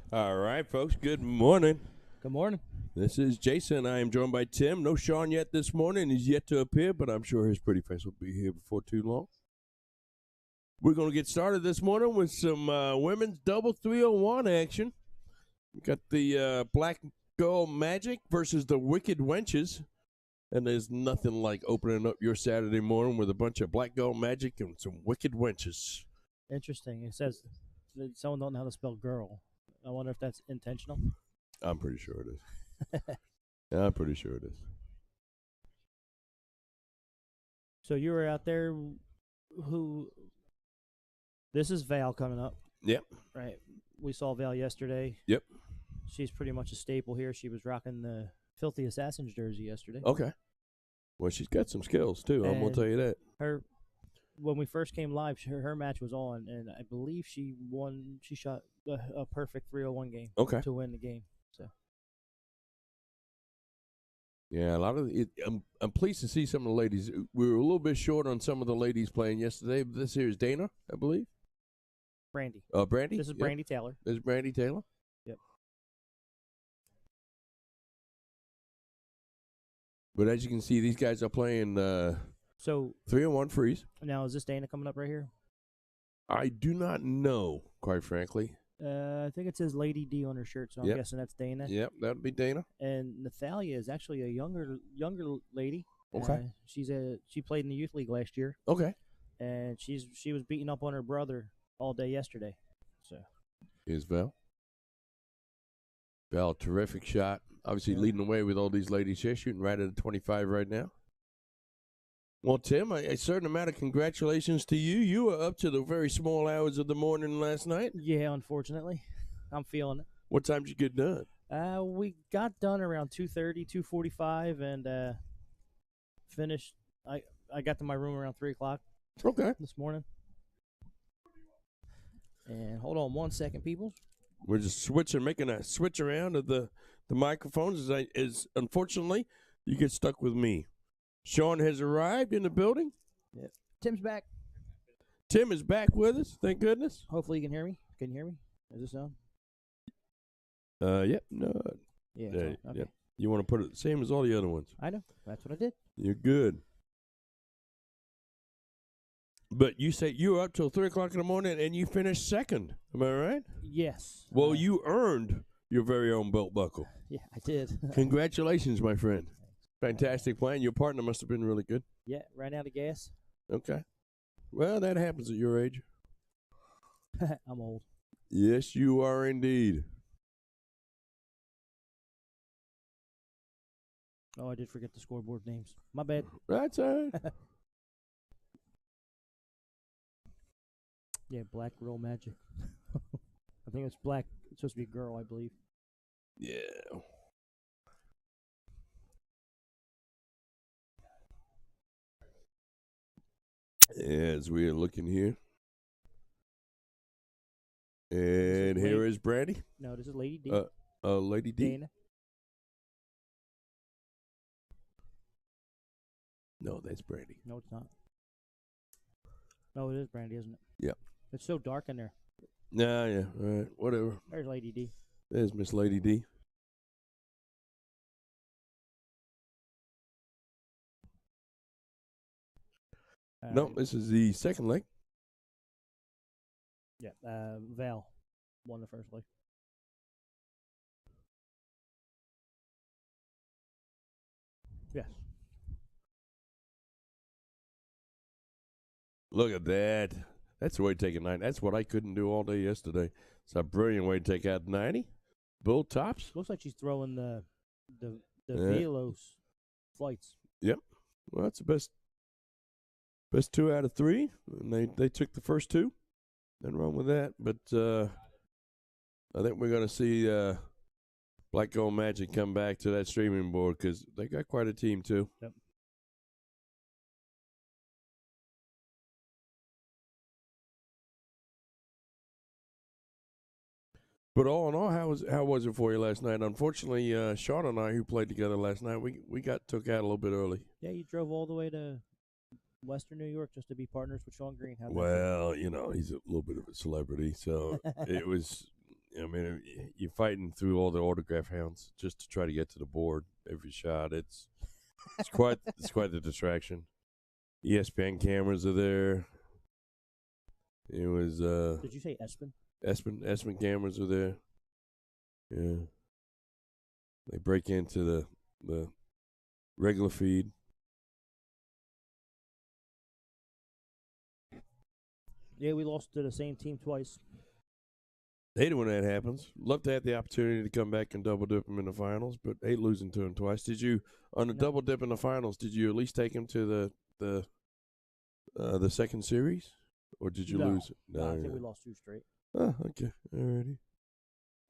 All right, folks, good morning. Good morning. This is Jason. I am joined by Tim. No Sean yet this morning. He's yet to appear, but I'm sure his pretty face will be here before too long. We're going to get started this morning with some women's double 301 action. We got the Black Girl Magic versus the Wicked Wenches. And there's nothing like opening up your Saturday morning with a bunch of Black Girl Magic and some Wicked Wenches. Interesting. It says that someone don't know how to spell girl. I wonder if that's intentional. I'm pretty sure it is. I'm pretty sure it is. So you were out there. This is Val coming up. Yep. Right. We saw Val yesterday. Yep. She's pretty much a staple here. She was rocking the Filthy Assassins jersey yesterday. Okay. Well, she's got some skills, too. I'm going to tell you that. When we first came live, her match was on, and I believe she won. She shot a perfect 301 game to win the game. So. Yeah, a lot of it. I'm pleased to see some of the ladies. We were a little bit short on some of the ladies playing yesterday. This here is Dana, I believe. Brandy. Brandy? This is Brandy Taylor. This is Brandy Taylor? Yep. But as you can see, these guys are playing 3-on-1 freeze. Now, is this Dana coming up right here? I do not know, quite frankly. I think it says Lady D on her shirt, so I'm guessing that's Dana. Yep, that would be Dana. And Nathalia is actually a younger lady. Okay. She played in the youth league last year. Okay. And she was beating up on her brother all day yesterday. So. Here's Val. Val, terrific shot. Obviously leading the way with all these ladies here, shooting right at a 25 right now. Well, Tim, a certain amount of congratulations to you. You were up to the very small hours of the morning last night. Yeah, unfortunately. I'm feeling it. What time did you get done? We got done around 2:30, 2:45, and finished. I got to my room around 3 o'clock. Okay. This morning. And hold on 1 second, people. We're just making a switch around of the microphones. As unfortunately, you get stuck with me. Sean has arrived in the building. Yep. Tim's back. Tim is back with us. Thank goodness. Hopefully you can hear me. Can you hear me? Is this on? Yep. No. Yeah. Okay. Yep. You want to put it the same as all the other ones. I know. That's what I did. You're good. But you say you were up till 3 o'clock in the morning and you finished second. Am I right? Yes. Well, you earned your very own belt buckle. Yeah, I did. Congratulations, my friend. Fantastic plan. Your partner must have been really good. Yeah, ran out of gas. Okay. Well, that happens at your age. I'm old. Yes, you are indeed. Oh, I did forget the scoreboard names. My bad. That's all right. Yeah, Black Girl Magic. I think it's black. It's supposed to be a girl, I believe. Yeah. As we are looking here. And here is Brandy. No, this is Lady D. Lady D. Dana. No, that's Brandy. No, it's not. No, it is Brandy, isn't it? Yeah. It's so dark in there. Nah, yeah, all right, whatever. There's Lady D. There's Miss Lady D. No, this is the second leg. Yeah, Val won the first leg. Yes. Look at that. That's the way to take a 90. That's what I couldn't do all day yesterday. It's a brilliant way to take out 90. Bull tops. Looks like she's throwing the Velos flights. Yep. Well, that's the best 2 out of 3. And they took the first 2. Nothing wrong with that. But I think we're going to see Black Gold Magic come back to that streaming board because they got quite a team too. Yep. But all in all, how was it for you last night? Unfortunately, Sean and I, who played together last night, we got took out a little bit early. Yeah, you drove all the way to Western New York just to be partners with Sean Green. Well, you know, he's a little bit of a celebrity, so it was I mean, you're fighting through all the autograph hounds just to try to get to the board every shot. It's quite the distraction. ESPN cameras are there. It was. Did you say Espen? Espen cameras are there. Yeah. They break into the regular feed. Yeah, we lost to the same team twice. Hate it when that happens. Love to have the opportunity to come back and double dip them in the finals, but hate losing to them twice. Did you, on the double dip in the finals, did you at least take them to the second series, or did you lose it? No, I think we lost 2 straight. Oh, okay, alrighty.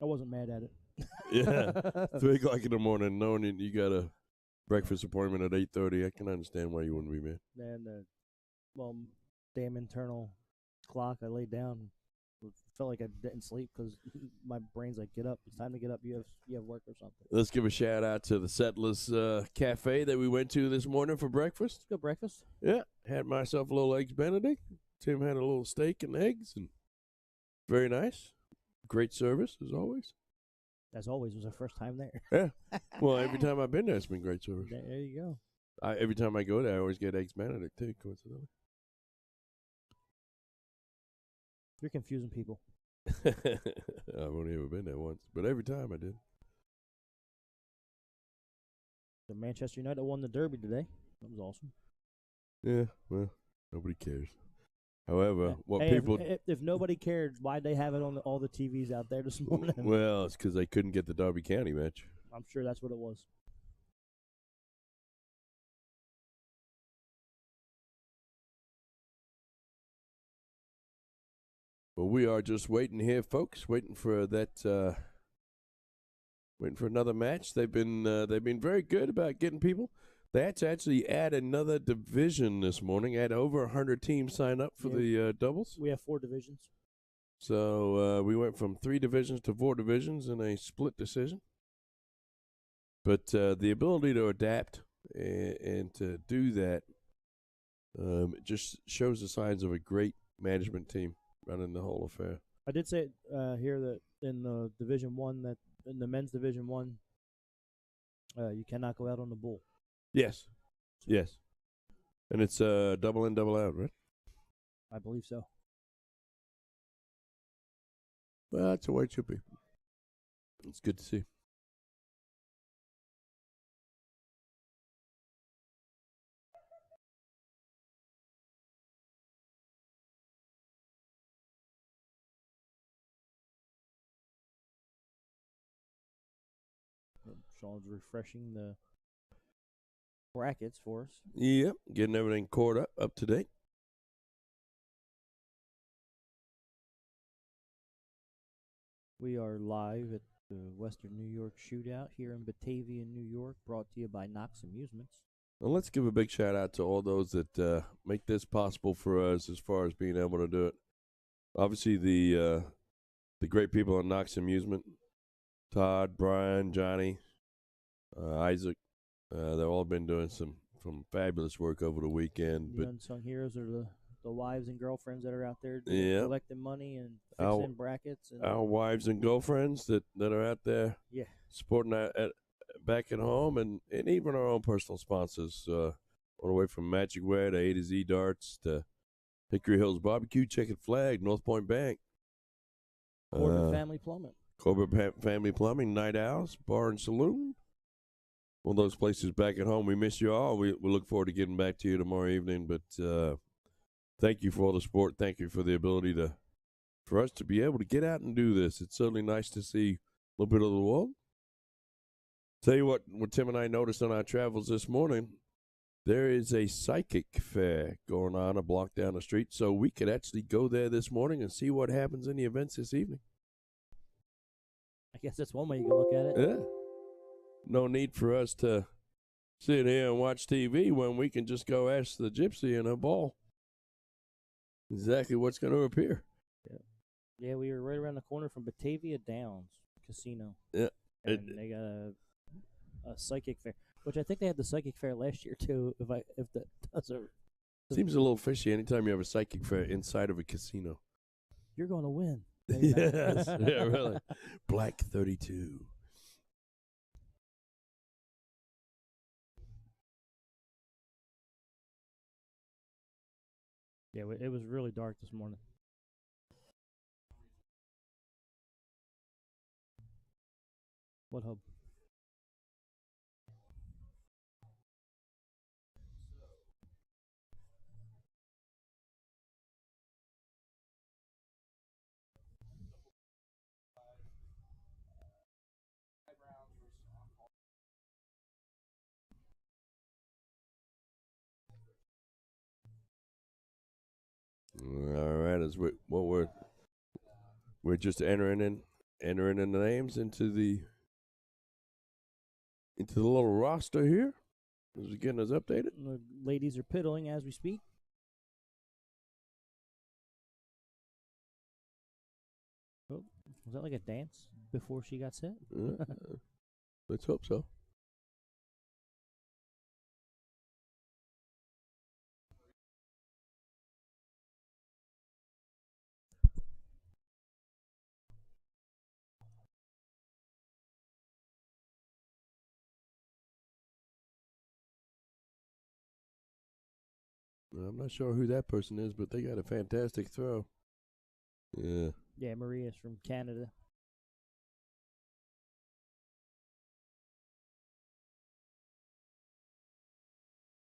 I wasn't mad at it. Yeah, 3 o'clock in the morning, knowing that you got a breakfast appointment at 8:30. I can understand why you wouldn't be mad. And damn internal clock. I laid down. Felt like I didn't sleep because my brain's like, get up. It's time to get up. You have work or something. Let's give a shout out to the Settlers Cafe that we went to this morning for breakfast. Good breakfast. Yeah, had myself a little eggs Benedict. Tim had a little steak and eggs, and very nice. Great service as always. As always, it was our first time there. Yeah. Well, every time I've been there, it's been great service. There you go. Every time I go there, I always get eggs Benedict too. Coincidentally. You're confusing people. I've only ever been there once, but every time I did. The Manchester United won the Derby today. That was awesome. Yeah, well, nobody cares. However, if nobody cared, why'd they have it on all the TVs out there this morning? Well, it's because they couldn't get the Derby County match. I'm sure that's what it was. Well, we are just waiting here, folks. Waiting for that. Waiting for another match. They've been very good about getting people. They had to actually add another division this morning. Had over 100 teams sign up for the doubles. We have 4 divisions. So we went from 3 divisions to 4 divisions in a split decision. But the ability to adapt and to do that it just shows the signs of a great management team running the whole affair. I did say here that in the Division 1, that in the men's Division 1, you cannot go out on the bull. Yes. Yes. And it's double in, double out, right? I believe so. Well, that's the way it should be. It's good to see. Sean's refreshing the brackets for us. Yep, getting everything caught up to date. We are live at the Western New York Shootout here in Batavia, New York, brought to you by Knox Amusements. Well, let's give a big shout out to all those that make this possible for us as far as being able to do it. Obviously, the great people at Knox Amusement, Todd, Brian, Johnny, Isaac, they've all been doing some fabulous work over the weekend. The unsung heroes are the wives and girlfriends that are out there collecting money and fixing brackets. And our wives and girlfriends that are out there supporting back at home, and even our own personal sponsors, all the way from Magic Wear to A to Z Darts to Hickory Hills Barbecue, Checkered Flag, North Point Bank. Corbett Family Plumbing. Corbett Family Plumbing, Night Owls, Bar and Saloon. One of those places back at home. We miss you all. We look forward to getting back to you tomorrow evening. But thank you for all the support. Thank you for the ability for us to be able to get out and do this. It's certainly nice to see a little bit of the world. Tell you what Tim and I noticed on our travels this morning, there is a psychic fair going on a block down the street, so we could actually go there this morning and see what happens in the events this evening. I guess that's one way you can look at it. Yeah. No need for us to sit here and watch TV when we can just go ask the gypsy in a ball exactly what's going to appear. Yeah, we were right around the corner from Batavia Downs Casino. Yeah. And they got a psychic fair, which I think they had the psychic fair last year too. If that doesn't seems a little fishy anytime you have a psychic fair inside of a casino. You're going to win. Maybe not. Yes, yeah, really. Black 32. Yeah, it was really dark this morning. What hub? All right, as we're just entering in the names into the little roster here. As we getting us updated. The ladies are piddling as we speak. Oh, was that like a dance before she got set? Let's hope so. I'm not sure who that person is, but they got a fantastic throw. Yeah. Yeah, Maria's from Canada.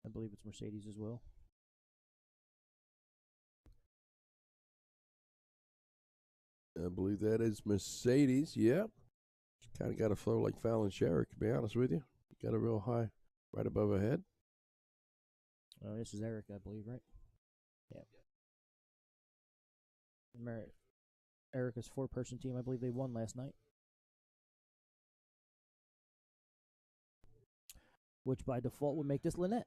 I believe it's Mercedes as well. I believe that is Mercedes. Yep. Kind of got a flow like Fallon Sherrick, to be honest with you. Got a real high right above her head. This is Eric, I believe, right? Yeah. Erica's 4-person team, I believe they won last night. Which by default would make this Lynette.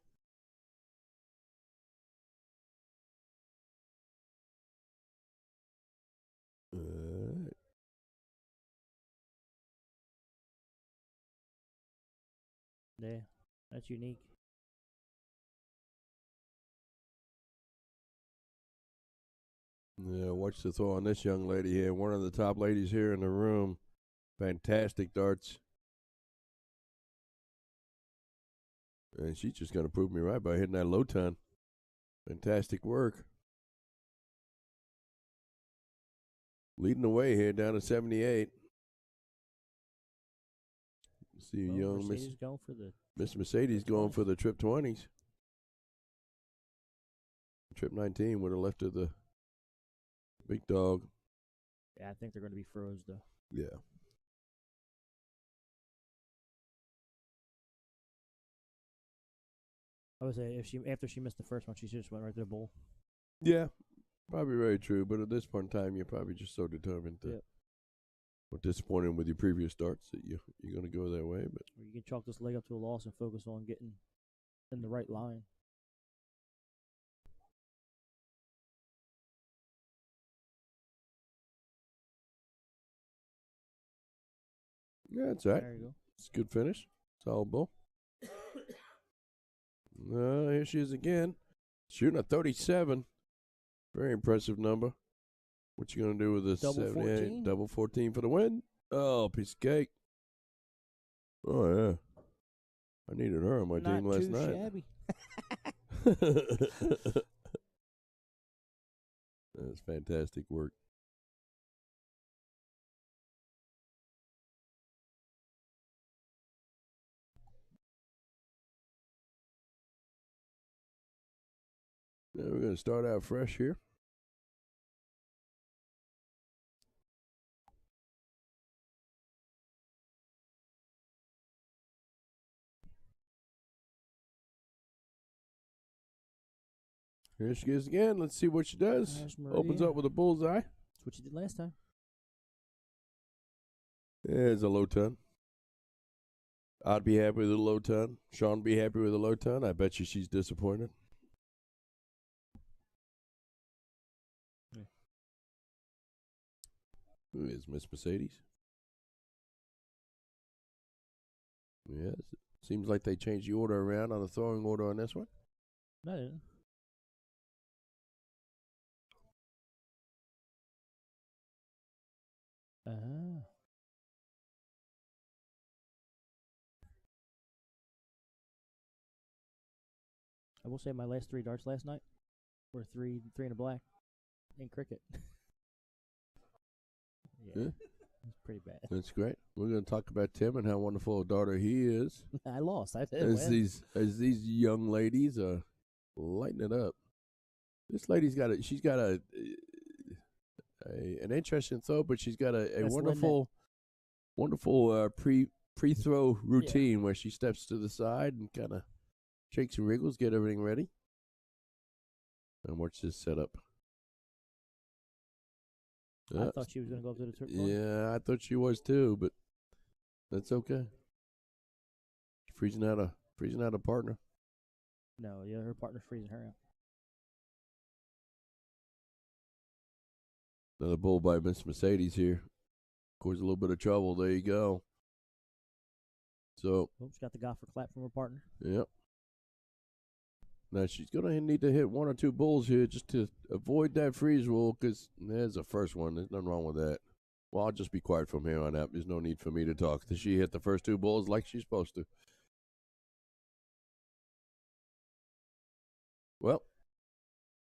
Yeah, that's unique. Yeah, watch the throw on this young lady here. One of the top ladies here in the room. Fantastic darts. And she's just going to prove me right by hitting that low ton. Fantastic work. Leading the way here down to 78. See young Miss Mercedes going for the trip 20s. Trip 19 would have left her the big dog. Yeah, I think they're going to be froze though. Yeah. I would say after she missed the first one, she just went right to the bowl. Yeah, probably very true. But at this point in time, you're probably just so determined to. Yep. Or disappointed with your previous starts that you're going to go that way. But you can chalk this leg up to a loss and focus on getting in the right line. Yeah, that's right. There you go. It's a good finish. Solid ball. Here she is again. Shooting a 37. Very impressive number. What you going to do with this? Double 14? Double 14 for the win. Oh, piece of cake. Oh, yeah. I needed her on my team last night. Shabby. That's fantastic work. Now we're going to start out fresh here. Here she goes again. Let's see what she does. Opens up with a bullseye. That's what she did last time. There's a low ton. I'd be happy with a low ton. Sean be happy with a low ton. I bet you she's disappointed. Yeah. Who is Miss Mercedes? Yes. Seems like they changed the order around on the throwing order on this one. No, I didn't. I will say my last 3 darts last night were three in a black in cricket. Yeah. It's pretty bad. That's great. We're going to talk about Tim and how wonderful a daughter he is. I lost. I said As these young ladies are lighting it up. This lady's got she's got an interesting throw, but she's got a wonderful pre-throw routine where she steps to the side and kind of shakes and wriggles, get everything ready. And watch this setup. I thought she was going to go up to the trip. Yeah, I thought she was too, but that's okay. Freezing out a partner. No, yeah, her partner's freezing her out. Another bull by Miss Mercedes here. Caused a little bit of trouble. There you go. So. Oops, got the golfer clap from her partner. Yep. Now, she's going to need to hit 1 or 2 bulls here just to avoid that freeze rule, because there's the first one. There's nothing wrong with that. Well, I'll just be quiet from here on out. There's no need for me to talk. She hit the first 2 bulls like she's supposed to. Well,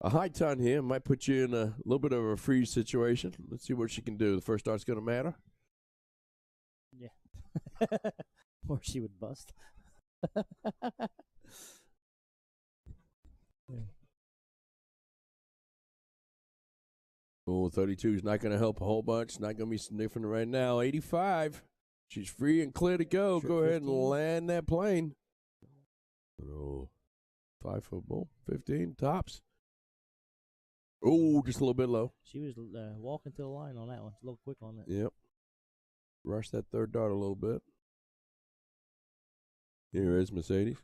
a high ton here might put you in a little bit of a freeze situation. Let's see what she can do. The first dart's going to matter. Yeah. Or she would bust. Oh, 32 is not going to help a whole bunch. Not going to be sniffing right now. 85. She's free and clear to go. Go ahead and land that plane. Oh, 5-foot bull. 15 tops. Oh, just a little bit low. She was walking to the line on that one. A little quick on that. Yep. Rush that third dart a little bit. Here is Mercedes.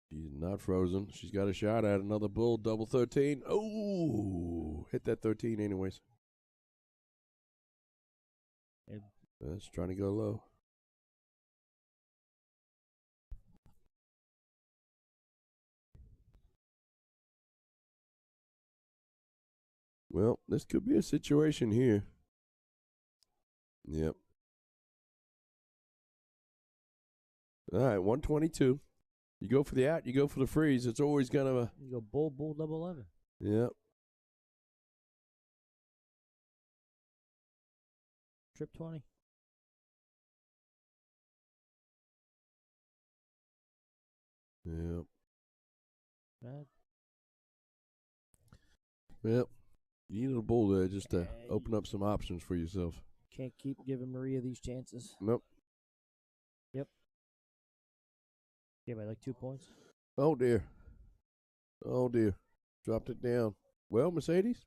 She's not frozen. She's got a shot at another bull, double 13. Oh, hit that 13 anyways. That's trying to go low. Well, this could be a situation here. Yep. All right, 122. You go for the out, you go for the freeze. It's always going to... You go bull, double 11. Yep. Trip 20. Yep. Bad. Yep. You need a bull there just to open up some options for yourself. Can't keep giving Maria these chances. Nope. Yep. Yeah, by like 2 points. Oh, dear. Oh, dear. Dropped it down. Well, Mercedes,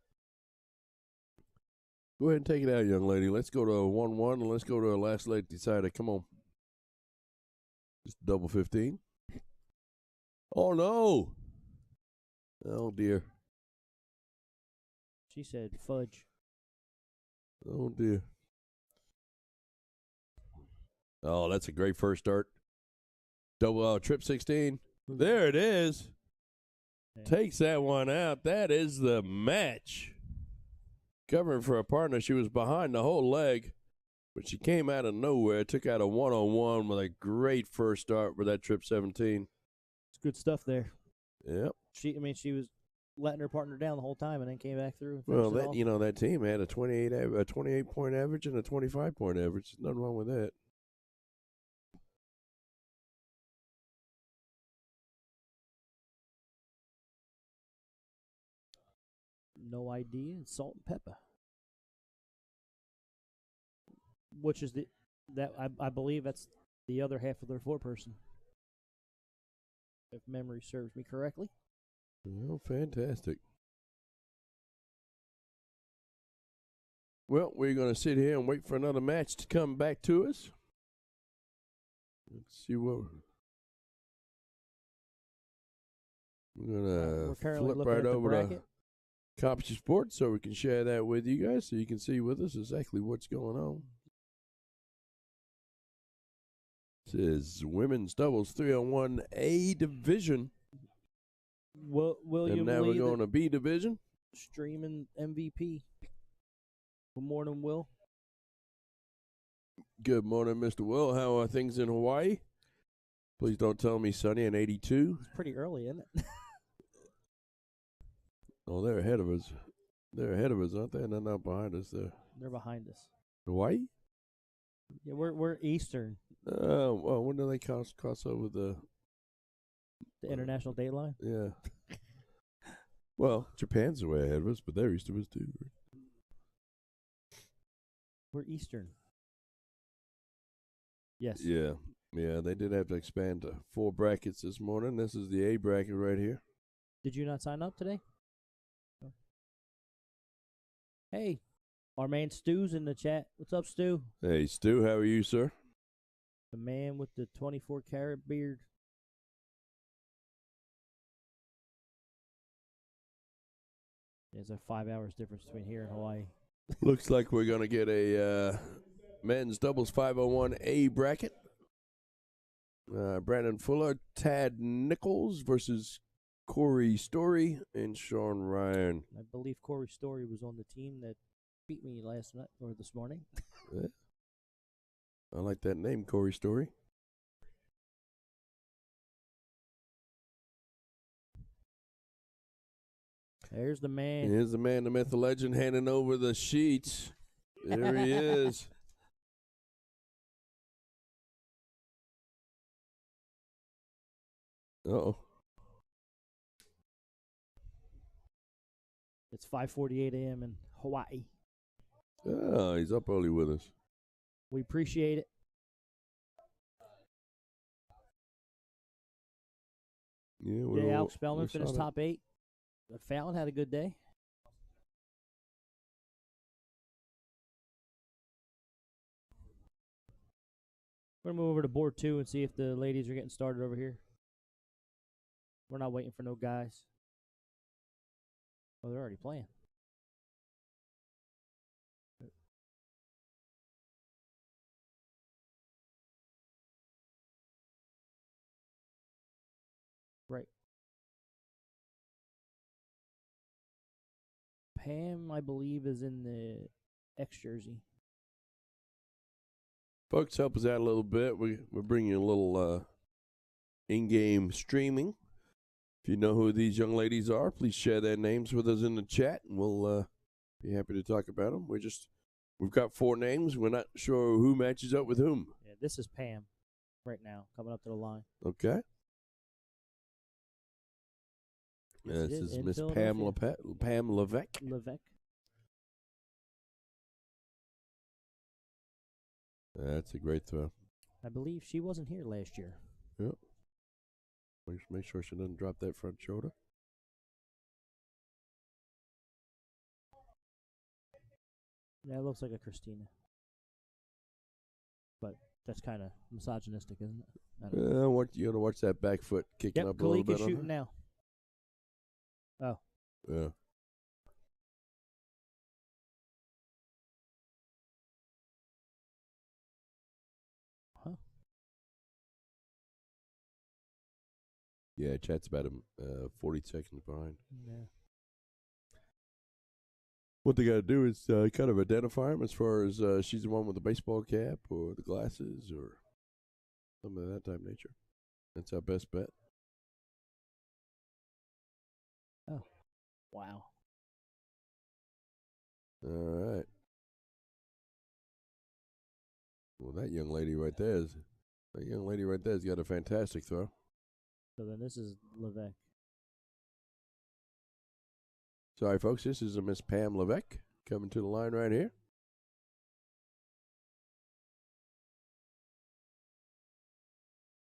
go ahead and take it out, young lady. Let's go to a 1-1, and let's go to a last leg decider. Come on. Just double 15. Oh, no. Oh, dear. She said fudge. Oh, dear. Oh, that's a great first start. Double trip 16. There it is. Yeah. Takes that one out. That is the match. Covering for a partner. She was behind the whole leg, but she came out of nowhere. Took out a 1-on-1 with a great first start with that trip 17. It's good stuff there. Yep. She was letting her partner down the whole time and then came back through. Well, that team had a 28-point average and a 25-point average. Nothing wrong with that. No idea. Salt and pepper. Which is I believe that's the other half of their 4-person. If memory serves me correctly. Well, fantastic. Well, we're going to sit here and wait for another match to come back to us. Let's see what we're going to flip right over to Competition Sports so we can share that with you guys so you can see with us exactly what's going on. This is women's doubles 3-on-1 A division. William and now Lee, we're going to B division. Streaming MVP. Good morning, Will. Good morning, Mr. Will. How are things in Hawaii? Please don't tell me sunny and 82. It's pretty early, isn't it? Oh, they're ahead of us. They're ahead of us, aren't they? And they're not behind us there. They're behind us. Hawaii? Yeah, we're Eastern. Well, when do they cross over the International date line? Yeah. Well, Japan's way ahead of us, but they're east of us too. We're Eastern. Yes. Yeah. Yeah, they did have to expand to 4 brackets this morning. This is the A bracket right here. Did you not sign up today? Oh. Hey, our man Stu's in the chat. What's up, Stu? Hey, Stu, how are you, sir? The man with the 24-karat beard. There's a 5 hours difference between here and Hawaii. Looks like we're going to get a men's doubles 501A bracket. Brandon Fuller, Tad Nichols versus Corey Story and Sean Ryan. I believe Corey Story was on the team that beat me last night or this morning. Yeah. I like that name, Corey Story. There's the man. Here's the man, the myth, the legend, handing over the sheets. There he is. Uh-oh. It's 5:48 a.m. in Hawaii. Oh, he's up early with us. We appreciate it. Yeah, Alex Spellman finished top 8. Fallon had a good day. We're going to move over to board 2 and see if the ladies are getting started over here. We're not waiting for no guys. Oh, they're already playing. Right. Pam, I believe, is in the X jersey. Folks, help us out a little bit. We're bringing you a little in-game streaming. If you know who these young ladies are, please share their names with us in the chat, and we'll be happy to talk about them. We've got 4 names. We're not sure who matches up with whom. Yeah, this is Pam right now, coming up to the line. Okay. Yes, this is Miss Pam Levesque. That's a great throw. I believe she wasn't here last year. Yep. Make sure she doesn't drop that front shoulder. Yeah, it looks like a Christina. But that's kind of misogynistic, isn't it? You got to watch that back foot kicking up a little bit. Kalika's shooting now. Oh. Yeah. Huh? Yeah, chat's about 40 seconds behind. Yeah. What they got to do is kind of identify him as far as she's the one with the baseball cap or the glasses or something of that type of nature. That's our best bet. Oh. Wow. All right. Well, that young lady right there's got a fantastic throw. So then this is Levesque. Sorry, folks. This is a Miss Pam Levesque coming to the line right here.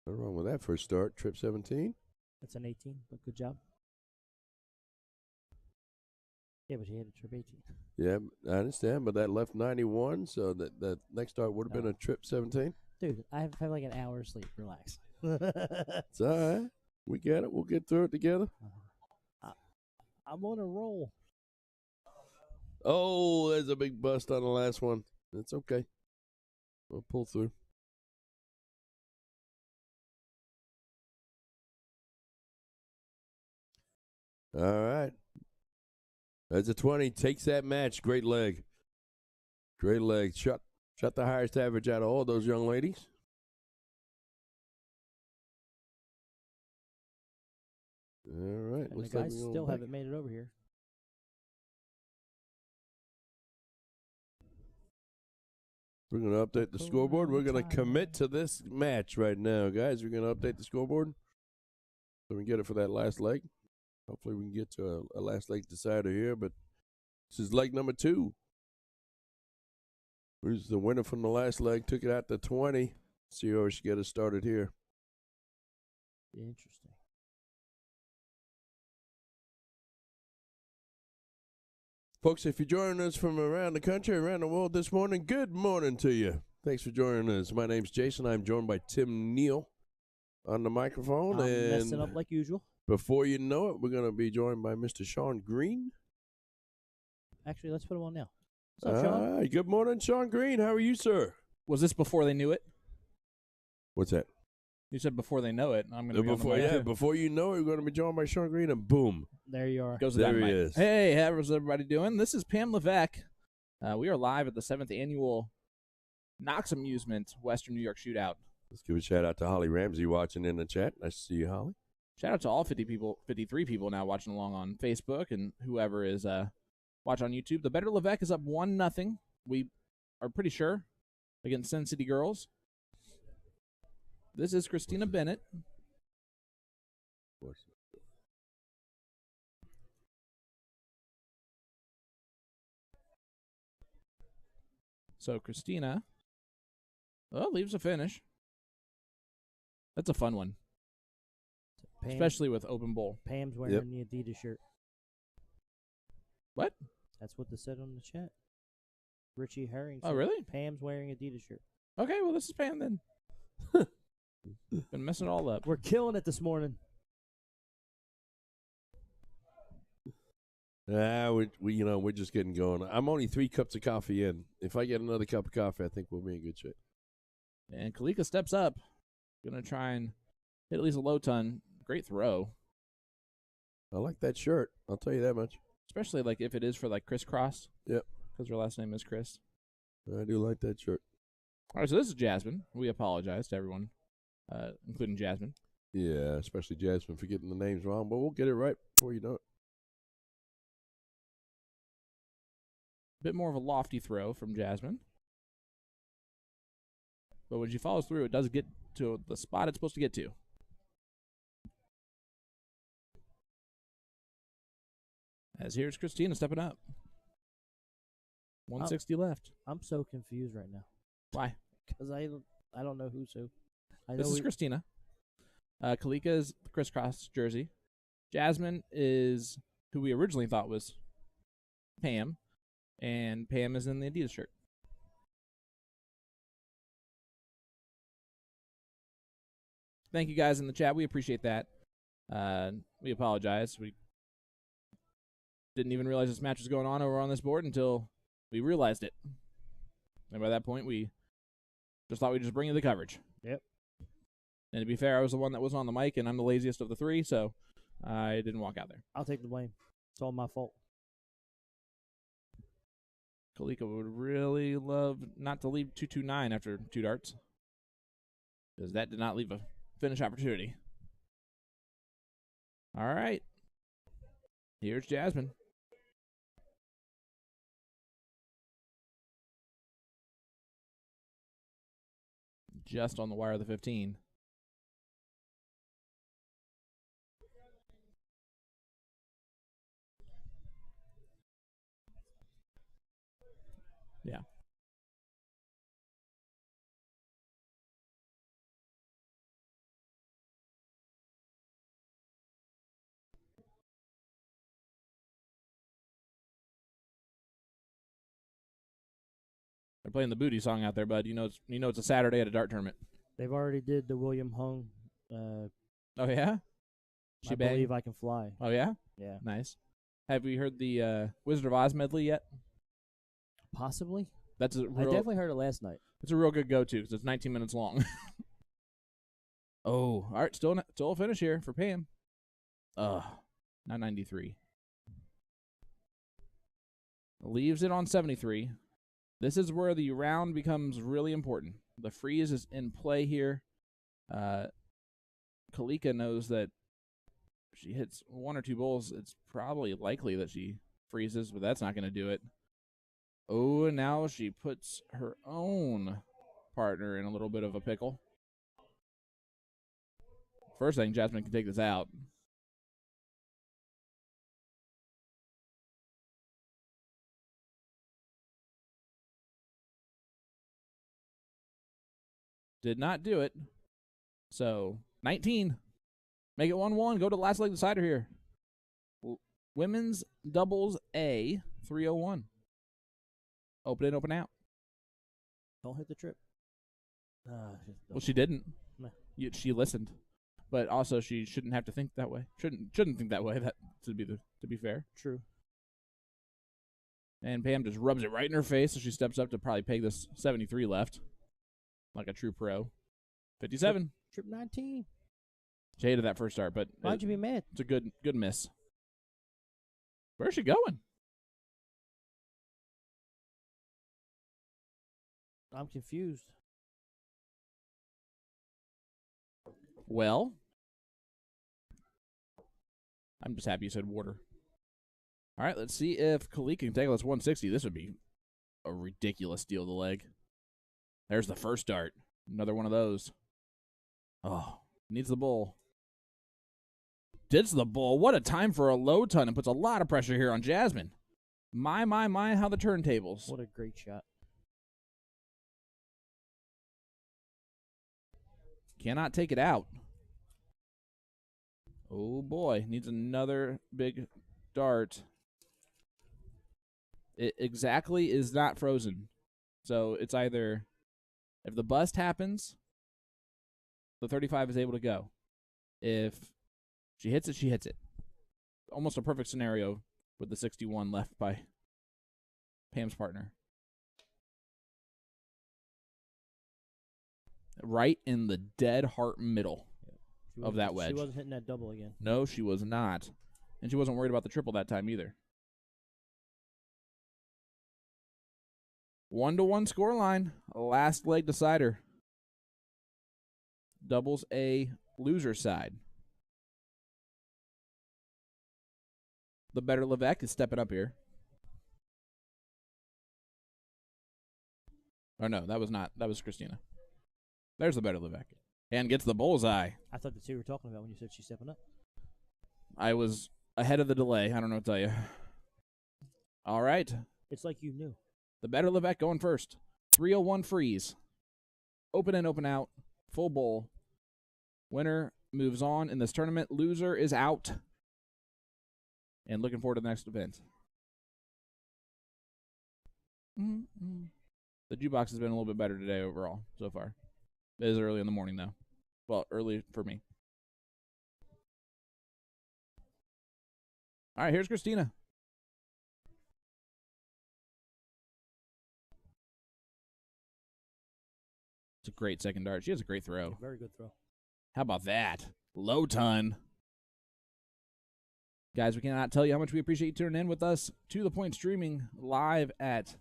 Nothing wrong with that first start. Trip 17. That's an 18, but good job. Yeah, but she had a trip 18. Yeah, I understand, but that left 91, so that next start would have been a trip 17. Dude, I have like an hour of sleep. Relax. It's all right. We got it. We'll get through it together. I'm on a roll. Oh, there's a big bust on the last one. It's okay. We'll pull through. All right. That's a 20. Takes that match. Great leg. Great leg. Shut the highest average out of all those young ladies. All right. And Looks the like guys we're going still back. haven't made it over here. We're going to update the scoreboard. We're going to commit Time. to this match right now, guys. We're going to update the scoreboard so we can get it for that last leg. Hopefully we can get to a last leg decider here, but this is leg number 2. Who's the winner from the last leg? Took it out to 20. See how she get us started here. Interesting. Folks, if you're joining us from around the country, around the world this morning, good morning to you. Thanks for joining us. My name's Jason. I'm joined by Tim Neal on the microphone. I'm and messing up like usual. before you know it, we're going to be joined by Mr. Sean Green. Actually, let's put him on now. What's up, Sean? Hi, good morning, Sean Green. How are you, sir? Was this before they knew it? What's that? You said before they know it. I'm going to be on the mic, too. Before you know it, we're going to be joined by Sean Green, and boom. There you are. Goes There the he dynamite. is. Hey, how's everybody doing? This is Pam Levesque. We are live at the 7th annual Knox Amusement Western New York Shootout. Let's give a shout out to Holly Ramsey watching in the chat. Nice to see you, Holly. Shout out to all 53 people now watching along on Facebook and whoever is watching on YouTube. The Better Levesque is up 1-0. We are pretty sure against Sin City Girls. This is Christina Bennett. So Christina, leaves a finish. That's a fun one, Pam, especially with open bowl. Pam's wearing the Adidas shirt. What? That's what they said on the chat. Richie Herring. Oh, said really? Pam's wearing Adidas shirt. Okay, well, this is Pam then. Been messing it all up. We're killing it this morning. We're just getting going. I'm only 3 cups of coffee in. If I get another cup of coffee, I think we'll be in good shape. And Kalika steps up. Gonna try and hit at least a low ton. Great throw. I like that shirt. I'll tell you that much. Especially like if it is for like crisscross. Yep. Because her last name is Chris. I do like that shirt. All right, so this is Jasmine. We apologize to everyone, including Jasmine. Yeah, especially Jasmine for getting the names wrong, but we'll get it right before you know it. Bit more of a lofty throw from Jasmine. But when she follows through, it does get to the spot it's supposed to get to. As here's Christina stepping up. 160 left. I'm so confused right now. Why? Because I don't know who's who. This is Christina. Kalika is the crisscross jersey. Jasmine is who we originally thought was Pam. And Pam is in the Adidas shirt. Thank you guys in the chat. We appreciate that. We apologize. We didn't even realize this match was going on over on this board until we realized it. And by that point, we just thought we'd just bring you the coverage. Yep. And to be fair, I was the one that was on the mic, and I'm the laziest of the 3, so I didn't walk out there. I'll take the blame. It's all my fault. Kalika would really love not to leave 229 after 2 darts, because that did not leave a finish opportunity. All right. Here's Jasmine. Just on the wire of the 15. Yeah. They're playing the booty song out there, bud. You know it's a Saturday at a dart tournament. They've already did the William Hung. Oh yeah? I believe I can fly. Oh yeah? Yeah. Nice. Have you heard the Wizard of Oz medley yet? Possibly. That's a I real, definitely heard it last night. it's a real good go-to because it's 19 minutes long. Oh, all right. Still a finish here for Pam. Now 93. Leaves it on 73. This is where the round becomes really important. The freeze is in play here. Kalika knows that If she hits one or two bowls, it's probably likely that she freezes, but that's not going to do it. Oh, and now she puts her own partner in a little bit of a pickle. First thing, Jasmine can take this out. Did not do it. So, 19. Make it 1-1. Go to the last leg decider here. Women's doubles A, 301. Open in, open out. Don't hit the trip. Well, she didn't. No. She listened, but also she shouldn't have to think that way. Shouldn't think that way. That to be fair. True. And Pam just rubs it right in her face, so she steps up to probably peg this 73 left, like a true pro. 57. Trip 19. She hated that first start, but Why'd you be mad? it's a good miss. Where's she going? I'm confused. Well, I'm just happy you said water. All right, let's see if Khalid can tackle this 160. This would be a ridiculous deal of the leg. There's the first dart. Another one of those. Oh, needs the bull. Ditch the bull. What a time for a low ton, and puts a lot of pressure here on Jasmine. My, how the turntables. What a great shot. Cannot take it out. Oh, boy. Needs another big dart. It exactly is not frozen. So it's either, if the bust happens, the 35 is able to go. If she hits it, she hits it. Almost a perfect scenario with the 61 left by Pam's partner. Right in the dead heart middle of that wedge. She wasn't hitting that double again. No, she was not. And she wasn't worried about the triple that time either. 1-1 scoreline. Last leg decider. Doubles A loser side. The better Levesque is stepping up here. Oh, no, that was not. That was Christina. There's the better Levesque. And gets the bullseye. I thought that's who you were talking about when you said she's stepping up. I was ahead of the delay. I don't know what to tell you. All right. It's like you knew. The better Levesque going first. 301 freeze. Open in, open out. Full bowl. Winner moves on in this tournament. Loser is out. And looking forward to the next event. The jukebox has been a little bit better today overall so far. It is early in the morning, though. Well, early for me. All right, here's Christina. It's a great second dart. She has a great throw. Very good throw. How about that? Low ton. Guys, we cannot tell you how much we appreciate you tuning in with us to the point streaming live at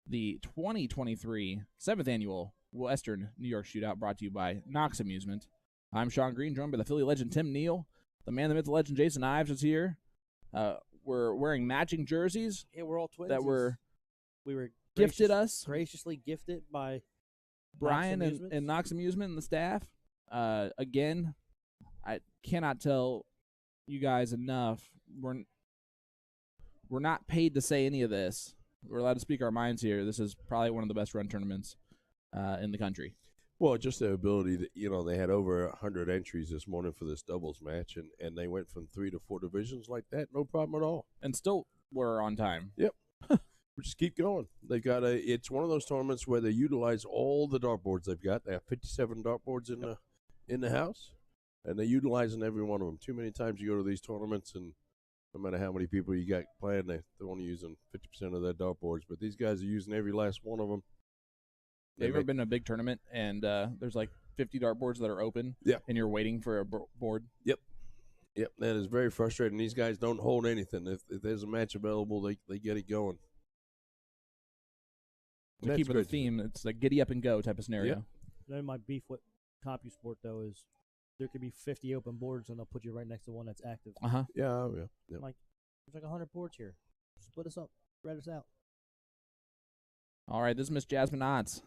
the 2023 7th Annual Western New York Shootout, brought to you by Knox Amusement. I'm Sean Green, joined by the Philly legend Tim Neal. The man, the myth, the legend Jason Ives is here. We're wearing matching jerseys. Yeah, we're all twins. That we were graciously gifted by Brian and Knox Amusement and the staff. Again, I cannot tell you guys enough. We're not paid to say any of this. We're allowed to speak our minds here. This is probably one of the best run tournaments in the country. Well, just the ability that, they had over 100 entries this morning for this doubles match, and they went from 3 to 4 divisions like that, no problem at all. And still we're on time. Yep. We just keep going. They've got it's one of those tournaments where they utilize all the dartboards they've got. They have 57 dartboards in the house, and they're utilizing every one of them. Too many times you go to these tournaments, and no matter how many people you got playing, they're only using 50% of their dartboards. But these guys are using every last one of them. Have you ever been to a big tournament and there's like 50 dartboards that are open, and you're waiting for a board? Yep, that is very frustrating. These guys don't hold anything. If there's a match available, they get it going. To keep with the theme, it's like giddy up and go type of scenario. Yep. Then my beef with CompuSport, though, is there could be 50 open boards, and they'll put you right next to one that's active. Uh-huh. Yeah. Yep. Like, there's like 100 boards here. Split us up. Spread us out. All right, this is Miss Jasmine Odds.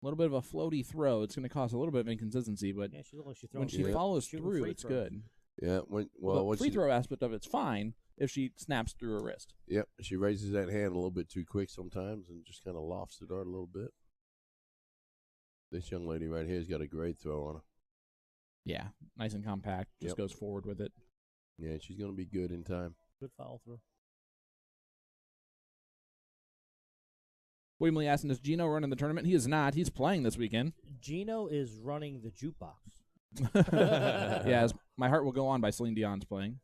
A little bit of a floaty throw. It's going to cause a little bit of inconsistency, but Yeah, she looks like she's when throwing she follows shooting through, free it's throws. good. Yeah. The free throw aspect of it's fine if she snaps through her wrist. Yep. She raises that hand a little bit too quick sometimes and just kind of lofts the dart a little bit. This young lady right here has got a great throw on her. Yeah, nice and compact. Just goes forward with it. Yeah, she's going to be good in time. Good follow through. William Lee asking, is Gino running the tournament? He is not. He's playing this weekend. Gino is running the jukebox. Yeah, as My Heart Will Go On by Celine Dion's playing.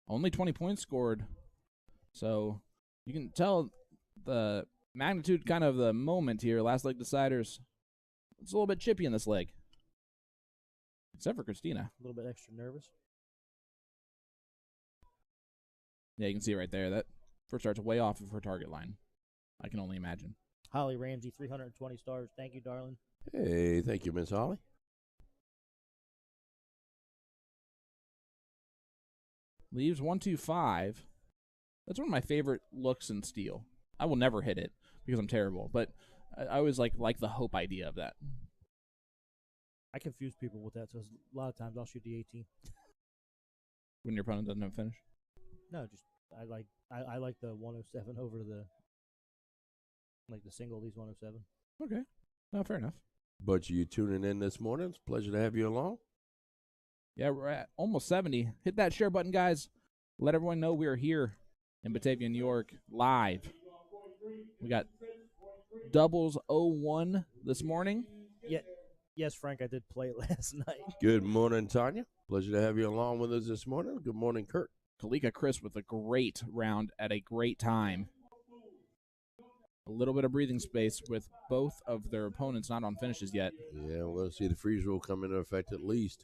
Only 20 points scored. So you can tell the magnitude kind of the moment here. Last leg deciders. It's a little bit chippy in this leg. Except for Christina. A little bit extra nervous. Yeah, you can see it right there. That first start's way off of her target line. I can only imagine. Holly Ramsey, 320 stars. Thank you, darling. Hey, thank you, Miss Holly. Leaves 1-2-5. That's one of my favorite looks in steel. I will never hit it because I'm terrible, but I always like the hope idea of that. I confuse people with that, so a lot of times I'll shoot the 18. When your opponent doesn't have a finish. No, just I like the 107 over the single leaves 107. Okay. No, fair enough. But you tuning in this morning. It's a pleasure to have you along. Yeah, we're at almost 70. Hit that share button, guys. Let everyone know we are here in Batavia, New York, live. We got doubles 01 this morning. Yeah, yes, Frank, I did play it last night. Good morning, Tanya. Pleasure to have you along with us this morning. Good morning, Kurt. Kalika Chris with a great round at a great time. A little bit of breathing space with both of their opponents not on finishes yet. Yeah, we're going to see the freeze rule come into effect at least.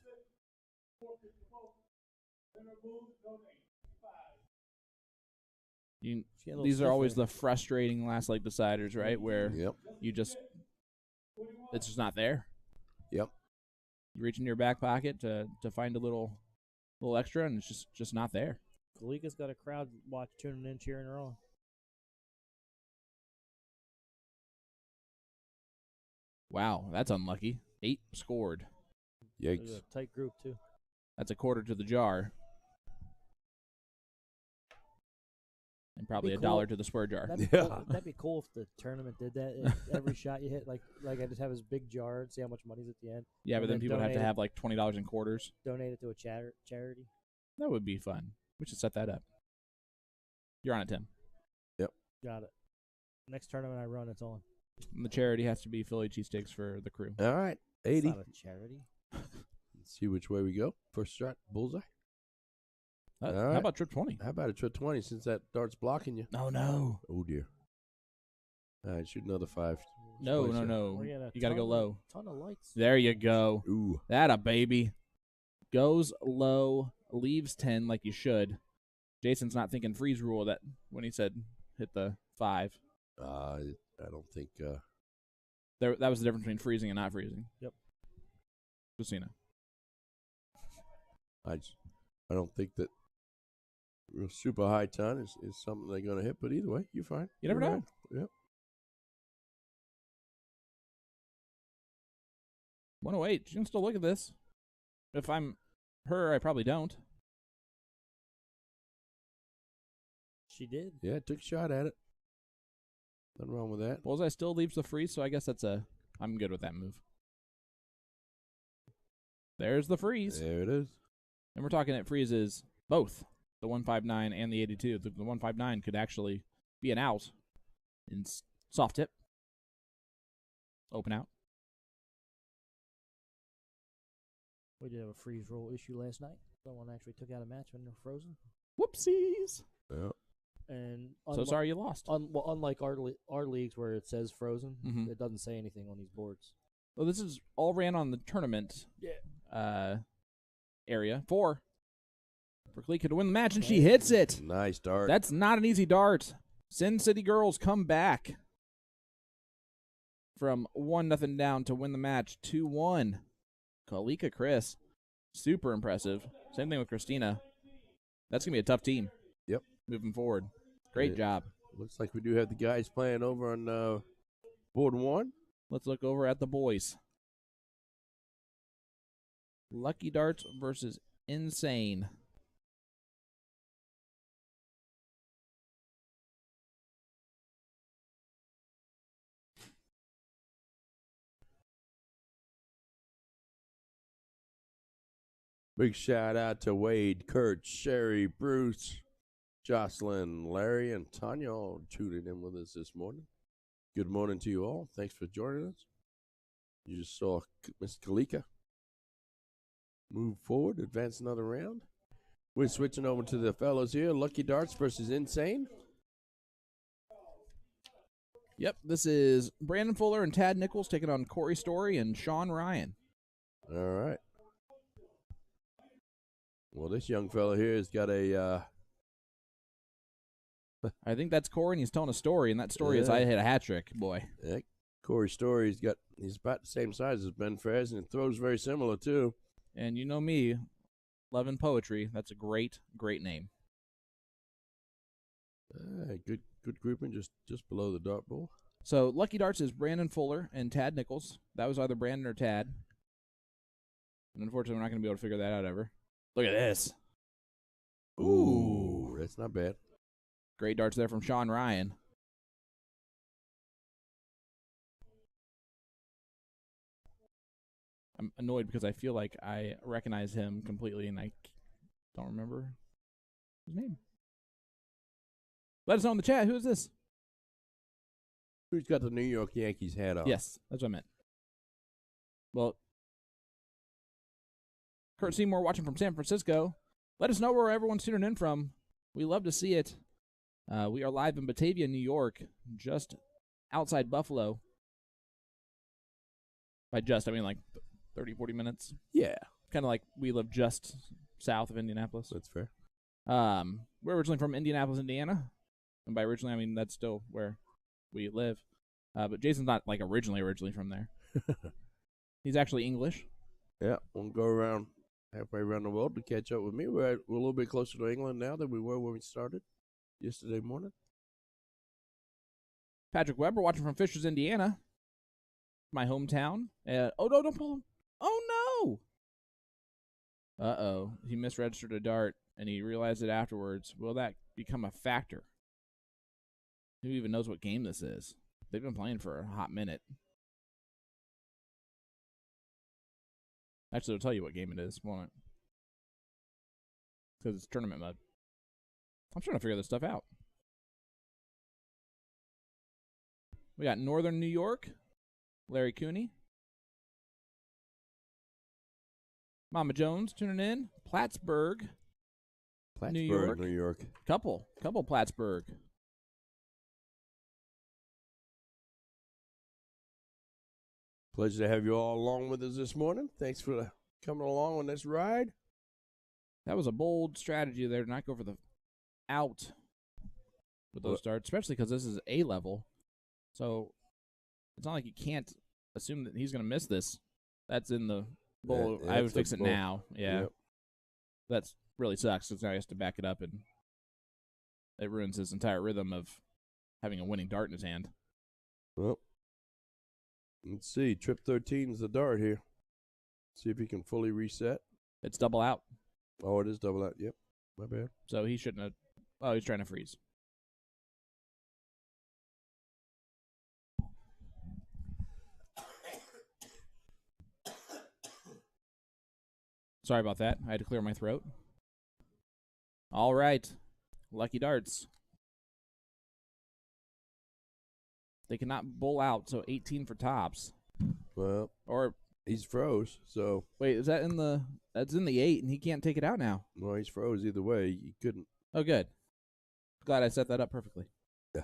These are always the frustrating last leg deciders, right? Where you just, it's just not there. Yep. You reach into your back pocket to find a little extra, and it's just not there. Kalika's got a crowd watch tuning in, cheering her on. Wow, that's unlucky. 8 scored. Yikes. There's a tight group, too. That's a quarter to the jar. And probably $1 to the spur jar. That'd be cool if the tournament did that. If every shot you hit, like I just have this big jar and see how much money's at the end. Yeah, but then people would have to have like $20 in quarters. Donate it to a charity. That would be fun. We should set that up. You're on it, Tim. Yep. Got it. Next tournament I run, it's on. And the charity has to be Philly cheesesteaks for the crew. All right. 80. It's not a charity. Let's see which way we go. First shot, bullseye. How right. about trip 20? How about a trip 20 since that dart's blocking you? Oh, no. Oh, dear. All right, shoot another 5. No. You got to go low. Ton of lights. There you go. Ooh. That a baby. Goes low, leaves 10 like you should. Jason's not thinking freeze rule that when he said hit the 5. I don't think. That was the difference between freezing and not freezing. Yep. Christina. I don't think that real super high ton is something they're going to hit, but either way, you're fine. You never know. Right. Yep. 108. You can still look at this. If I'm her, I probably don't. She did. Yeah, took a shot at it. Nothing wrong with that. Bullseye still leaves the freeze, so I guess I'm good with that move. There's the freeze. There it is. And we're talking it freezes both the 159 and the 82. The 159 could actually be an out in soft tip. Open out. We did have a freeze roll issue last night. Someone actually took out a match when they're frozen. Whoopsies. Yeah. And So sorry you lost. Unlike our leagues where it says frozen, Mhm. it doesn't say anything on these boards. Well, this is all ran on the tournament area. 4 for Kalika to win the match, and she hits it. Nice dart. That's not an easy dart. Sin City girls come back. from 1-0 down to win the match 2-1. Kalika Chris. Super impressive. Same thing with Christina. That's going to be a tough team. Yep. Moving forward. Great job. Looks like we do have the guys playing over on board 1. Let's look over at the boys. Lucky Darts versus Insane. Big shout out to Wade, Kurt, Sherry, Bruce, Jocelyn, Larry, and Tanya all tuning in with us this morning. Good morning to you all. Thanks for joining us. You just saw Miss Kalika move forward, advance another round. We're switching over to the fellows here. Lucky Darts versus Insane. Yep, this is Brandon Fuller and Tad Nichols taking on Corey Story and Sean Ryan. All right. Well, this young fella here has got a... I think that's Corey, and he's telling a story, and that story is I hit a hat trick, boy. Yeah, Corey Story, he's about the same size as Ben Ferez, and throws very similar, too. And you know me, loving poetry. That's a great, great name. Good grouping just below the dart ball. So Lucky Darts is Brandon Fuller and Tad Nichols. That was either Brandon or Tad. And unfortunately, we're not going to be able to figure that out ever. Look at this. Ooh, that's not bad. Great darts there from Sean Ryan. I'm annoyed because I feel like I recognize him completely and I don't remember his name. Let us know in the chat. Who is this? Who's got the New York Yankees hat on? Yes, that's what I meant. Well, Kurt Seymour watching from San Francisco. Let us know where everyone's tuning in from. We love to see it. We are live in Batavia, New York, just outside Buffalo. By just, I mean like 30, 40 minutes. Yeah. Kind of like we live just south of Indianapolis. That's fair. We're originally from Indianapolis, Indiana. And by originally, I mean that's still where we live. But Jason's not like originally from there. He's actually English. Yeah, we'll go around halfway around the world to catch up with me. We're a little bit closer to England now than we were when we started yesterday morning. Patrick Weber watching from Fishers, Indiana. My hometown. Oh, no, don't pull him. Oh, no. Uh-oh. He misregistered a dart, and he realized it afterwards. Will that become a factor? Who even knows what game this is? They've been playing for a hot minute. Actually, I'll tell you what game it is, won't it? Because it's tournament mode. I'm trying to figure this stuff out. We got Northern New York, Larry Cooney. Mama Jones tuning in. Plattsburgh, New York. Couple Plattsburgh. Pleasure to have you all along with us this morning. Thanks for coming along on this ride. That was a bold strategy there to not go for the out with those darts, especially because this is A level. So it's not like you can't assume that he's going to miss this. That's in the bowl. I would fix it now. Yeah. Yep. That's really sucks because now he has to back it up, and it ruins his entire rhythm of having a winning dart in his hand. Well, let's see. Trip 13 is the dart here. See if he can fully reset. It's double out. Oh, it is double out. Yep. My bad. So he shouldn't have. Oh, he's trying to freeze. Sorry about that. I had to clear my throat. All right. Lucky darts. They cannot bowl out, so 18 for tops. Well, Or he's froze, so. wait, is that in the? That's in the 8, and he can't take it out now. Well, he's froze either way. You couldn't. Oh, good. Glad I set that up perfectly. Yeah.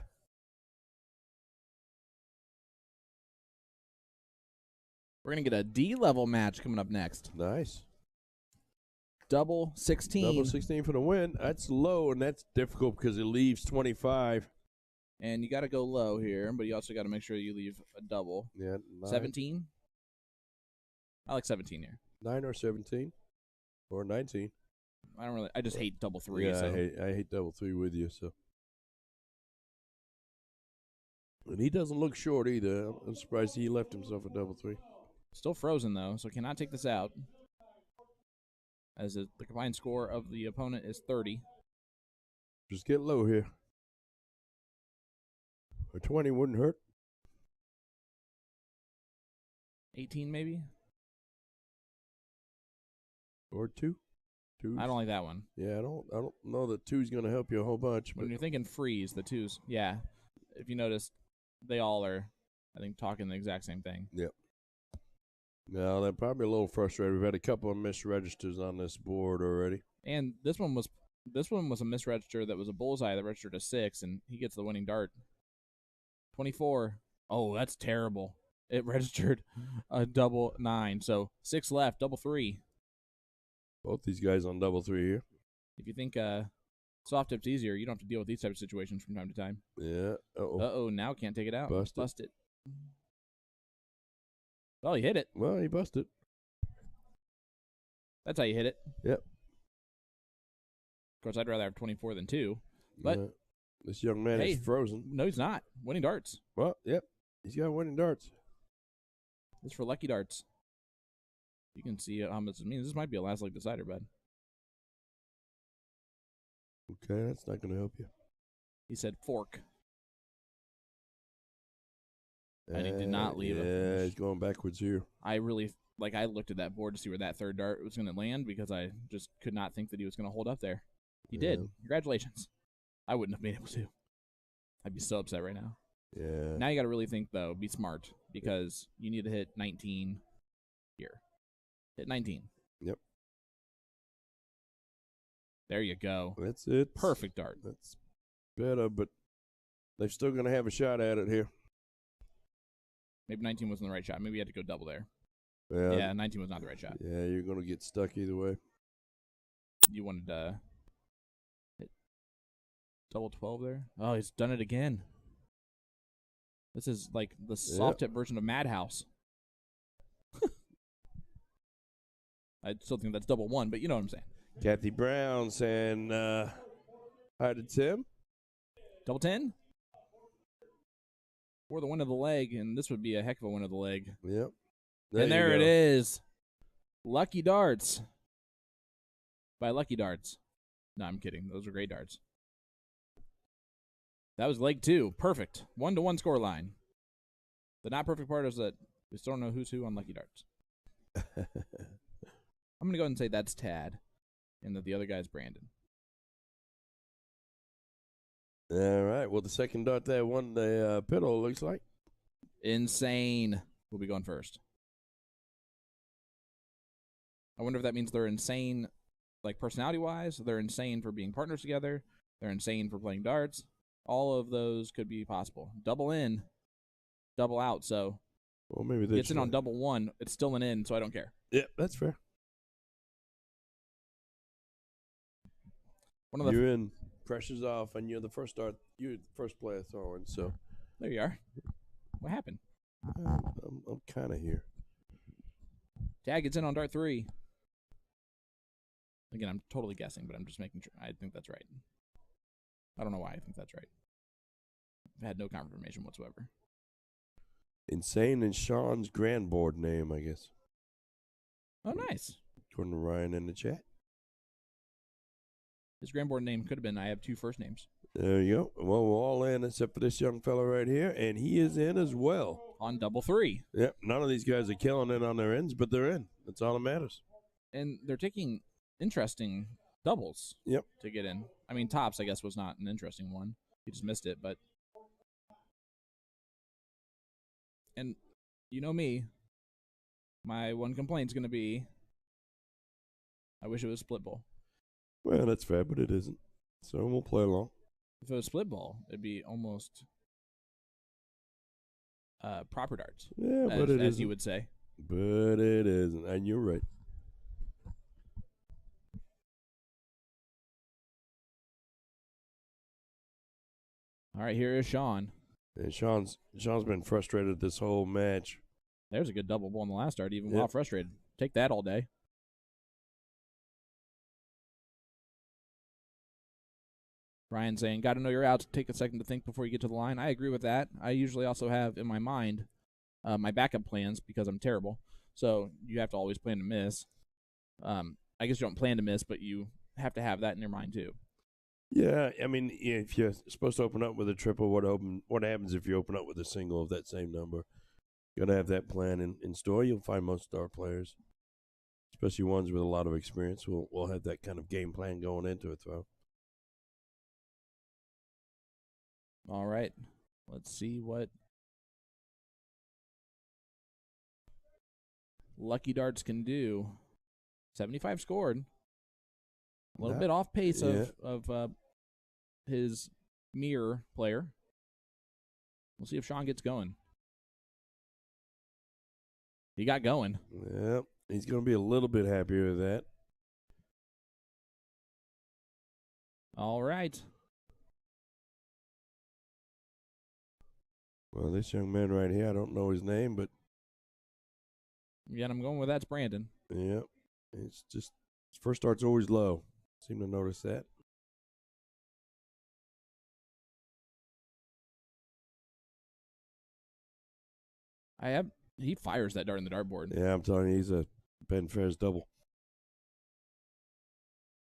We're gonna get a D level match coming up next. Nice. Double 16. Double 16 for the win. That's low, and that's difficult because it leaves 25. And you got to go low here, but you also got to make sure you leave a double. Yeah, 17? I like 17 here. 9 or 17 or 19. I just hate double three. Yeah, So. I hate double three with you. So, and he doesn't look short either. I'm surprised he left himself a double three. Still frozen though, so cannot take this out. As the combined score of the opponent is 30. Just get low here. A 20 wouldn't hurt. 18 maybe. Or 2. I don't like that one. Yeah, I don't know that 2's going to help you a whole bunch. When But you're thinking freeze, the 2s, yeah. If you notice, they all are, I think, talking the exact same thing. Yep. Now, they're probably a little frustrated. We've had a couple of misregisters on this board already. And this one was a misregister that was a bullseye that registered a 6, and he gets the winning dart. 24. Oh, that's terrible. It registered a double 9. So 6 left, double 3. Both these guys on double 3 here. If you think soft tip's easier, you don't have to deal with these types of situations from time to time. Yeah. Uh-oh, now can't take it out. Busted. It. Well, he hit it. Well, he busted. That's how you hit it. Yep. Of course, I'd rather have 24 than 2. But Yeah. This young man hey, is frozen. No, he's not. Winning darts. Well, yep. He's got winning darts. This is for lucky darts. You can see how much it means. This might be a last leg decider, bud. Okay, that's not going to help you. He said fork. And he did not leave a Yeah, finish. he's going backwards here. I really, I looked at that board to see where that third dart was going to land because I just could not think that he was going to hold up there. He did. Congratulations. I wouldn't have been able to. I'd be so upset right now. Yeah. Now you got to really think, though. Be smart because you need to hit 19 here. Hit 19. Yep. There you go. That's it. Perfect dart. That's better, but they're still going to have a shot at it here. Maybe 19 wasn't the right shot. Maybe you had to go double there. Yeah. Yeah, 19 was not the right shot. Yeah, you're going to get stuck either way. You wanted to hit double 12 there. Oh, he's done it again. This is like the soft tip version of Madhouse. I still think that's double 1, but you know what I'm saying. Kathy Brown saying hi to Tim. Double 10? For the win of the leg, and this would be a heck of a win of the leg. Yep. And there it is. Lucky Darts. By Lucky Darts. No, I'm kidding. Those are great darts. That was leg 2. Perfect. 1-1 score line. The not perfect part is that we still don't know who's who on Lucky Darts. I'm going to go ahead and say that's Tad, and that the other guy's Brandon. All right. Well, the second dart there won the piddle, looks like. Insane. We'll be going first. I wonder if that means they're insane, like personality-wise. They're insane for being partners together. They're insane for playing darts. All of those could be possible. Double in, double out. So, well, maybe they gets in on double 1. It's still an in, so I don't care. Yep, that's fair. You're in. Pressure's off, and you're the first dart. You're the first player throwing. So there you are. What happened? I'm kind of here. Tag gets in on dart 3. Again, I'm totally guessing, but I'm just making sure. I think that's right. I don't know why I think that's right. I've had no confirmation whatsoever. Insane and Sean's grand board name, I guess. Oh, nice. According to Ryan in the chat. His grand board name could have been I have 2 first names. There you go. Well, we're all in except for this young fella right here, and he is in as well. On double 3. Yep. None of these guys are killing it on their ends, but they're in. That's all that matters. And they're taking interesting doubles to get in. I mean, tops, I guess, was not an interesting one. He just missed it, but... And you know me. My one complaint's going to be I wish it was split ball. Well, that's fair, but it isn't. So we'll play along. If it was split ball, it'd be almost proper darts. Yeah, but it isn't. As you would say. But it isn't, and you're right. All right, here is Sean. And Sean's been frustrated this whole match. There's a good double ball in the last start, even Yep. while frustrated. Take that all day. Brian saying, got to know your outs. Take a second to think before you get to the line. I agree with that. I usually also have in my mind my backup plans because I'm terrible. So you have to always plan to miss. I guess you don't plan to miss, but you have to have that in your mind too. Yeah, I mean, if you're supposed to open up with a triple, what happens if you open up with a single of that same number? Got to have that plan in store. You'll find most star players, especially ones with a lot of experience, will have that kind of game plan going into a throw. All right. Let's see what Lucky Darts can do. 75 scored. A little bit off pace of his mirror player. We'll see if Sean gets going. He got going. Yep, he's going to be a little bit happier with that. All right. Well, this young man right here, I don't know his name, but Yeah, I'm going with that's Brandon. yeah, it's just his first start's always low. Seem to notice that. He fires that dart in the dartboard. Yeah, I'm telling you, he's a Ben Ferris double.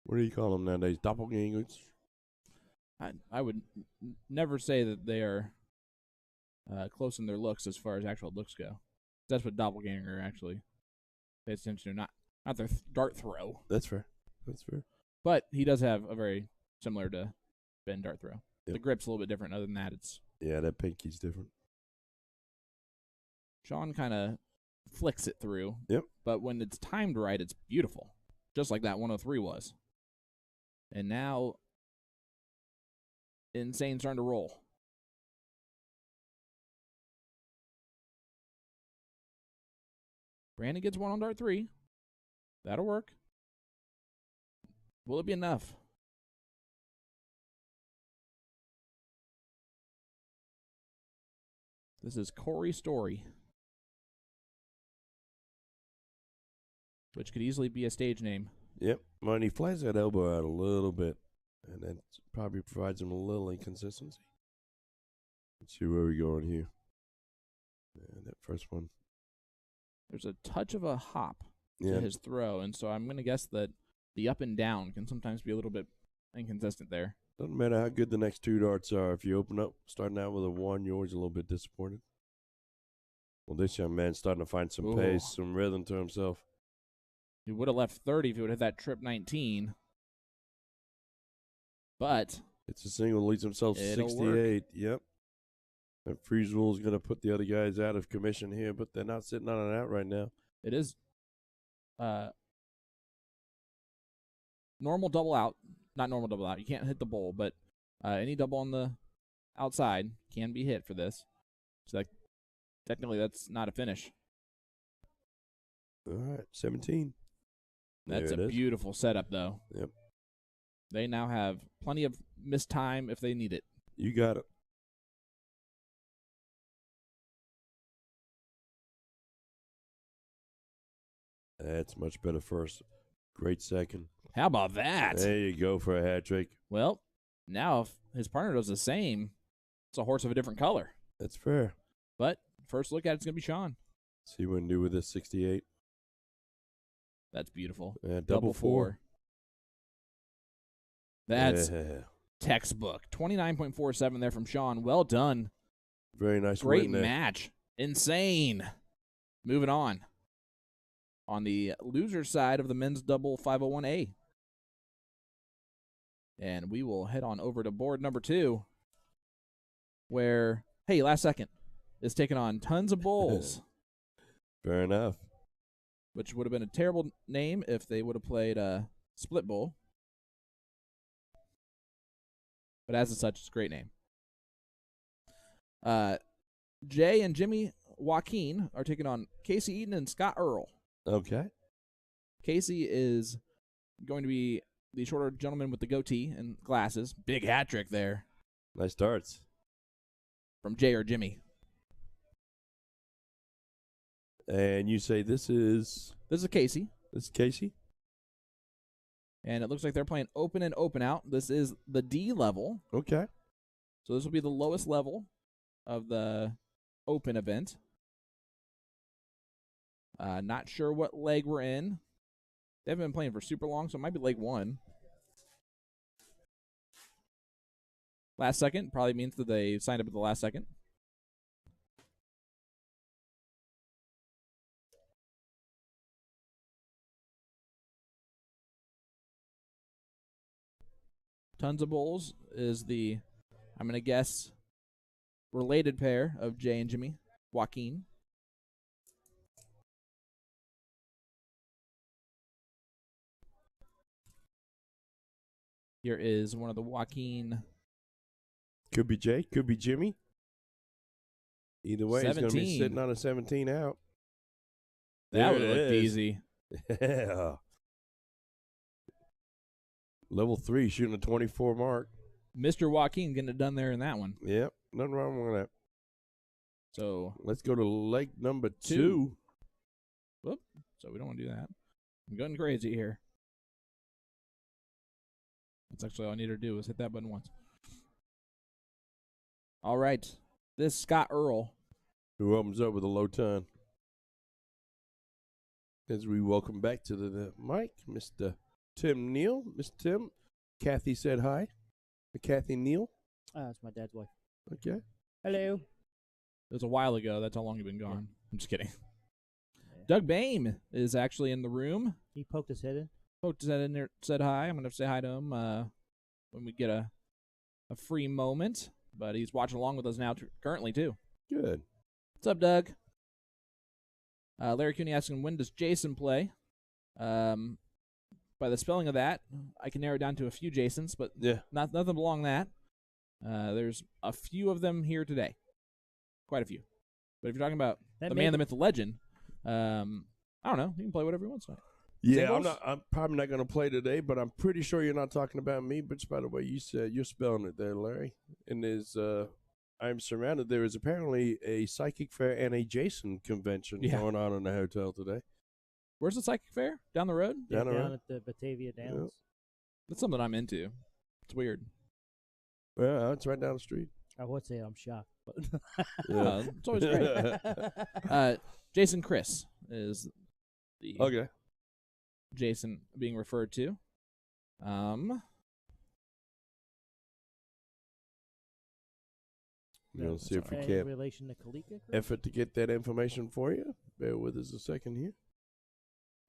What do you call them nowadays? Doppelgangers? I would never say that they are close in their looks as far as actual looks go. That's what doppelganger actually pays attention to, not their dart throw. That's fair. That's fair. But he does have a very similar to Ben dart throw. Yep. The grip's a little bit different. Other than that, it's Yeah, that pinky's different. Sean kind of flicks it through. Yep. But when it's timed right, it's beautiful, just like that 103 was. And now, Insane's starting to roll. Brandon gets one on dart 3. That'll work. Will it be enough? This is Corey Story, which could easily be a stage name. Yep. Well, and he flies that elbow out a little bit, and that probably provides him a little inconsistency. Let's see where we go in here. Yeah, that first one. There's a touch of a hop Yeah. to his throw, and so I'm going to guess that the up and down can sometimes be a little bit inconsistent there. Doesn't matter how good the next two darts are. If you open up starting out with a 1, you're always a little bit disappointed. Well, this young man's starting to find some pace, some rhythm to himself. He would have left 30 if he would have hit that trip 19. But It's a single, leads himself it'll 68. Yep. And freeze rule is going to put the other guys out of commission here, but they're not sitting on an out right now. it is normal double out. Not normal double out. You can't hit the bowl, but any double on the outside can be hit for this. So technically that's not a finish. All right, 17. That's There a it is. beautiful setup, though. Yep. They now have plenty of missed time if they need it. You got it. That's much better first. Great second. How about that? There you go for a hat trick. Well, now if his partner does the same, it's a horse of a different color. That's fair. But first look at it's going to be Sean. See what we can do with this 68. That's beautiful. Double four. That's Yeah. textbook. 29.47 there from Sean. Well done. Very nice Great win there. match. Insane. Moving on. On the loser side of the men's double 501A. And we will head on over to board number 2, where, hey, last second is taking on Tons of Bowls, Fair enough. which would have been a terrible name if they would have played Split Bowl. But as such, it's a great name. Jay and Jimmy Joaquin are taking on Casey Eaton and Scott Earl. Okay. Casey is going to be the shorter gentleman with the goatee and glasses. Big hat trick there. Nice darts. from Jay or Jimmy. And you say this is Casey. This is Casey? And it looks like they're playing open and open out. This is the D level. Okay. So this will be the lowest level of the open event. Not sure what leg we're in. They haven't been playing for super long, so it might be leg 1. Last second probably means that they signed up at the last second. Tons of Bowls is the, I'm going to guess, related pair of Jay and Jimmy, Joaquin. Here is one of the Joaquin. Could be Jay, could be Jimmy. Either way, he's going to be 17. sitting on a 17 out. That would There look it is. easy. Yeah. Level 3, shooting a 24 mark. Mr. Joaquin getting it done there in that one. Yep, nothing wrong with that. So, Let's go to leg number 2. whoop. So we don't want to do that. I'm going crazy here. That's actually all I need to do is hit that button once. All right. This is Scott Earl. Who opens up with a low ton. As we welcome back to the mic, Mr. Tim Neal. Mr. Tim, Kathy said hi. Kathy Neal. That's my dad's wife. Okay. Hello. It was a while ago. That's how long you've been gone. I'm just kidding. Doug Bame is actually in the room. He poked his head in. Poked his head in there, said hi. I'm going to say hi to him when we get a free moment. But he's watching along with us now currently, too. Good. What's up, Doug? Larry Cooney asking, when does Jason play? By the spelling of that, I can narrow it down to a few Jasons, but Yeah. nothing along that. There's a few of them here today. Quite a few. But if you're talking about the man, the myth, the legend, I don't know. You can play whatever you want tonight. Yeah, Singles? I'm probably not going to play today, but I'm pretty sure you're not talking about me. But by the way, you said you're spelling it there, Larry. And there's I'm surrounded. There is apparently a psychic fair and a Jason convention going on in the hotel today. Where's the psychic fair? Down the road? Down the road? at the Batavia Downs. Yep. That's something I'm into. It's weird. Well, it's right down the street. I would say I'm shocked, but It's always great. Jason Chris is the Okay. Jason being referred to. We'll see if we in can't relation to Kalika. Chris? effort to get that information for you. Bear with us a second here.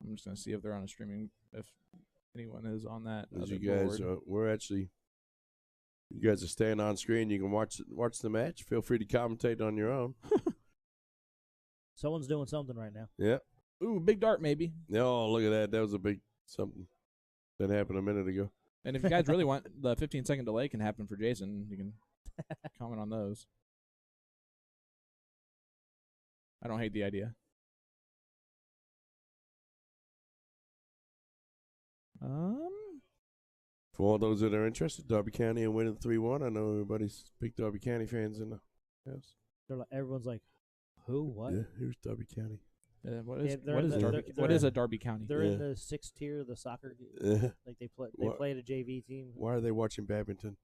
I'm just gonna see if they're on a streaming. If anyone is on that. As other you guys, board. you guys are staying on screen. You can watch the match. Feel free to commentate on your own. Someone's doing something right now. Yeah. Ooh, big dart maybe. Oh, look at that. That was a big something that happened a minute ago. And if you guys really want, the 15-second delay can happen for Jason. You can comment on those. I don't hate the idea. For all those that are interested, Derby County and winning 3-1. I know everybody's big Derby County fans in the house. They're like, everyone's like, who? What? Yeah, here's Derby County. What Yeah, is they're what in is the- Darby? they're- What is a Darby County? They're Yeah. in the 6th tier of the soccer. Like they What? played a JV team. Why are they watching badminton?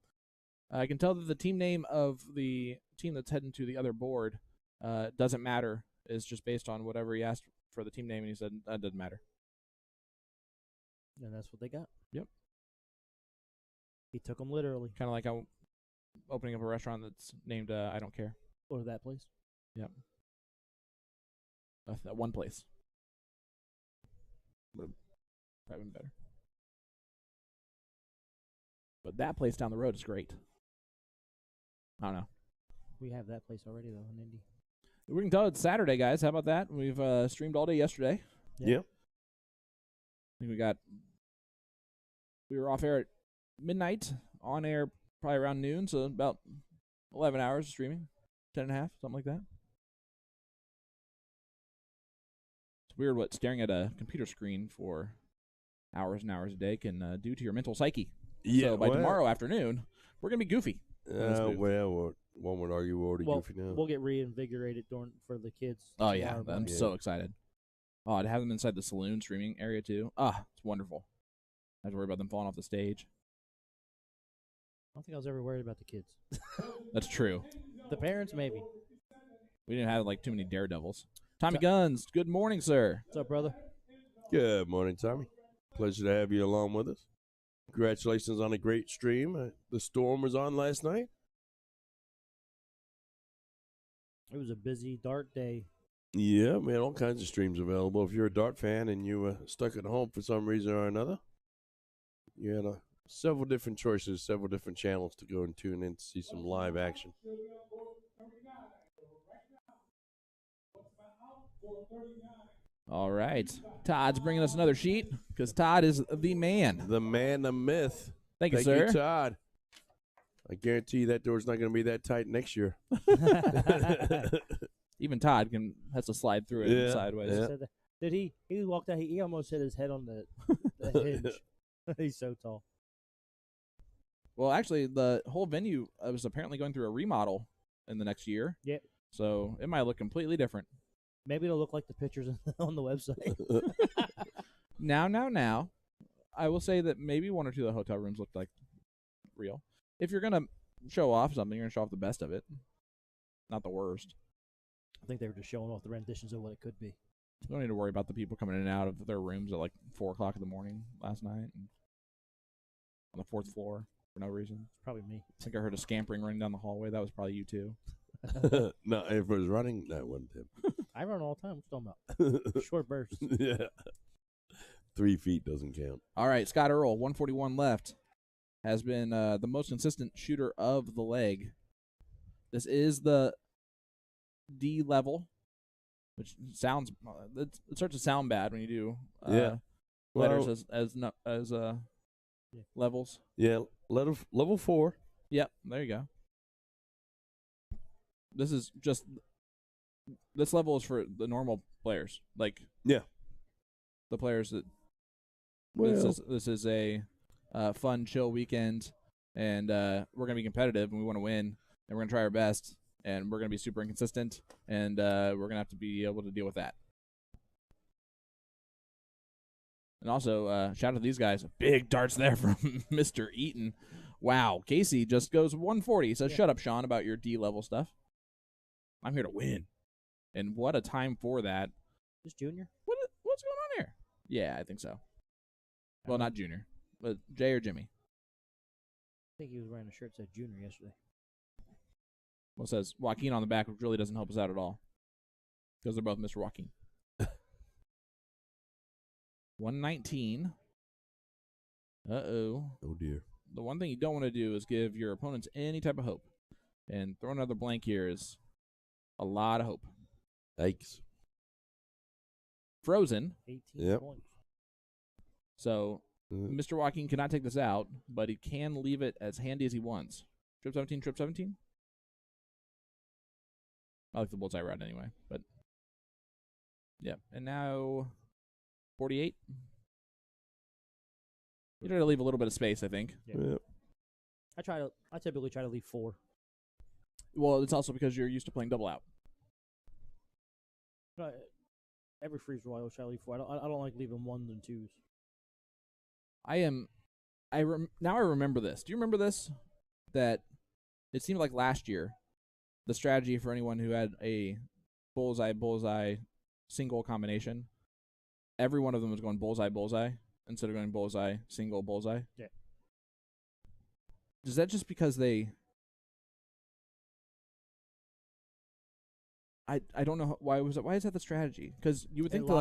I can tell that the team name of the team that's heading to the other board doesn't matter. Is just based on whatever he asked for the team name, and he said that doesn't matter. And that's what they got. Yep. He took them literally. Kind of like how opening up a restaurant that's named I Don't Care. Or that place. Yep. That one place. Probably been better. But that place down the road is great. I don't know. We have that place already, though, in Indy. We can tell it's Saturday, guys. How about that? We've streamed all day yesterday. Yeah. I think we were off air at midnight, on air probably around noon, so about 11 hours of streaming, 10 and a half, something like that. It's weird what staring at a computer screen for hours and hours a day can do to your mental psyche. Yeah. So by tomorrow afternoon, we're going to be goofy. this booth. Well, one would argue we're already Well, goofy now. we'll get reinvigorated for the kids. Oh yeah, tomorrow, but I'm so excited. Oh, I'd have them inside the saloon streaming area too. Ah, it's wonderful. I have to worry about them falling off the stage. I don't think I was ever worried about the kids. That's true. The parents, maybe. We didn't have like too many daredevils. Tommy Guns, good morning, sir. What's up, brother? Good morning, Tommy. Pleasure to have you along with us. Congratulations on a great stream. The storm was on last night. It was a busy dart day. Yeah, man, all kinds of streams available. If you're a dart fan and you were stuck at home for some reason or another, you had several different choices, several different channels to go and tune in to see some live action. All right. Todd's bringing us another sheet because Todd is the man. The man, the myth. Thank you, sir. Todd. I guarantee you that door's not going to be that tight next year. Even Todd has to slide through it sideways. Yeah. Did he? He walked out. He almost hit his head on the hinge. He's so tall. Well, actually, the whole venue was apparently going through a remodel in the next year. Yeah. So it might look completely different. Maybe it'll look like the pictures on the website. Now, I will say that maybe one or two of the hotel rooms looked like real. If you're going to show off something, you're going to show off the best of it, not the worst. I think they were just showing off the renditions of what it could be. You don't need to worry about the people coming in and out of their rooms at like 4 o'clock in the morning last night and on the 4th floor for no reason. It's probably me. I think I heard a scampering running down the hallway. That was probably you too. No, if it was running, that wasn't him. I run all the time. What's talking about? Short bursts. Yeah. 3 feet doesn't count. All right, Scott Earl, 141 left, has been the most consistent shooter of the leg. This is the D level, which sounds it starts to sound bad when you do letters as levels. Yeah, level 4. Yep, there you go. This level is for the normal players, like the players that. This is a fun, chill weekend, and we're gonna be competitive, and we want to win, and we're gonna try our best, and we're gonna be super inconsistent, and we're gonna have to be able to deal with that. And also, shout out to these guys. Big darts there from Mr. Eaton. Wow, Casey just goes 140. He says, "Shut up, Sean, about your D level stuff. I'm here to win." And what a time for that. This Junior? What's going on here? Yeah, I think so. Well, not Junior, but Jay or Jimmy. I think he was wearing a shirt that said Junior yesterday. Well, it says Joaquin on the back, which really doesn't help us out at all. Because they're both Mr. Joaquin. 119. Uh-oh. Oh, dear. The one thing you don't want to do is give your opponents any type of hope. And throwing another blank here is a lot of hope. Yikes. Frozen. 18 points. So, Mr. Joaquin cannot take this out, but he can leave it as handy as he wants. Trip 17, trip 17? I like the bullseye route anyway, but yeah. And now 48. You try to leave a little bit of space, I think. Yeah. I typically try to leave 4. Well, it's also because you're used to playing double out. Every freeze roll I always try to leave 4. I don't like leaving 1s and 2s. Now I remember this. Do you remember this? That it seemed like last year, the strategy for anyone who had a bullseye single combination, every one of them was going bullseye instead of going bullseye single bullseye. Yeah. Is that just because they? I don't know why was it. Why is that the strategy? Because you would think that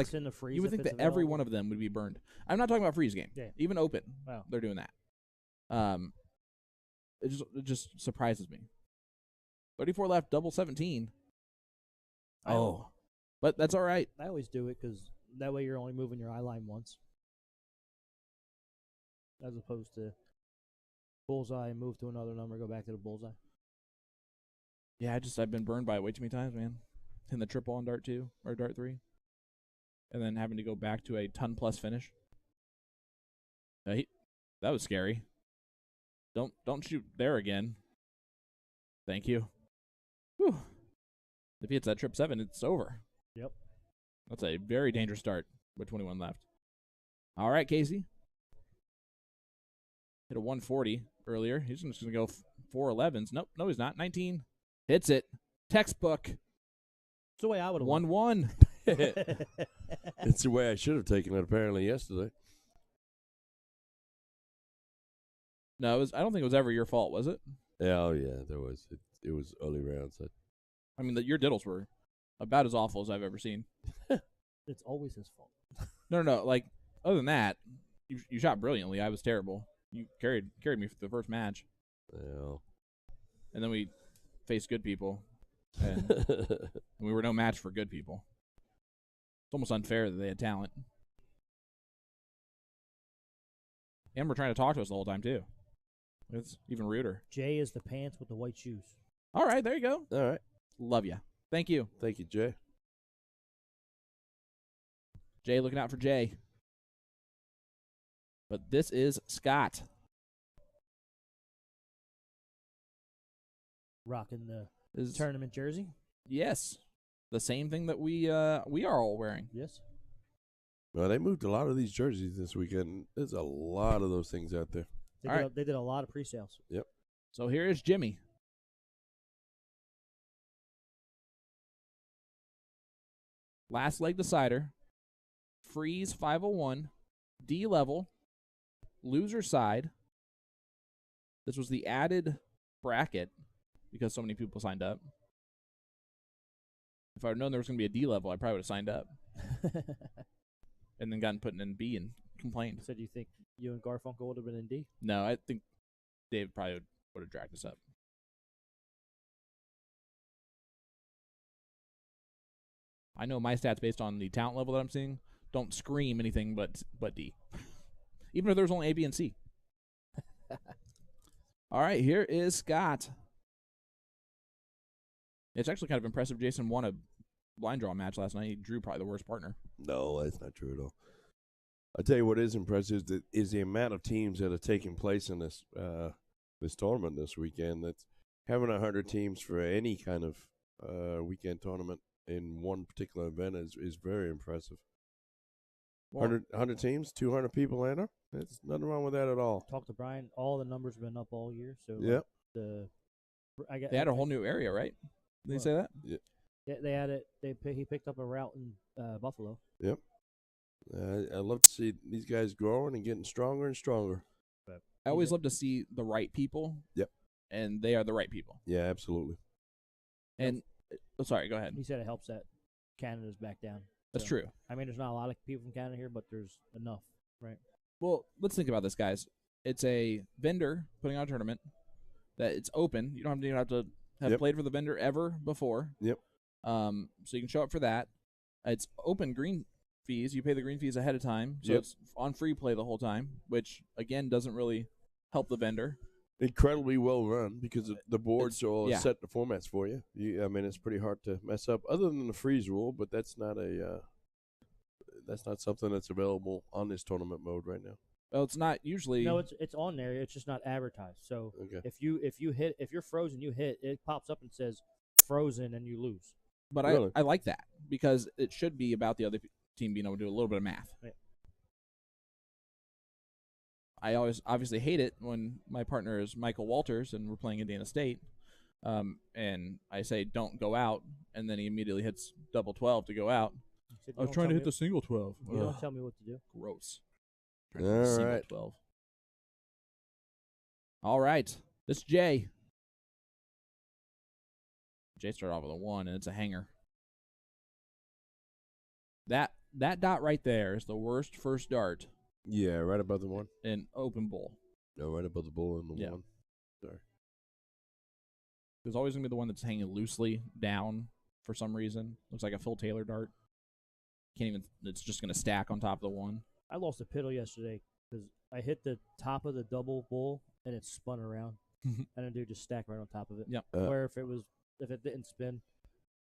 you would think that every one of them would be burned. I'm not talking about freeze game. Yeah. Even open, wow. They're doing that. It just surprises me. 34 left, double 17. Oh, but that's all right. I always do it because that way you're only moving your eye line once, as opposed to bullseye, move to another number, go back to the bullseye. Yeah, I've been burned by it way too many times, man. In the triple on dart 2 or dart 3, and then having to go back to a ton plus finish. That was scary. Don't shoot there again. Thank you. Whew. If he hits that trip 7, it's over. Yep. That's a very dangerous start with 21 left. All right, Casey. Hit a 140 earlier. He's just going to go 411s. Nope, no, he's not. 19. Hits it. Textbook. It's the way I would have 1-1. It's the way I should have taken it apparently yesterday. No, I don't think it was ever your fault, was it? Yeah, oh yeah, there was. It was early rounds. I mean, your diddles were about as awful as I've ever seen. It's always his fault. No. Like, other than that, you shot brilliantly. I was terrible. You carried me for the first match. Yeah. And then we faced good people. And we were no match for good people. It's almost unfair that they had talent. And we're trying to talk to us the whole time, too. It's even ruder. Jay is the pants with the white shoes. All right, there you go. All right. Love you. Thank you. Thank you, Jay. Jay looking out for Jay. But this is Scott. Rocking the Is tournament jersey. Yes. The same thing that we are all wearing. Yes. Well, they moved a lot of these jerseys this weekend. There's a lot of those things out there. They did a lot of pre-sales. Yep. So here is Jimmy. Last leg decider. Freeze 501. D level. Loser side. This was the added bracket because so many people signed up. If I had known there was going to be a D level, I probably would have signed up. And then gotten put in B and complained. So do you think you and Garfunkel would have been in D? No, I think Dave probably would have dragged us up. I know my stats based on the talent level that I'm seeing don't scream anything but D. Even if there's only A, B, and C. All right, here is Scott. It's actually kind of impressive. Jason won a blind draw match last night. He drew probably the worst partner. No, that's not true at all. I'll tell you what is impressive is the amount of teams that are taking place in this this tournament this weekend. That's having 100 teams for any kind of weekend tournament in one particular event is very impressive. 100 teams, 200 people enter. There's nothing wrong with that at all. Talk to Brian. All the numbers have been up all year. So Yep. They had a whole new area, right? Did they say that? Yeah. Yeah, they had it. He picked up a route in Buffalo. Yep. I love to see these guys growing and getting stronger and stronger. I always love to see the right people. Yep. And they are the right people. Yeah, absolutely. And sorry, go ahead. He said it helps that Canada's back down. That's So, true. I mean, there's not a lot of people from Canada here, but there's enough, right? Well, let's think about this, guys. It's a vendor putting on a tournament that it's open. You don't have to have Yep. played for the vendor ever before. Yep. So you can show up for that. It's open green fees. You pay the green fees ahead of time, so Yep. it's on free play the whole time, which again doesn't really help the vendor. Incredibly well run because the boards are all yeah. set the formats for you. I mean, it's pretty hard to mess up, other than the freeze rule. But that's not something that's available on this tournament mode right now. Well, it's not usually. No, it's on there. It's just not advertised. So Okay. if you're frozen, you hit, it pops up and says frozen, and you lose. But Really? I like that because it should be about the other team being able to do a little bit of math. Right. I always obviously hate it when my partner is Michael Walters and we're playing Indiana State, and I say don't go out, and then he immediately hits double 12 to go out. He said, I was trying to hit the single 12. You don't tell me what to do. Gross. Trying to hit the All single right. 12. All right. This is Jay. Jay started off with a 1, and it's a hanger. That dot right there is the worst first dart Yeah, right above the one. in open bowl. No, right above the bull and the Yeah. one. Sorry. There's always going to be the one that's hanging loosely down for some reason. Looks like a Phil Taylor dart. Can't even. It's just going to stack on top of the one. I lost a piddle yesterday because I hit the top of the double bull and it spun around, and then dude just stacked right on top of it. Yep. Where if it didn't spin,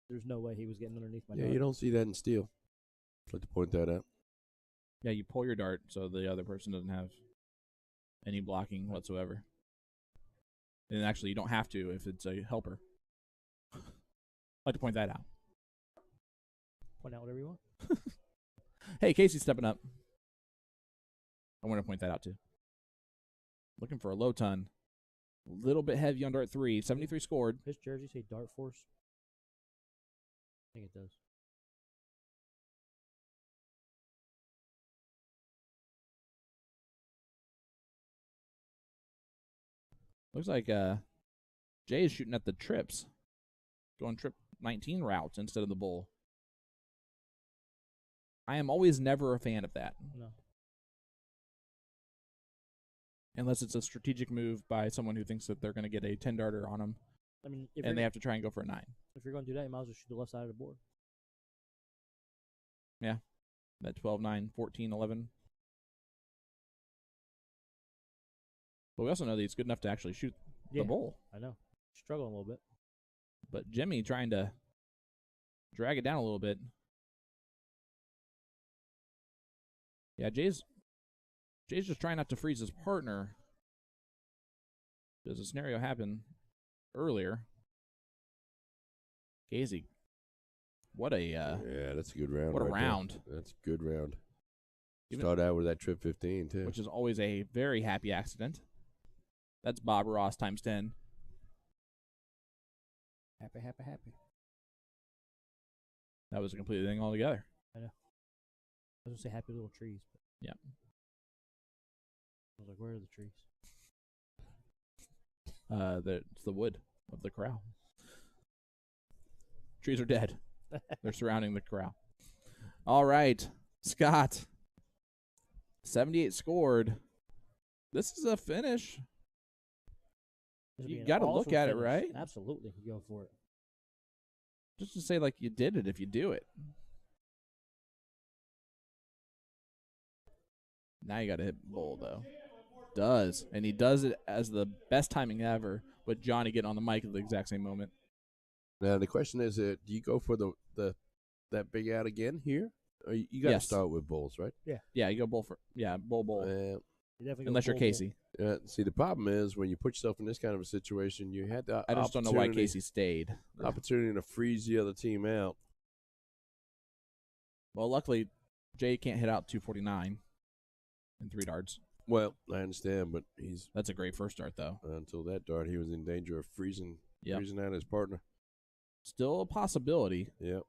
there's no way he was getting underneath my Yeah, dart. you don't see that in steel. I'd like to point that out. Yeah, you pull your dart so the other person doesn't have any blocking whatsoever. And actually, you don't have to if it's a helper. I'd like to point that out. Point out whatever you want. Hey, Casey's stepping up. I want to point that out too. Looking for a low ton. A little bit heavy on dart 3. 73 scored. His jersey say Dart Force? I think it does. Looks like Jay is shooting at the trips. Going trip 19 routes instead of the bull. I am always never a fan of that. No. Unless it's a strategic move by someone who thinks that they're going to get a 10 darter on them. I mean, And they have to try and go for a 9. if you're going to do that, you might as well shoot the left side of the board. Yeah. That 12, 9, 14, 11. But we also know that he's good enough to actually shoot the bull. I know. Struggling a little bit. But Jimmy trying to drag it down a little bit. Yeah, Jay's just trying not to freeze his partner. Does a scenario happen earlier? Casey, what a yeah, that's a good round. what a right round! There. That's a good round. Even- Start out with that trip 15 too. Which is always a very happy accident. That's Bob Ross times 10. Happy, happy, happy. That was a complete thing altogether. I was going to say happy little trees. But Yeah. I was like, where are the trees? It's the wood of the corral. Trees are dead. They're surrounding the corral. All right, Scott. 78 scored. This is a finish. This would You be an gotta look awesome at it, finish. right? Absolutely. Go for it. Just to say, like, you did it if you do it. Now you got to hit bull, though. Does. And he does it as the best timing ever, with Johnny getting on the mic at the exact same moment. Now the question is, do you go for that big out again here? Or you got to Yes. start with bulls, right? Yeah, you go bull for, bull. You definitely go Unless you're bull, Casey. See, the problem is when you put yourself in this kind of a situation, you had the I just don't know why Casey stayed. opportunity to freeze the other team out. Well, luckily, Jay can't hit out 249 in 3 darts. Well, I understand, but he's That's a great first dart, though. until that dart, he was in danger of freezing Yep. out his partner. Still a possibility, Yep.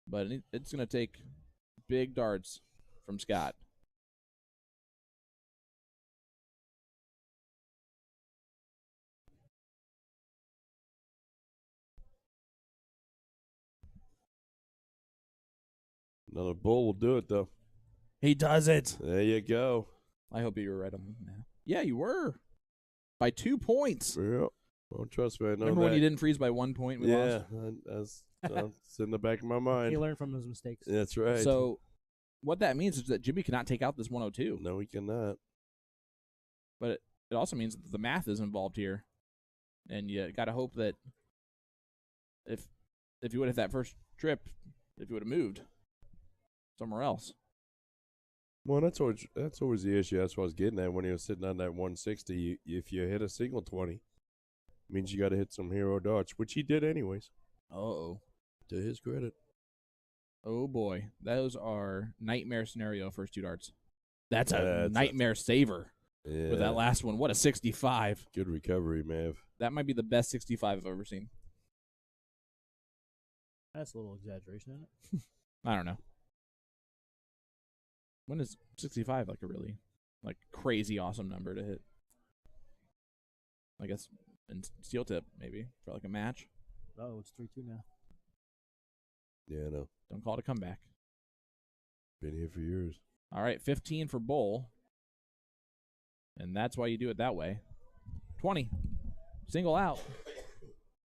but it's going to take big darts from Scott. Another bull will do it, though. He does it. There you go. I hope you were right on that. Yeah, you were. By 2 points. Yep. Well, trust me, I know Remember that. when you didn't freeze by 1 point? We Yeah, lost? that's in the back of my He mind. learned from his mistakes. That's right. So what that means is that Jimmy cannot take out this 102. No, he cannot. But it also means that the math is involved here. And you got to hope that if you would have that first trip, if you would have moved somewhere else. Well, that's always the issue. That's what I was getting at when he was sitting on that 160. If you hit a single 20, means you got to hit some hero darts, which he did anyways. Uh-oh. To his credit. Oh, boy. Those are nightmare scenario first 2 darts. That's a That's- nightmare saver Yeah. with that last one. What a 65. Good recovery, Mav. That might be the best 65 I've ever seen. That's a little exaggeration, isn't it? I don't know. When is 65 like a really crazy awesome number to hit? I guess in steel tip maybe for like a match. Oh, it's 3-2 now. Yeah, I know. Don't call it a comeback. Been here for years. All right, 15 for bull. And that's why you do it that way. 20. Single out.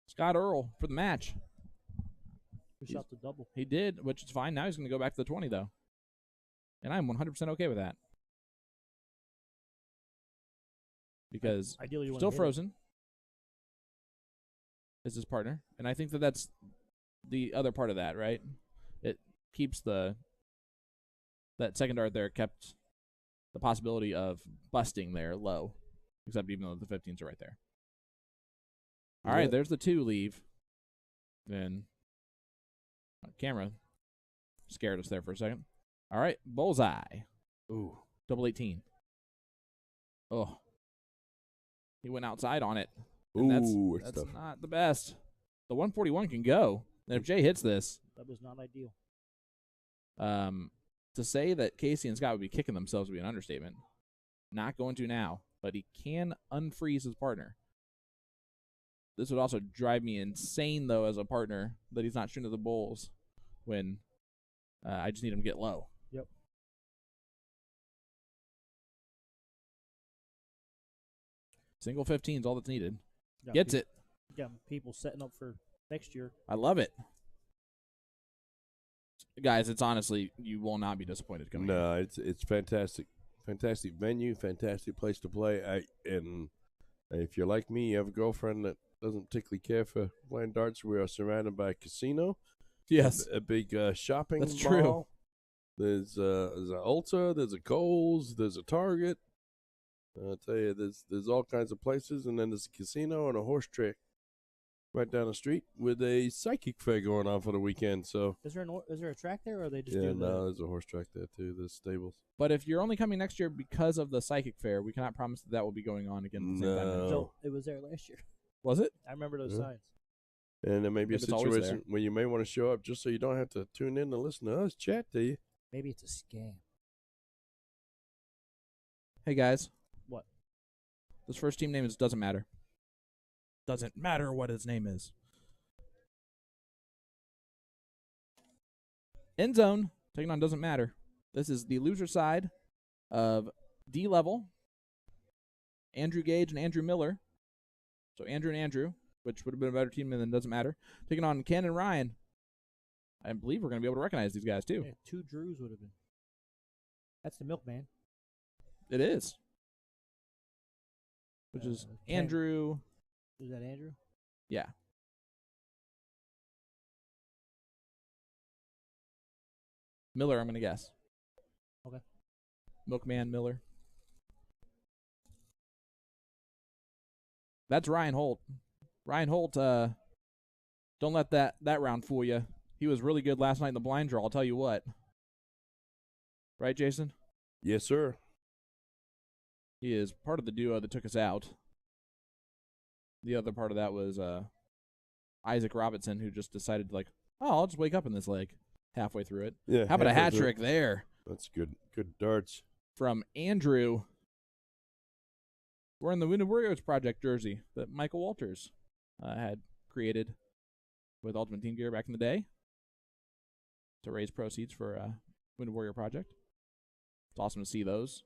Scott Earl for the match. He shot the double. He did, which is fine. Now he's going to go back to the 20, though. And I'm 100% okay with that. Because Ideally, you want still to frozen is his partner. And I think that that's the other part of that, right? It keeps that second dart there kept the possibility of busting there low. Except even though the 15s are right there. All right, there's the 2 leave. Then camera scared us there for a second. All right, bullseye. Ooh. Double 18. Oh. He went outside on it. Ooh, that's tough. not the best. The 141 can go. And if Jay hits this, That was not ideal. to say that Casey and Scott would be kicking themselves would be an understatement. Not going to now, but he can unfreeze his partner. This would also drive me insane, though, as a partner, that he's not shooting at the bulls when I just need him to get low. Yep. Single 15 is all that's needed. Got Gets it. Got people setting up for next year. I love it. Guys, it's honestly, you will not be disappointed coming in. No, it's fantastic. Fantastic venue, fantastic place to play. And if you're like me, you have a girlfriend that doesn't particularly care for playing darts. We are surrounded by a casino. Yes. A big shopping That's mall. true. There's an Ulta, there's a Kohl's, there's a Target. I'll tell you, there's all kinds of places, and then there's a casino and a horse track right down the street with a psychic fair going on for the weekend. So Is there a track there, or are they just yeah, doing no, there's a horse track there too. There's stables. But if you're only coming next year because of the psychic fair, we cannot promise that will be going on again at the same time. No. So it was there last year. Was it? I remember those Yeah. signs. And there may be a Maybe it's always situation where you may want to show up just so you don't have to tune in to listen to us chat to you. Maybe it's a scam. Hey, guys. What? This first team name doesn't matter. Doesn't matter what his name is. End zone. Taking on doesn't matter. This is the loser side of D level. Andrew Gage and Andrew Miller. So Andrew and Andrew, which would have been a better team than doesn't matter. Taking on Ken and Ryan. I believe we're going to be able to recognize these guys, too. Yeah, 2 Drews would have been. That's the milkman. It is. Which is Ken. Andrew. Is that Andrew? Yeah. Miller, I'm going to guess. Okay. Milkman Miller. That's Ryan Holt. Ryan Holt, don't let that round fool you. He was really good last night in the blind draw, I'll tell you what. Right, Jason? Yes, sir. He is part of the duo that took us out. The other part of that was Isaac Robinson, who just decided, like, oh, I'll just wake up in this leg halfway through it. Yeah. How about a halfway hat through. trick there That's good. Good darts. from Andrew? We're in the Wounded Warriors Project jersey that Michael Walters had created with Ultimate Team Gear back in the day to raise proceeds for Wounded Warrior Project. It's awesome to see those.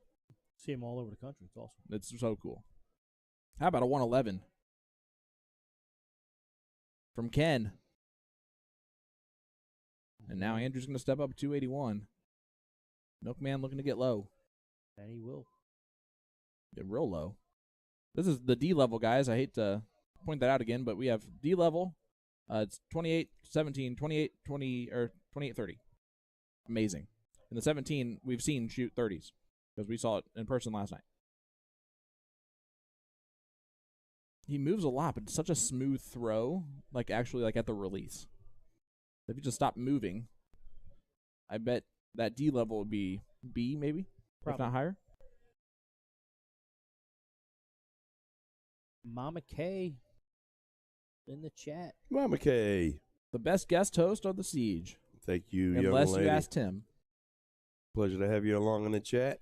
See them all over the country. It's awesome. It's so cool. How about a 111 from Ken? And now Andrew's going to step up 281. Milkman looking to get low. And he will. Get real low. This is the D level, guys. I hate to point that out again, but we have D level. It's 28, 17, 28, 20, or 28, 30. Amazing. In the 17, we've seen shoot 30s because we saw it in person last night. He moves a lot, but it's such a smooth throw, like actually like at the release. If you just stop moving, I bet that D level would be B maybe, Probably. if not higher. Mama K in the chat. Mama K. The best guest host of the Siege, Thank you, young unless lady. you ask Tim. Pleasure to have you along in the chat.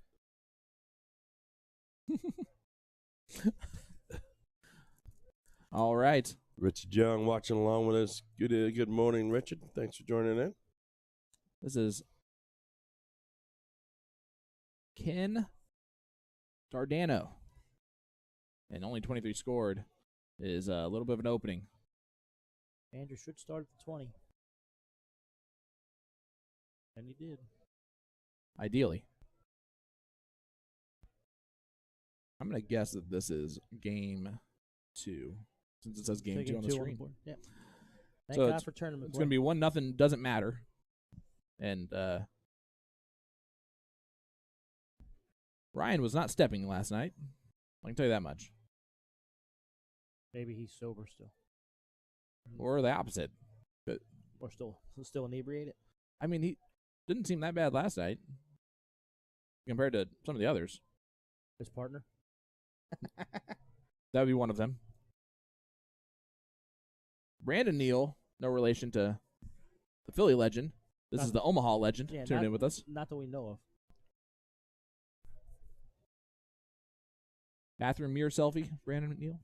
All right. Richard Young watching along with us. Good morning, Richard. Thanks for joining in. This is Ken Dardano. And only 23 scored is a little bit of an opening. Andrew should start at the 20. And he did. Ideally. I'm going to guess that this is game 2, since it says game 2 on the screen. board. Yeah. Thank So God for tournament It's play. going to be 1-0, doesn't matter. And Ryan was not stepping last night. I can tell you that much. Maybe he's sober still. or the opposite. Or still inebriated. I mean, he didn't seem that bad last night compared to some of the others. His partner. That would be one of them. Brandon Neal, no relation to the Philly legend. This is the Omaha legend. Yeah, tuned in with us. Not that we know of. Bathroom mirror selfie, Brandon Neal.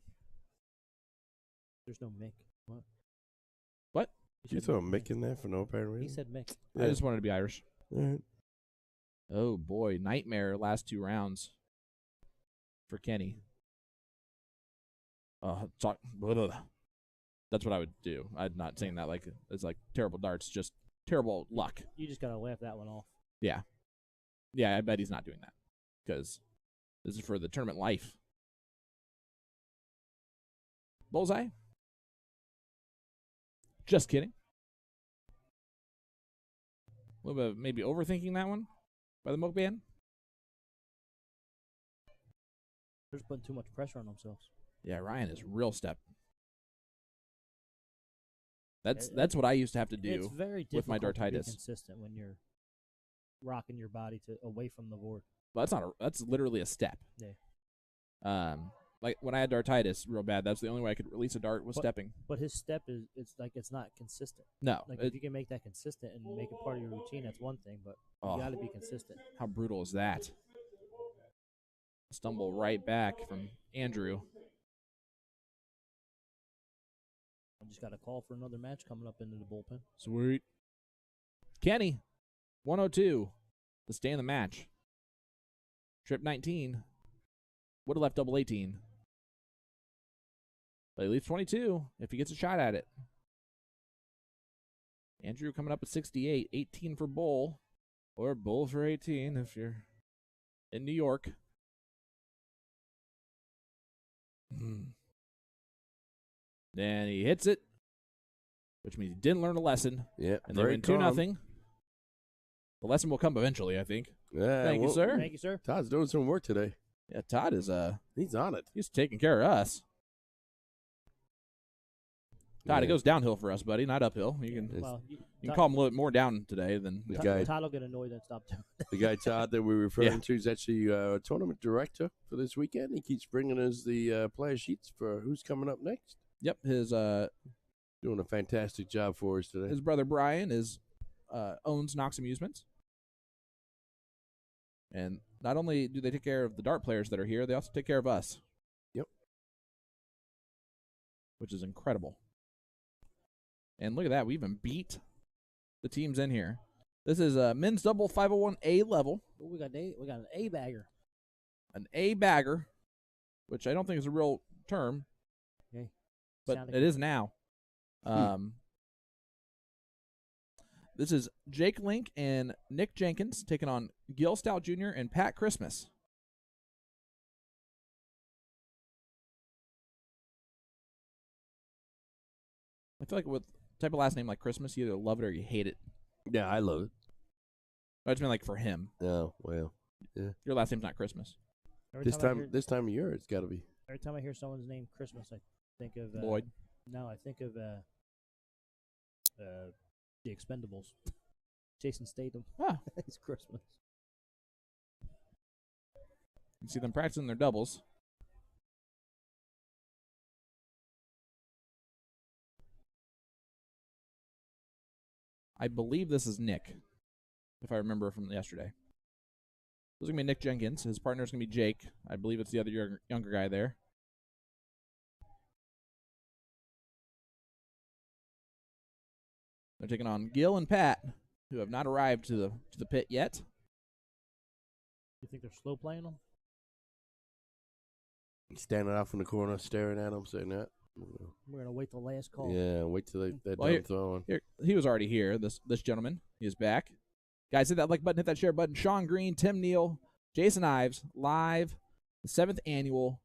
There's no Mick. What? What? Did you throw a Mick in there for no apparent reason? He said Mick. I just wanted to be Irish. All right. Oh boy, nightmare last 2 rounds for Kenny. That's what I would do. I'm not saying that like it's like terrible darts, just terrible luck. You just gotta laugh that one off. Yeah, I bet he's not doing that because this is for the tournament life. Bullseye. Just kidding. A little bit of maybe overthinking that one by the Mukband. They're just putting too much pressure on themselves. Yeah, Ryan is real step. That's what I used to have to do. It's very difficult with my to be dartitis. consistent when you're rocking your body away from the board. Well, that's literally a step. Yeah. Like when I had dartitis real bad, that's the only way I could release a dart was stepping. But his step it's not consistent. No. Like if you can make that consistent and make it part of your routine, that's one thing. But you got to be consistent. How brutal is that? Stumble right back from Andrew. I just got a call for another match coming up into the bullpen. Sweet. Kenny, 102 to stay in the match. Trip 19 would have left double 18. But he leaves 22 if he gets a shot at it. Andrew coming up at 68. 18 for Bull. Or Bull for 18 if you're in New York. Then he hits it, which means he didn't learn a lesson. Yeah, and they win 2-0. The lesson will come eventually, I think. Yeah, Thank you, sir. Thank you, sir. Todd's doing some work today. Yeah, Todd is he's on it. He's taking care of us. Todd, it Yeah. goes downhill for us, buddy, not uphill. You can you can calm a little bit more down today than The guy, Todd will get annoyed and stop doing it. the guy Todd that we're referring to is actually a tournament director for this weekend. He keeps bringing us the player sheets for who's coming up next. Yep, his Doing a fantastic job for us today. his brother Brian owns Knox Amusement. And not only do they take care of the dart players that are here, they also take care of us. Yep. Which is incredible. And look at that. We even beat the teams in here. This is a men's double 501A level. Ooh, we got an A bagger. An A bagger, which I don't think is a real term, Okay. but Sounded it is now. This is Jake Link and Nick Jenkins taking on Gil Stout Jr. and Pat Christmas. I feel like with type of last name like Christmas, you either love it or you hate it. Yeah, I love it. I just mean like for him. Oh, well, yeah. Your last name's not Christmas. This time of year, it's got to be. Every time I hear someone's name Christmas, I think of Lloyd. No, I think of the Expendables. Jason Statham. Ah. It's Christmas. You see them practicing their doubles. I believe this is Nick, if I remember from yesterday. This is going to be Nick Jenkins. His partner's going to be Jake. I believe it's the other younger guy there. They're taking on Gil and Pat, who have not arrived to the pit yet. You think they're slow playing them? Standing off in the corner, staring at him, saying that. We're gonna wait the last call. Yeah, wait till they're Well, done throwing. Here, he was already here. This gentleman, he is back. Guys, hit that like button, hit that share button. Sean Green, Tim Neal, Jason Ives, live, the 7th annual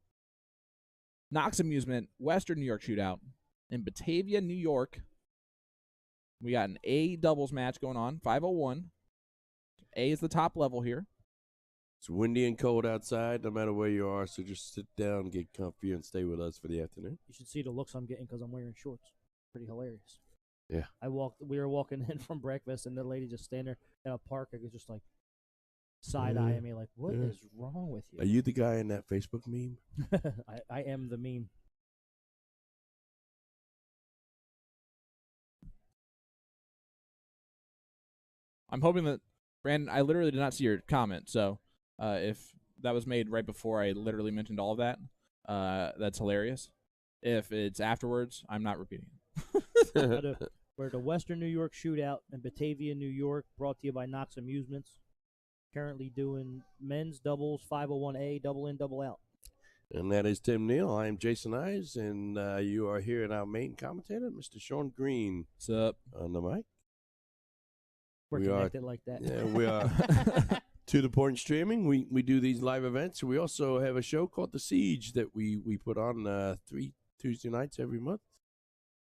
Knox Amusement Western New York Shootout in Batavia, New York. We got an A doubles match going on, 501. A is the top level here. It's windy and cold outside, no matter where you are, so just sit down, get comfy, and stay with us for the afternoon. You should see the looks I'm getting because I'm wearing shorts. pretty hilarious. Yeah. We were walking in from breakfast, and the lady just standing there in a park, like, just like side-eyeing me, like, what is wrong with Are you? you the guy in that Facebook meme? I am the meme. I'm hoping that Brandon. I literally did not see your comment, so if that was made right before I literally mentioned all of that, that's hilarious. If it's afterwards, I'm not repeating it. We're at the Western New York Shootout in Batavia, New York, brought to you by Knox Amusements. Currently doing men's doubles, 501A, double in, double out. And that is Tim Neal. I am Jason Ives, and you are here at our main commentator, Mr. Sean Green. What's up? On the mic. We're connected like that. Yeah, we are. To the point streaming, we do these live events. We also have a show called The Siege that we put on 3 Tuesday nights every month.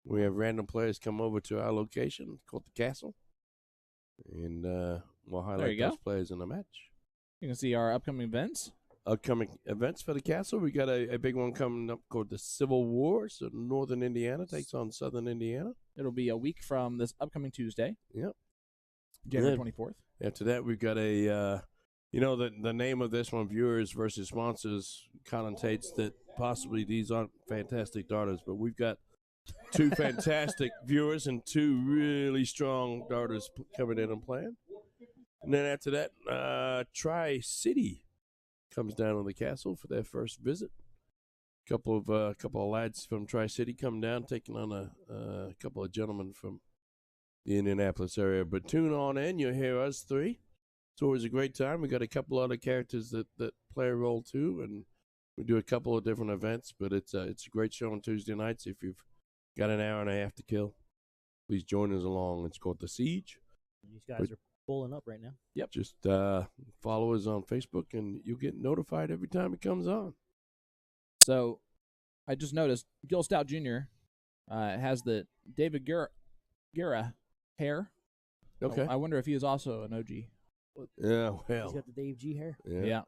We have random players come over to our location called The Castle, and we'll highlight those players in the match. You can see our upcoming events. Upcoming events for The Castle. We got a big one coming up called the Civil War. So Northern Indiana takes on Southern Indiana. It'll be a week from this upcoming Tuesday. Yep. January 24th. After that, we've got a, the name of this one, Viewers versus Sponsors, connotates that possibly these aren't fantastic darters, but we've got 2 fantastic viewers and 2 really strong darters coming in and playing. And then after that, Tri-City comes down on the castle for their first visit. Couple of lads from Tri-City come down, taking on a couple of gentlemen from the Indianapolis area. But tune on in, you'll hear us 3. It's always a great time. We got a couple other characters that play a role too, and we do a couple of different events. But it's a great show on Tuesday nights. If you've got an hour and a half to kill, please join us along. It's called The Siege. These guys are pulling up right now. Yep. Just follow us on Facebook, and you'll get notified every time it comes on. So I just noticed Gil Stout Jr. Has the David Guerra hair. Okay. I wonder if he is also an OG. Yeah, well. He's got the Dave G hair. Yeah.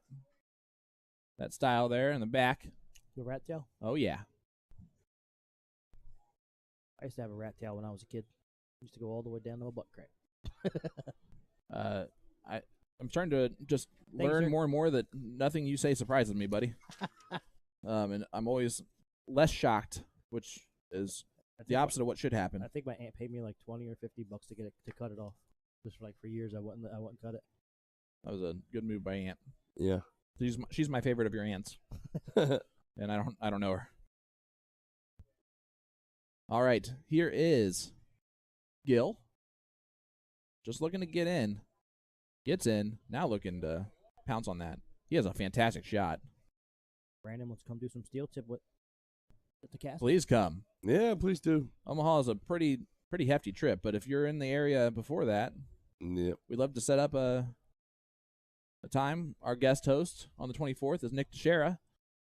That style there in the back. The rat tail. Oh, yeah. I used to have a rat tail when I was a kid. I used to go all the way down to my butt crack. I'm starting to just learn more and more that nothing you say surprises me, buddy. And I'm always less shocked, which is the opposite of what should happen. I think my aunt paid me like $20 or $50 to get it to cut it off. Just for years, I wouldn't cut it. That was a good move by Aunt. Yeah, she's my favorite of your aunts, and I don't know her. All right, here is Gil. Just looking to get in, gets in. Now looking to pounce on that. He has a fantastic shot. Brandon wants to come do some steel tip at the castle. Please come. Yeah, please do. Omaha is a pretty hefty trip, but if you're in the area before that, yep, we'd love to set up a time. Our guest host on the 24th is Nick Teixeira.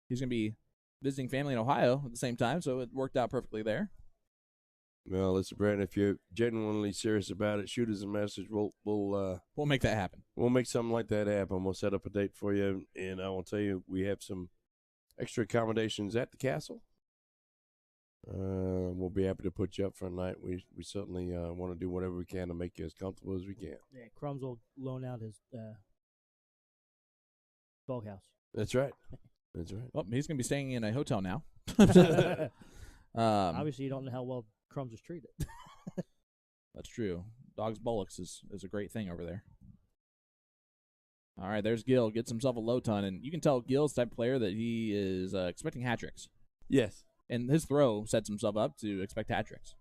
He's going to be visiting family in Ohio at the same time, so it worked out perfectly there. Well, listen, Brandon, if you're genuinely serious about it, shoot us a message. We'll make that happen. We'll make something like that happen. We'll set up a date for you, and I will tell you, we have some extra accommodations at the castle. We'll be happy to put you up for a night. We certainly want to do whatever we can to make you as comfortable as we can. Yeah, Crumbs will loan out his doghouse. That's right. That's right. Well, he's going to be staying in a hotel now. Obviously, you don't know how well Crumbs is treated. That's true. Dog's bullocks is a great thing over there. All right, there's Gil. Gets himself a low ton, and you can tell Gil's the type of player that he is expecting hat tricks. Yes. And his throw sets himself up to expect hat tricks.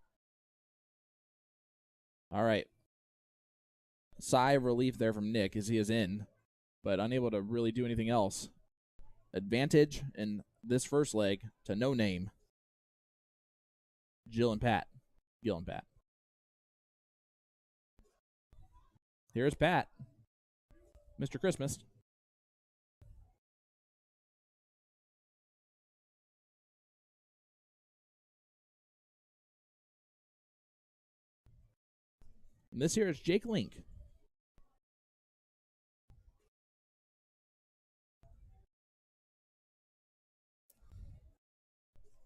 All right. Sigh of relief there from Nick as he is in, but unable to really do anything else. Advantage in this first leg to no name. Gil and Pat. Here's Pat. Mr. Christmas. And this here is Jake Link.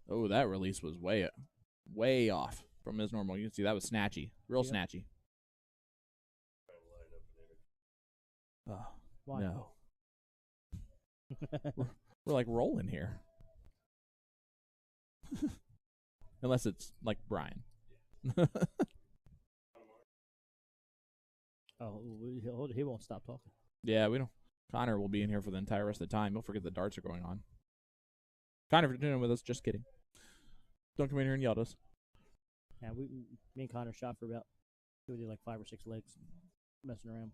Oh, that release was way off from his normal. You can see that was snatchy. Real Yep. snatchy. Oh, Why? no. We're like rolling here. Unless it's like Brian. Oh, he won't stop talking. Yeah, we don't. Connor will be in here for the entire rest of the time. He'll forget the darts are going on. Connor, if you're tuning in with us, just kidding. Don't come in here and yell at us. Yeah, me and Connor shot for about, we did like 5 or 6 legs, messing around.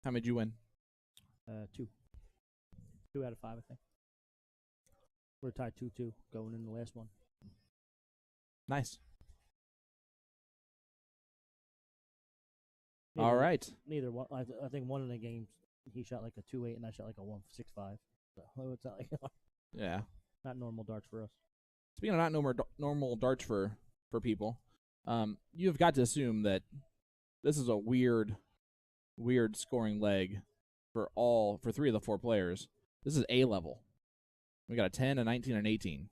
How many did you win? 2. 2 out of 5, I think. We're tied 2-2 going in the last one. Nice. Neither, All right. Neither one. I think one of the games he shot like a 2.8 and I shot like a 1.65. So it's not like Yeah. not normal darts for us. Speaking of not normal darts for people, you've got to assume that this is a weird scoring leg for 3 of the 4 players. This is A level. We got a 10, a 19, and an 18,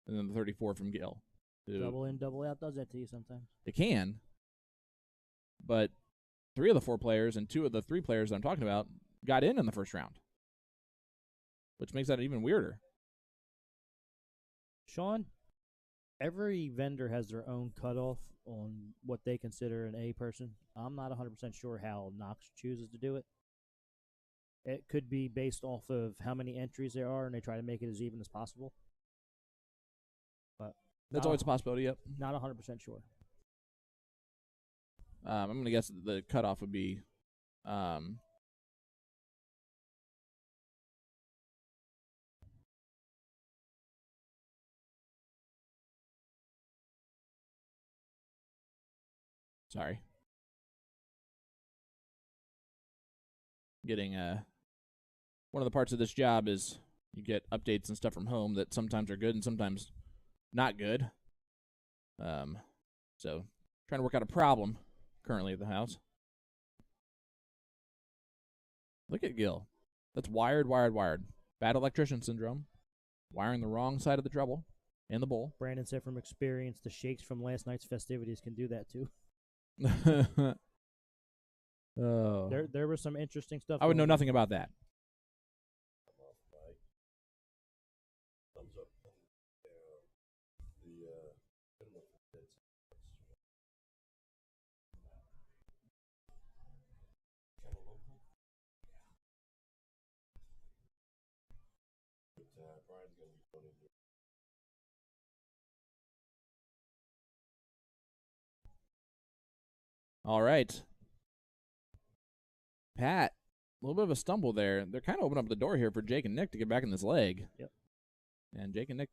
and then the 34 from Gil. Double in, double out does that to you sometimes. It can, but 3 of the 4 players and 2 of the 3 players that I'm talking about got in the first round, which makes that even weirder. Sean, every vendor has their own cutoff on what they consider an A person. I'm not 100% sure how Knox chooses to do it. It could be based off of how many entries there are, and they try to make it as even as possible. But That's always a possibility, yep. Not 100% sure. I'm going to guess that the cutoff would be sorry. Getting one of the parts of this job is you get updates and stuff from home that sometimes are good and sometimes not good. So trying to work out a problem currently at the house. Look at Gil. That's wired. Bad electrician syndrome. Wiring the wrong side of the treble in the bowl. Brandon said from experience, the shakes from last night's festivities can do that too. Oh. There was some interesting stuff. I would know going nothing about that. All right. Pat, a little bit of a stumble there. They're kind of opening up the door here for Jake and Nick to get back in this leg. Yep. And Jake and Nick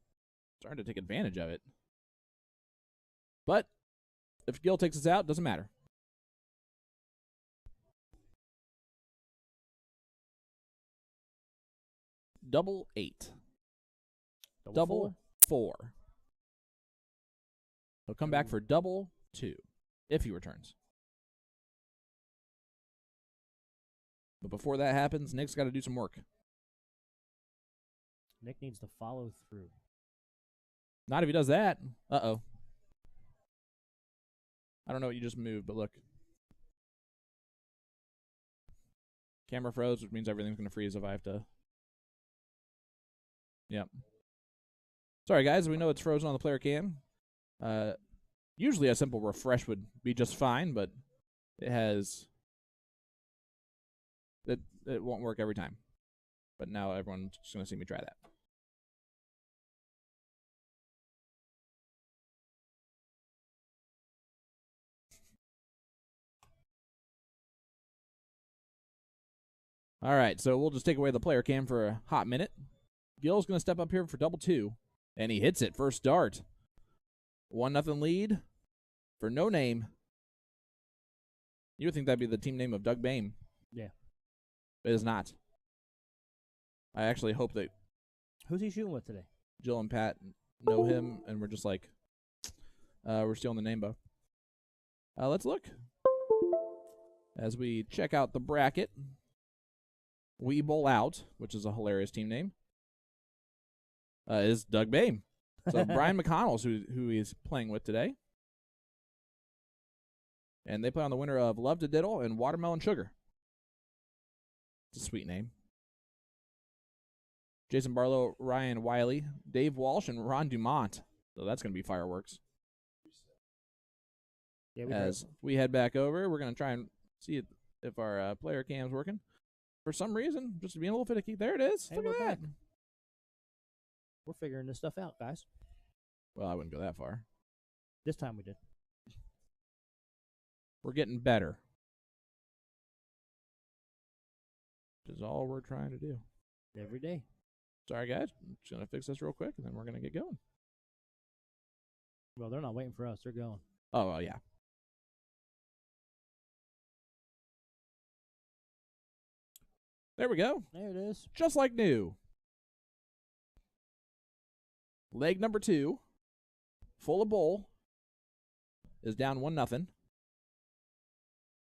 starting to take advantage of it. But if Gil takes us out, doesn't matter. Double 8. Double 4. He'll come back for double 2 if he returns. But before that happens, Nick's got to do some work. Nick needs to follow through. Not if he does that. Uh-oh. I don't know what you just moved, but look. Camera froze, which means everything's going to freeze if I have to. Yep. Sorry, guys. We know it's frozen on the player cam. Usually a simple refresh would be just fine, but it has... It won't work every time. But now everyone's just going to see me try that. All right, so we'll just take away the player cam for a hot minute. Gil's going to step up here for double 2, and he hits it first dart. 1-0 lead for No Name. You would think that'd be the team name of Doug Boehm. Yeah. It is not. I actually hope that Who's he shooting with today? Jill and Pat know him, and we're just like, we're stealing the name, Bo. Let's look. As we check out the bracket, We Bowl Out, which is a hilarious team name, is Doug Boehm. So Brian McConnell's who he's playing with today. And they play on the winner of Love to Diddle and Watermelon Sugar. It's a sweet name. Jason Barlow, Ryan Wiley, Dave Walsh, and Ron Dumont. So that's going to be fireworks. Yeah, As we head back over, we're going to try and see if our player cam's working. For some reason, just being a little finicky. There it is. Hey, Look we're at that. back. We're figuring this stuff out, guys. Well, I wouldn't go that far. This time we did. We're getting better. Which is all we're trying to do. Every day. Sorry, guys. I'm just going to fix this real quick, and then we're going to get going. Well, they're not waiting for us. They're going. Oh, well, yeah. There we go. There it is. Just like new. Leg number 2, Full of Bull, is down 1-0.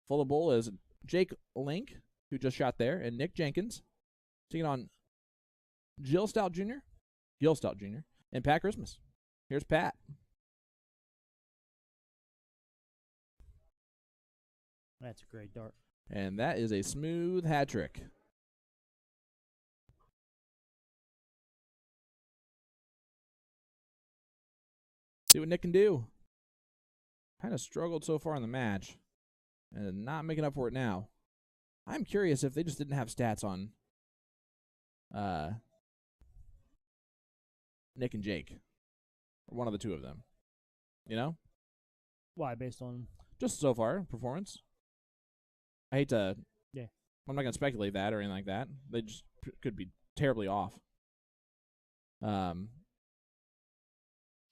Full of Bull is Jake Link, who just shot there, and Nick Jenkins, taking on Gil Stout Jr., and Pat Christmas. Here's Pat. That's a great dart. And that is a smooth hat trick. See what Nick can do. Kind of struggled so far in the match, and not making up for it now. I'm curious if they just didn't have stats on Nick and Jake. Or one of the two of them. You know? Why? Based on... Just so far, performance. I hate to... Yeah. I'm not going to speculate that or anything like that. They just could be terribly off.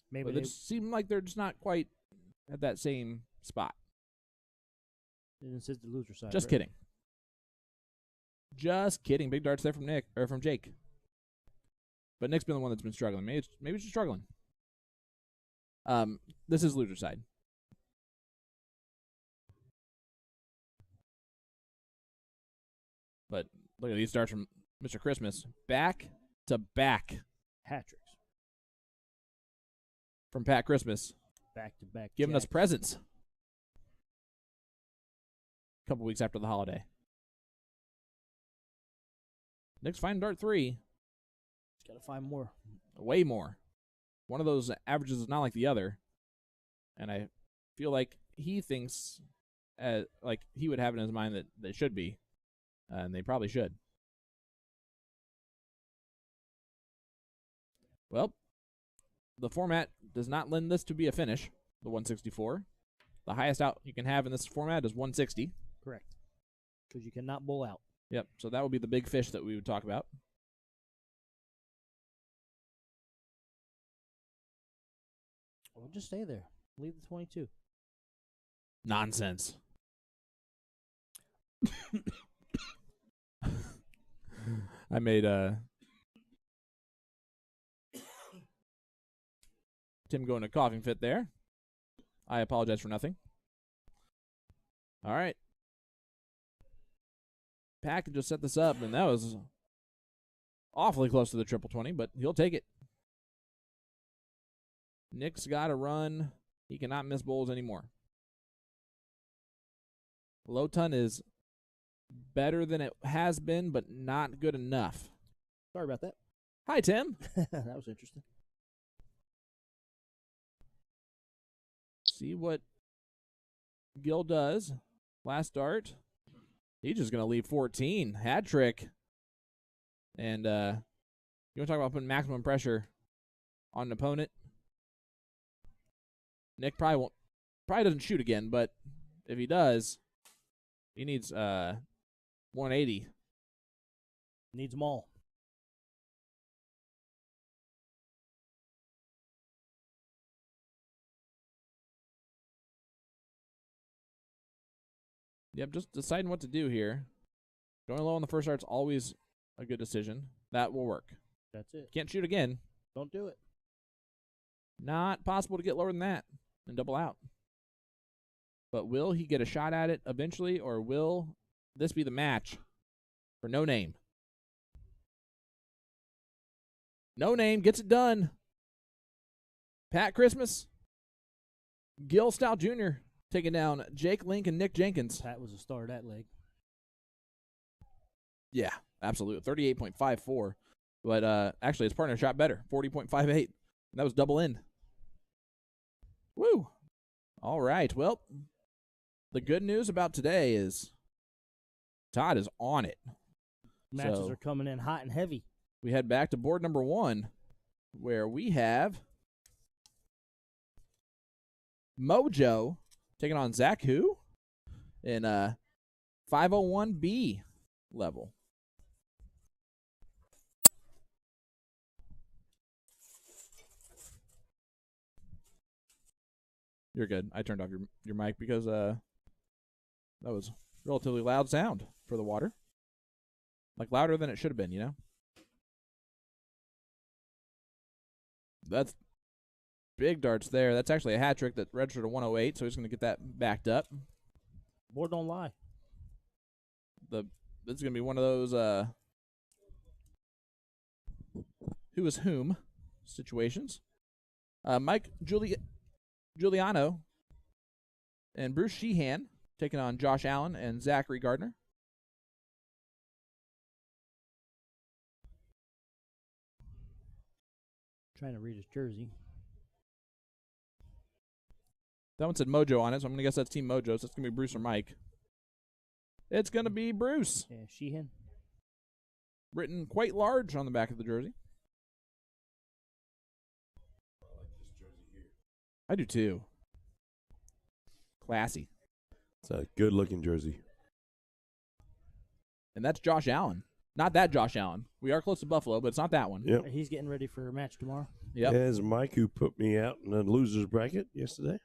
Maybe But they just seem like they're just not quite at that same spot. this is the loser side. Just right? kidding. Just kidding. Big darts there from Nick or from Jake. But Nick's been the one that's been struggling. Maybe it's just struggling. This is loser side. But look at these darts from Mr. Christmas. Back to back Hat tricks. from Pat Christmas. Back to back. Giving us jacks. presents. A couple weeks after the holiday. Nick's finding dart 3. Got to find more. Way more. One of those averages is not like the other. And I feel like he thinks like he would have in his mind that they should be. And they probably should. Well, the format does not lend this to be a finish, the 164. The highest out you can have in this format is 160. Correct. Because you cannot bull out. Yep, so that would be the big fish that we would talk about. Well, just stay there. Leave the 22. Nonsense. I made Tim go in a coughing fit there. I apologize for nothing. All right. Pat can just set this up, and that was awfully close to the triple 20, but he'll take it. Nick's got to run. He cannot miss bowls anymore. Low ton is better than it has been, but not good enough. Sorry about that. Hi, Tim. That was interesting. See what Gil does. Last dart. He's just going to leave 14. Hat trick. And you want to talk about putting maximum pressure on an opponent? Nick probably doesn't shoot again, but if he does, he needs 180. Needs them all. Yep, just deciding what to do here. Going low on the first dart's always a good decision. That will work. That's it. Can't shoot again. Don't do it. Not possible to get lower than that and double out. But will he get a shot at it eventually, or will this be the match for No Name? No Name gets it done. Pat Christmas, Gil Stout Jr. taking down Jake Link and Nick Jenkins. Pat was the star of that leg. Yeah, absolutely. 38.54. But actually, his partner shot better, 40.58. And that was double in. Woo. All right. Well, the good news about today is Todd is on it. Matches So, are coming in hot and heavy. we head back to board number 1, where we have Mojo taking on Zach Who in 501B level. You're good. I turned off your mic because that was relatively loud sound for the water. Like louder than it should have been, you know? That's big darts there. That's actually a hat trick that registered a 108, so he's going to get that backed up. Board don't lie. This is going to be one of those who is whom situations. Mike Giuliano and Bruce Sheehan taking on Josh Allen and Zachary Gardner. Trying to read his jersey. That one said Mojo on it, so I'm going to guess that's Team Mojo, so it's going to be Bruce or Mike. It's going to be Bruce. Yeah, Sheehan. Written quite large on the back of the jersey. I do too. Classy. It's a good-looking jersey. And that's Josh Allen. Not that Josh Allen. We are close to Buffalo, but it's not that one. Yep. He's getting ready for a match tomorrow. Yep. There's Mike, who put me out in the loser's bracket yesterday.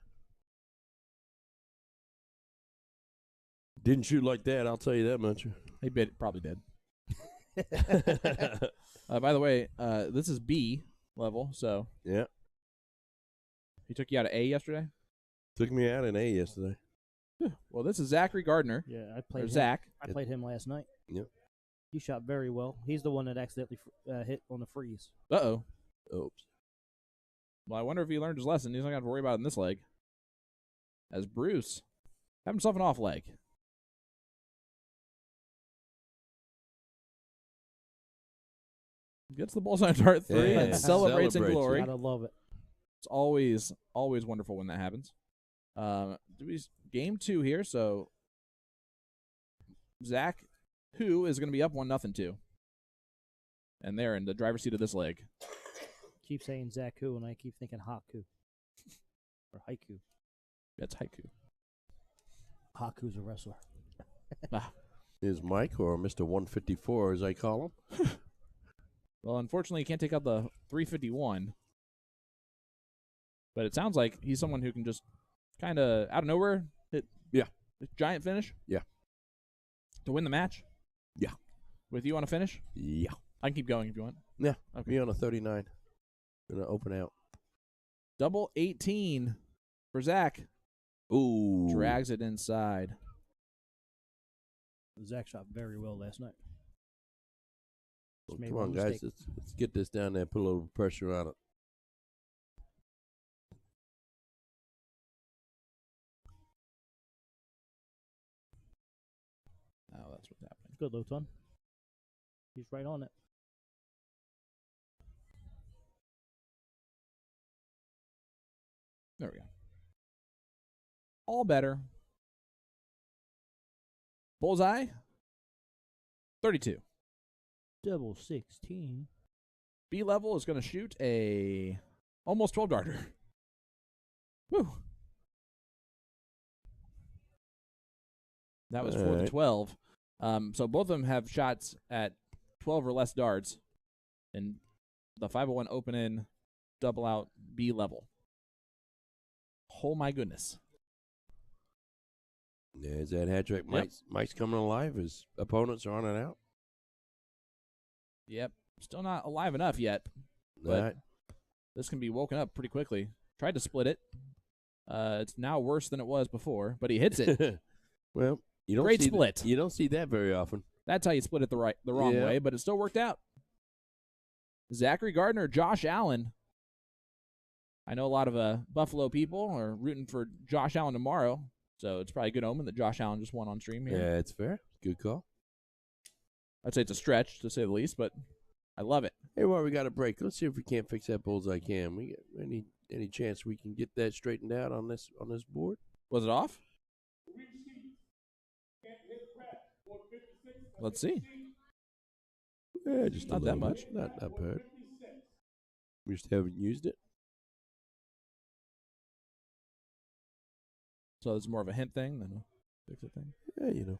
Didn't shoot like that, I'll tell you that much. He probably did. By the way, this is B level, so Yeah. he took you out of A yesterday? Took me out in A yesterday. Well, this is Zachary Gardner. Yeah, I Or played him. Zach. I played him last night. Yep. He shot very well. He's the one that accidentally hit on the freeze. Uh-oh. Oops. Well, I wonder if he learned his lesson. He's not going to have to worry about it in this leg. As Bruce have himself an off leg. Gets the bullseye dart 3 Yeah, and celebrates in celebrates glory. Gotta love it. It's always wonderful when that happens. Game 2 here, so Zach, who is going to be up 1-0 too. And they're in the driver's seat of this leg. Keep saying Zaku, and I keep thinking Haku. Or Haiku. That's haiku. Haku's a wrestler. Is Mike, or Mr. 154, as I call him. Well, unfortunately, he can't take out the 351. But it sounds like he's someone who can just kind of, out of nowhere, hit giant finish. Yeah. To win the match. Yeah. With you on a finish? Yeah. I can keep going if you want. Yeah. Okay. Me on a 39. Gonna open out. Double 18 for Zach. Ooh. Drags it inside. Zach shot very well last night. Well, made come one on, guys. mistake. Let's get this down there. Put a little pressure on it. Oh, that's what's happening. Good, Loton. He's right on it. There we go. All better. Bullseye. 32. Double 16. B level is going to shoot a almost 12 darter. Woo. That was for the Alright. 12. So both of them have shots at 12 or less darts. And the 501 open in double out B level. Oh my goodness. There's that hat trick. Yep. Mike's coming alive. His opponents are on and out. Yep. Still not alive enough yet. But Right. this can be woken up pretty quickly. Tried to split it. It's now worse than it was before, but he hits it. Well, you don't Great see split. You don't see that very often. That's how you split it the wrong Yeah. way, but it still worked out. Zachary Gardner, Josh Allen. I know a lot of Buffalo people are rooting for Josh Allen tomorrow, so it's probably a good omen that Josh Allen just won on stream here. Yeah, it's fair. Good call. I'd say it's a stretch, to say the least, but I love it. Hey, well, we got a break. Let's see if we can't fix that bullseye cam. We get any chance we can get that straightened out on this board? Was it off? Let's see. Yeah, just Not a that little much. bit. Not bad. We just haven't used it. So it's more of a hint thing than a fix it thing. Yeah, you know.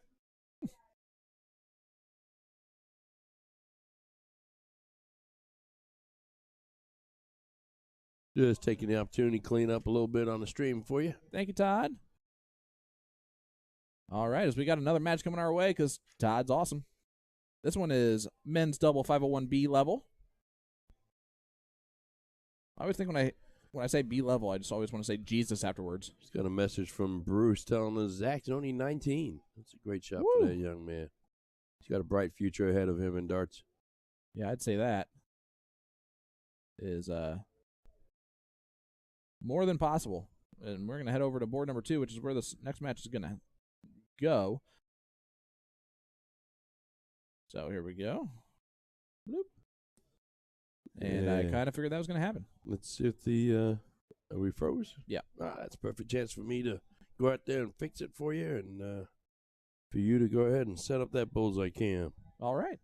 Just taking the opportunity to clean up a little bit on the stream for you. Thank you, Todd. All right, as we got another match coming our way because Todd's awesome. This one is men's double 501B level. I always think when I say B level, I just always want to say Jesus afterwards. Just got a message from Bruce telling us Zach's only 19. That's a great shot for that young man. He's got a bright future ahead of him in darts. Yeah, I'd say that is more than possible. And we're going to head over to board number 2, which is where this next match is going to go. So here we go. Bloop. And I kind of figured that was going to happen. Let's see if the are we froze? Yeah. That's a perfect chance for me to go out there and fix it for you, and for you to go ahead and set up that bullseye cam. All right.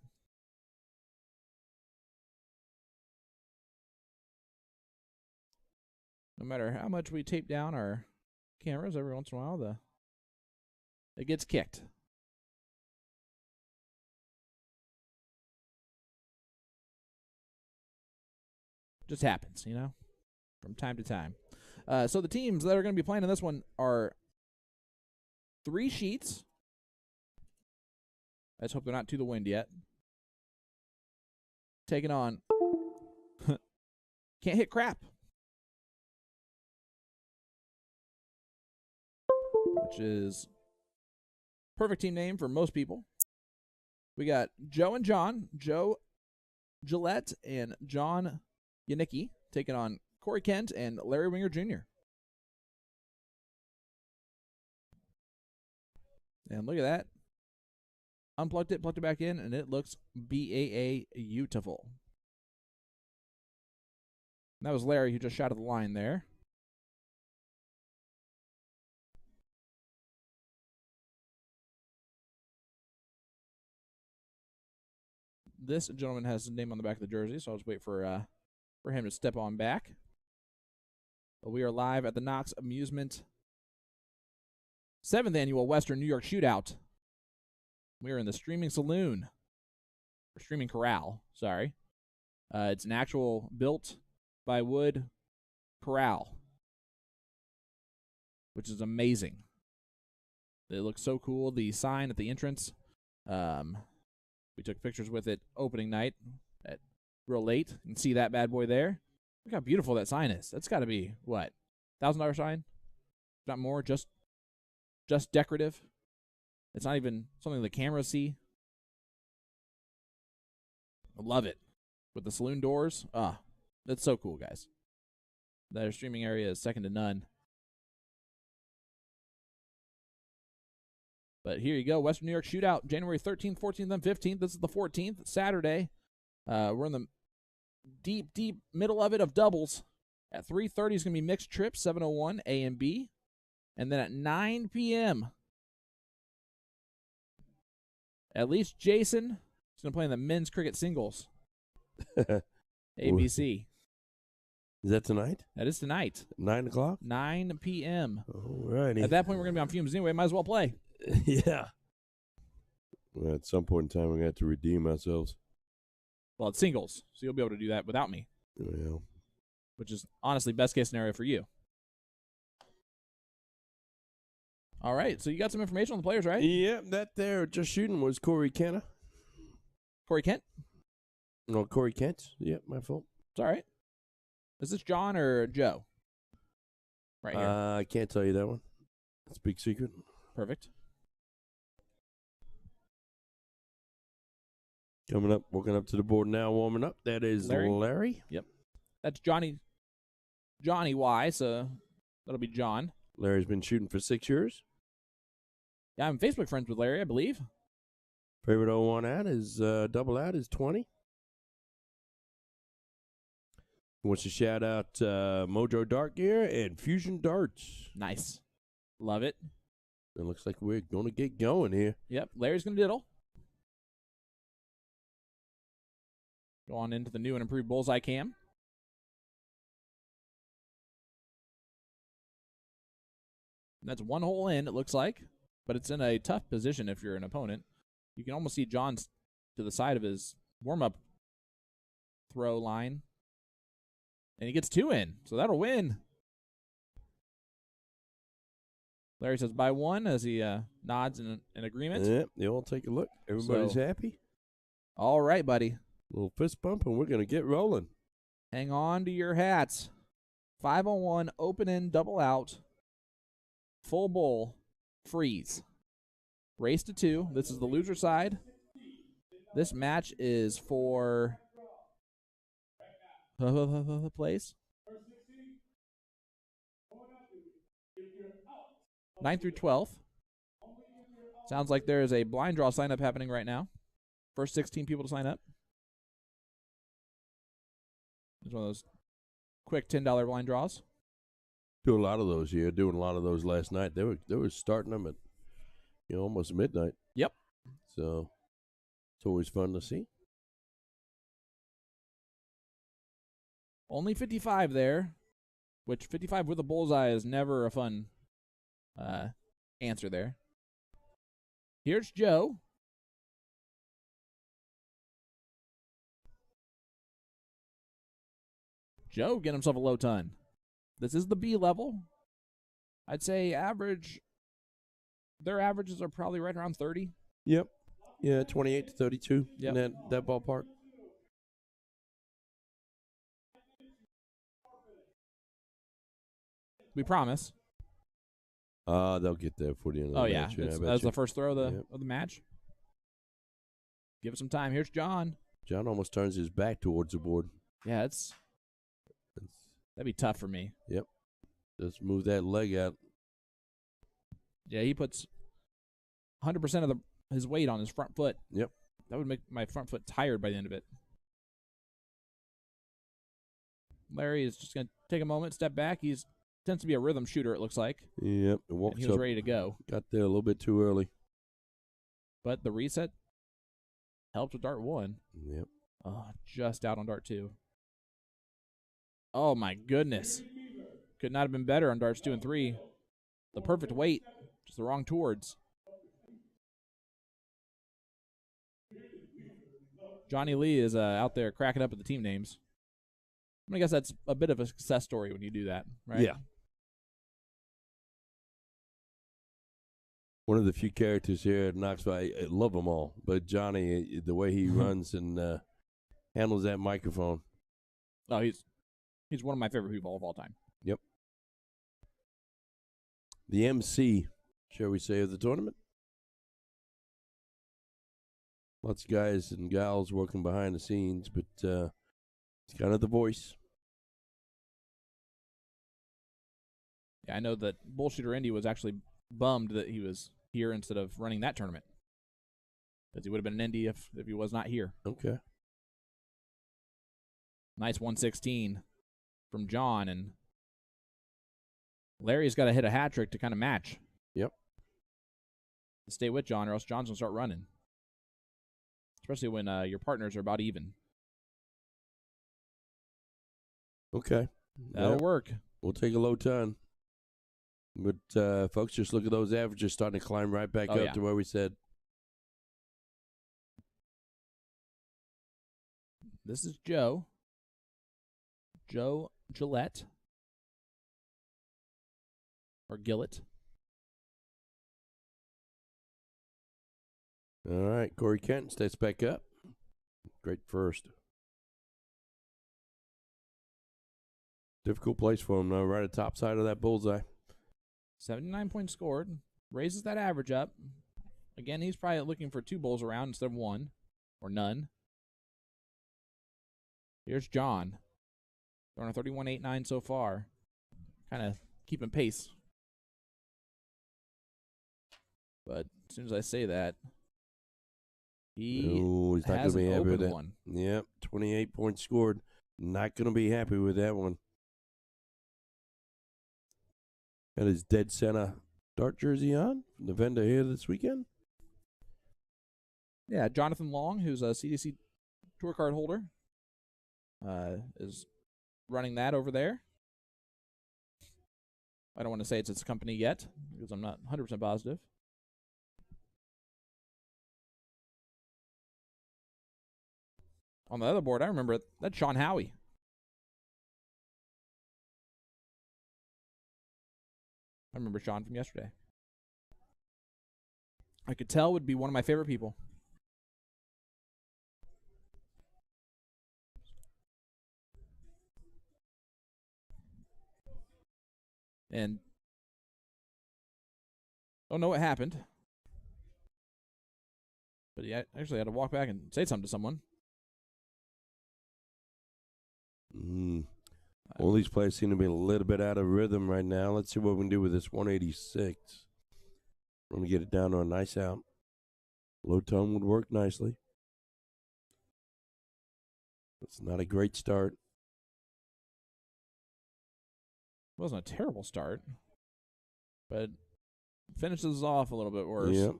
No matter how much we tape down our cameras, every once in a while it gets kicked. Just happens, you know, from time to time. So the teams that are going to be playing in this one are 3 sheets. Let's hope they're not to the wind yet. Taking on Can't Hit Crap, which is perfect team name for most people. We got Joe and John, Joe Gillette and John Yanicki taking on Corey Kent and Larry Winger Jr. And look at that. Unplugged it, plugged it back in, and it looks beautiful. That was Larry who just shot at the line there. This gentleman has his name on the back of the jersey, so I'll just wait for him to step on back. But we are live at the Knox Amusement 7th Annual Western New York Shootout. We are in the streaming saloon, or streaming corral, sorry. It's an actual built by wood corral, which is amazing. It looks so cool. The sign at the entrance, we took pictures with it opening night at real late. You can see that bad boy there. Look how beautiful that sign is. That's got to be, what, $1,000 sign? If not more, just decorative. It's not even something the cameras see. I love it. With the saloon doors. That's so cool, guys. Their streaming area is second to none. But here you go, Western New York Shootout, January 13th, 14th, and 15th. This is the 14th, Saturday. We're in the deep middle of it of doubles. At 3:30 is going to be mixed trips, 701 A and B. And then at 9 p.m., at least Jason is going to play in the men's cricket singles. ABC. Is that tonight? That is tonight. 9 o'clock? 9 p.m. All righty. At that point, we're going to be on fumes anyway. Might as well play. Yeah. Well, at some point in time, we're going to have to redeem ourselves. Well, it's singles, so you'll be able to do that without me. Well. Which is honestly best case scenario for you. All right, so you got some information on the players, right? Yeah, that there just shooting was Corey Kent. Corey Kent? No, Corey Kent. Yep, my fault. It's all right. Is this John or Joe? Right here. I can't tell you that one. That's a big secret. Perfect. Coming up, walking up to the board now, warming up. That is Larry. Yep. That's Johnny Johnny Y, so that'll be John. Larry's been shooting for 6 years. Yeah, I'm Facebook friends with Larry, I believe. Favorite 01 out is double out is 20. Wants to shout out Mojo Dart Gear and Fusion Darts. Nice. Love it. It looks like we're going to get going here. Yep, Larry's going to diddle. Go on into the new and improved bullseye cam. That's one hole in, it looks like. But it's in a tough position if you're an opponent. You can almost see John's to the side of his warm-up throw line. And he gets 2 in, so that'll win. Larry says by 1 as he nods in agreement. Yep, you all take a look. Everybody's happy. All right, buddy. Little fist bump, and we're going to get rolling. Hang on to your hats. 5-on-1, open in, double out. Full bowl, freeze. Race to 2. This is the loser side. This match is for place 9th through 12th. Sounds like there is a blind draw sign up happening right now. First 16 people to sign up. It's one of those quick $10 blind draws. Do a lot of those here. Doing a lot of those last night. They were starting them at almost midnight. Yep. So it's always fun to see. Only 55 there, which 55 with a bullseye is never a fun answer there. Here's Joe. Joe getting himself a low ton. This is the B level. I'd say average. Their averages are probably right around 30. Yep. Yeah, 28 to 32 Yep. in that ballpark. We promise. They'll get there for the end of the Oh, yeah. match. I bet That's you. the first throw of the match. Give it some time. Here's John. John almost turns his back towards the board. Yeah, that'd be tough for me. Yep. Just move that leg out. Yeah, he puts 100% of his weight on his front foot. Yep. That would make my front foot tired by the end of it. Larry is just going to take a moment, step back. He tends to be a rhythm shooter, it looks like. Yep. It walks He was up. ready to go. Got there a little bit too early. But the reset helped with dart 1. Yep. Oh, just out on dart 2. Oh, my goodness. Could not have been better on darts 2 and 3. The perfect weight, just the wrong towards. Johnny Lee is out there cracking up at the team names. I guess that's a bit of a success story when you do that, right? Yeah. One of the few characters here at Knoxville, I love them all. But Johnny, the way he runs and handles that microphone. Oh, he's one of my favorite people of all time. Yep. The MC, shall we say, of the tournament. Lots of guys and gals working behind the scenes, but it's kind of the voice. Yeah, I know that Bullshooter Indy was actually bummed that he was here instead of running that tournament. Because he would have been an Indy if he was not here. Okay. Nice 116 from John, and Larry's got to hit a hat trick to kind of match. Yep. Stay with John, or else John's going to start running. Especially when your partners are about even. Okay. That'll work. We'll take a low ton. But, folks, just look at those averages starting to climb right back up to where we said. This is Joe. Joe Gillette. Or Gillett. All right, Corey Kent steps back up. Great first. Difficult place for him, though, right at the top side of that bullseye. 79 points scored. Raises that average up. Again, he's probably looking for 2 bowls around instead of 1. Or none. Here's John. Throwing a 31.89 so far. Kind of keeping pace. But as soon as I say that, he's not going has to be an happy with open that. one. Yep, 28 points scored. Not going to be happy with that one. Got his dead center dart jersey on from the vendor here this weekend. Yeah, Jonathan Long, who's a CDC tour card holder, is running that over there. I don't want to say it's its company yet because I'm not 100% positive. On the other board, I remember that's Sean Howie. I remember Sean from yesterday. I could tell would be one of my favorite people. And don't know what happened. But he actually had to walk back and say something to someone. All these players seem to be a little bit out of rhythm right now. Let's see what we can do with this 186. We're going to get it down to a nice out. Low tone would work nicely. It's not a great start. It wasn't a terrible start, but finishes off a little bit worse. Yep.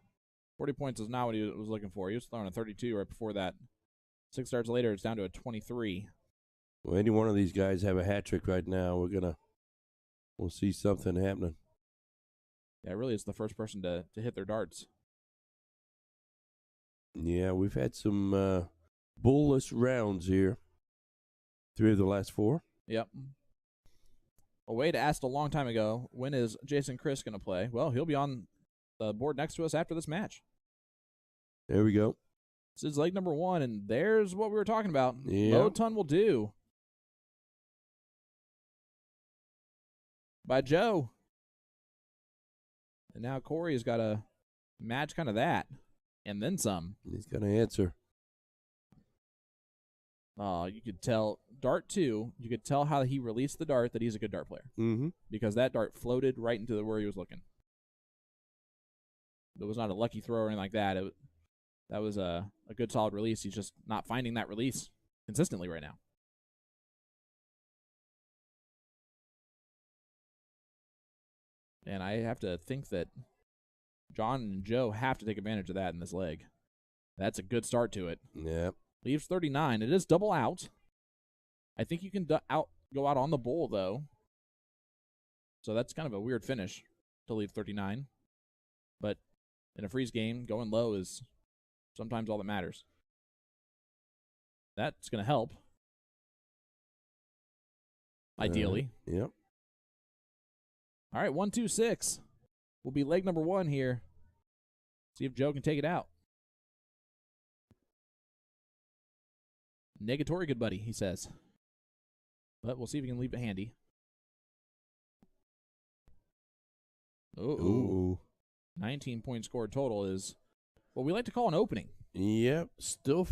40 points is not what he was looking for. He was throwing a 32 right before that. 6 starts later, it's down to a 23. Well, any one of these guys have a hat trick right now. We'll see something happening. Yeah, really, it's the first person to hit their darts. Yeah, we've had some bullish rounds here. 3 of the last 4. Yep. Well, Wade asked a long time ago, when is Jason Chris going to play? Well, he'll be on the board next to us after this match. There we go. This is leg number 1, and there's what we were talking about. Yeah. Low ton will do. By Joe. And now Corey has got to match kind of that. And then some. He's got to answer. You could tell, dart 2, you could tell how he released the dart that he's a good dart player. Mm-hmm. Because that dart floated right into where he was looking. It was not a lucky throw or anything like that. That was a good solid release. He's just not finding that release consistently right now. And I have to think that John and Joe have to take advantage of that in this leg. That's a good start to it. Yeah. Leaves 39. It is double out. I think you can go out on the bowl, though. So that's kind of a weird finish to leave 39. But in a freeze game, going low is sometimes all that matters. That's going to help. Ideally. Yep. All right, 1, 2, 6 will be leg number 1 here. See if Joe can take it out. Negatory, good buddy, he says. But we'll see if we can leave it handy. Ooh. 19 points scored total is what we like to call an opening. Yep. Still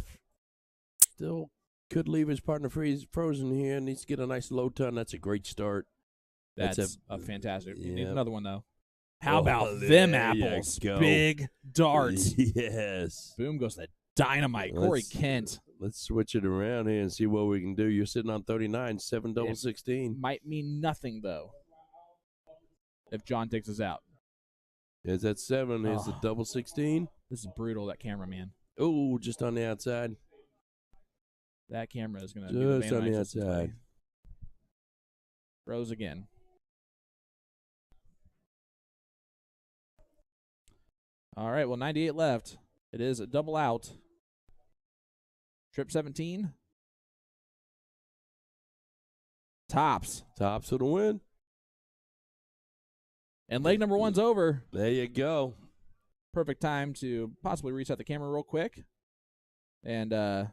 could leave his partner frozen here. Needs to get a nice low ton. That's a great start. That's a fantastic. You need Yep. another one, though. How about them apples? Big darts. Yes. Boom goes the dynamite. Corey Kent. Let's switch it around here and see what we can do. You're sitting on 39, 7 double It 16. Might mean nothing, though, if John takes us out. Is that 7? Is the double 16? This is brutal, that camera, man. Oh, just on the outside. That camera is going to Just on the outside. Rose again. All right, well, 98 left. It is a double out. Trip 17. Tops. Tops of the win. And leg number 1's over. There you go. Perfect time to possibly reset the camera real quick. And can't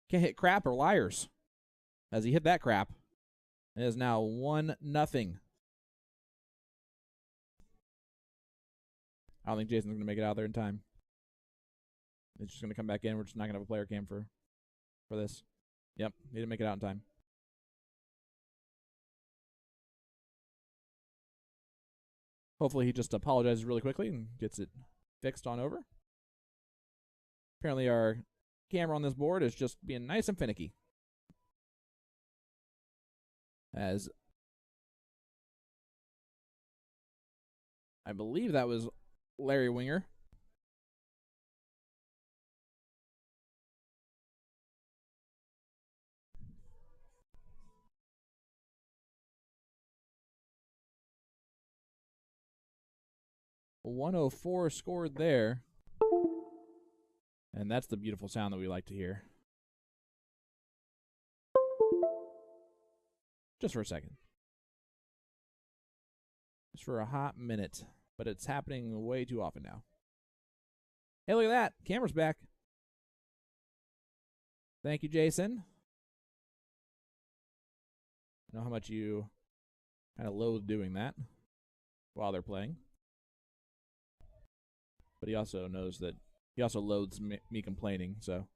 hit crap or liars. As he hit that crap. It is now 1-0. I don't think Jason's going to make it out there in time. He's just going to come back in. We're just not going to have a player cam for this. Yep, he didn't make it out in time. Hopefully he just apologizes really quickly and gets it fixed on over. Apparently our camera on this board is just being nice and finicky. As I believe that was Larry Winger. A 104 scored there. And that's the beautiful sound that we like to hear. Just for a second. Just for a hot minute. But it's happening way too often now. Hey, look at that. Camera's back. Thank you, Jason. I know how much you kind of loathe doing that while they're playing. But he also knows that he also loathes me complaining, so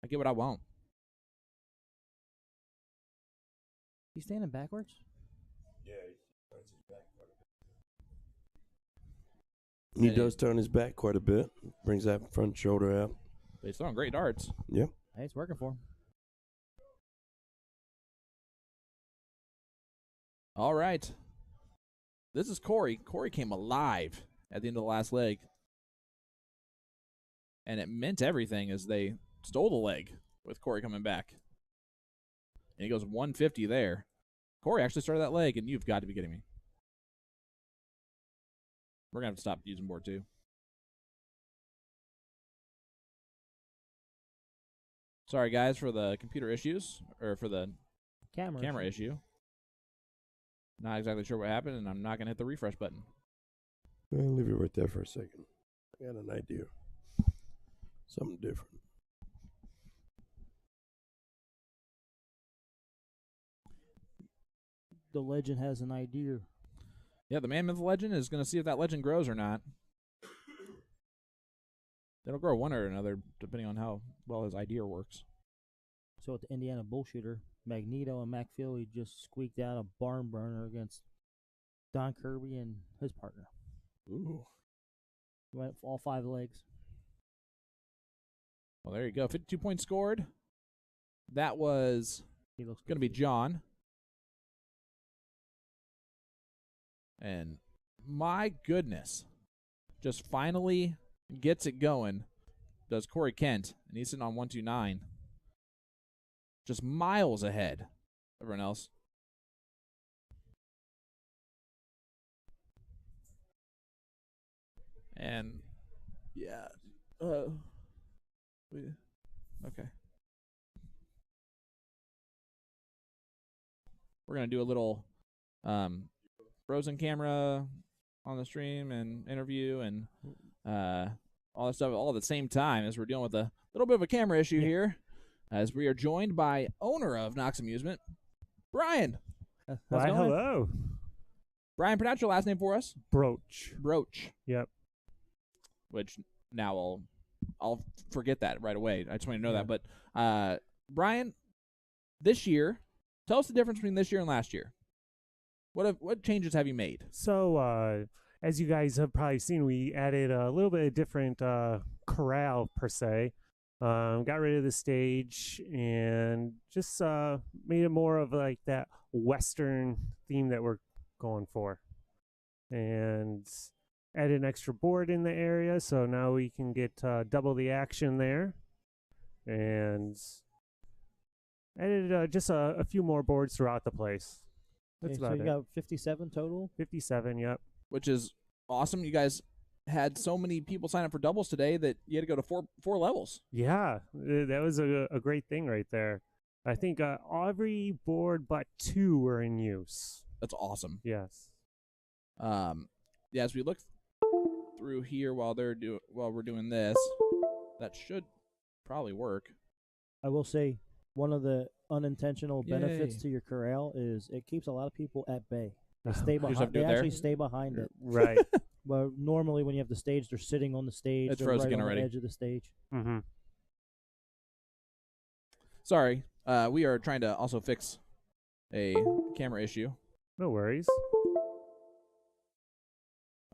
I get what I want. He's standing backwards? Yeah, he turns his back quite a bit. He does turn his back quite a bit. Brings that front shoulder out. But he's throwing great darts. Yep. Hey, it's working for him. All right. This is Corey. Corey came alive at the end of the last leg. And it meant everything as they stole the leg with Corey coming back. And he goes 150 there. Corey actually started that leg, and you've got to be kidding me. We're going to have to stop using board 2. Sorry, guys, for the computer issues, or for the camera issue. Not exactly sure what happened, and I'm not going to hit the refresh button. I'll leave it right there for a second. I got an idea. Something different. The legend has an idea. Yeah, the man myth legend is going to see if that legend grows or not. It'll grow one or another, depending on how well his idea works. So at the Indiana Bullshooter, Magneto and Mac Philly just squeaked out a barn burner against Don Kirby and his partner. Ooh. Went all 5 legs. Well, there you go. 52 points scored. That was going to be John. And my goodness, just finally gets it going. Does Corey Kent, and he's sitting on 129. Just miles ahead. Everyone else. And yeah, okay. We're gonna do a little frozen camera on the stream and interview and all that stuff all at the same time as we're dealing with a little bit of a camera issue here. As we are joined by owner of Knox Amusement, Brian. Why, hello. Brian, pronounce your last name for us. Broach. Broach. Yep. Which now I'll forget that right away. I just want you to know that. But Brian, this year, tell us the difference between this year and last year. What changes have you made? So, as you guys have probably seen, we added a little bit of different corral per se. Got rid of the stage and just made it more of like that Western theme that we're going for. And added an extra board in the area, so now we can get double the action there. And added just a few more boards throughout the place. That's Okay, about so it. you got 57 total? 57, yep. Which is awesome. You guys had so many people sign up for doubles today that you had to go to four levels. Yeah, that was a great thing right there. I think every board but 2 were in use. That's awesome. Yes. Yeah, as we look through here while we're doing this, that should probably work. I will say one of the unintentional benefits Yay. to your corral is it keeps a lot of people at bay. They stay have to behind. do They it there? actually stay behind it. Right. Well, normally when you have the stage, they're sitting on the stage. It's they're frozen right again on already. the edge of the stage. Mm-hmm. Sorry, we are trying to also fix a camera issue. No worries.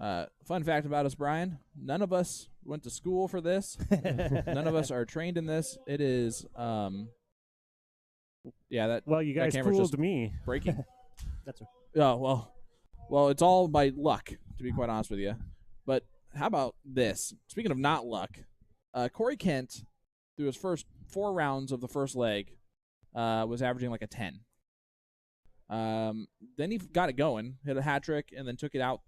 Fun fact about us, Brian, none of us went to school for this. None of us are trained in this. It is, that Well, you guys camera's just fooled me. breaking. That's Oh, well, it's all by luck, to be quite honest with you. But how about this? Speaking of not luck, Corey Kent, through his first 4 rounds of the first leg, was averaging like a 10. Then he got it going, hit a hat trick, and then took it out.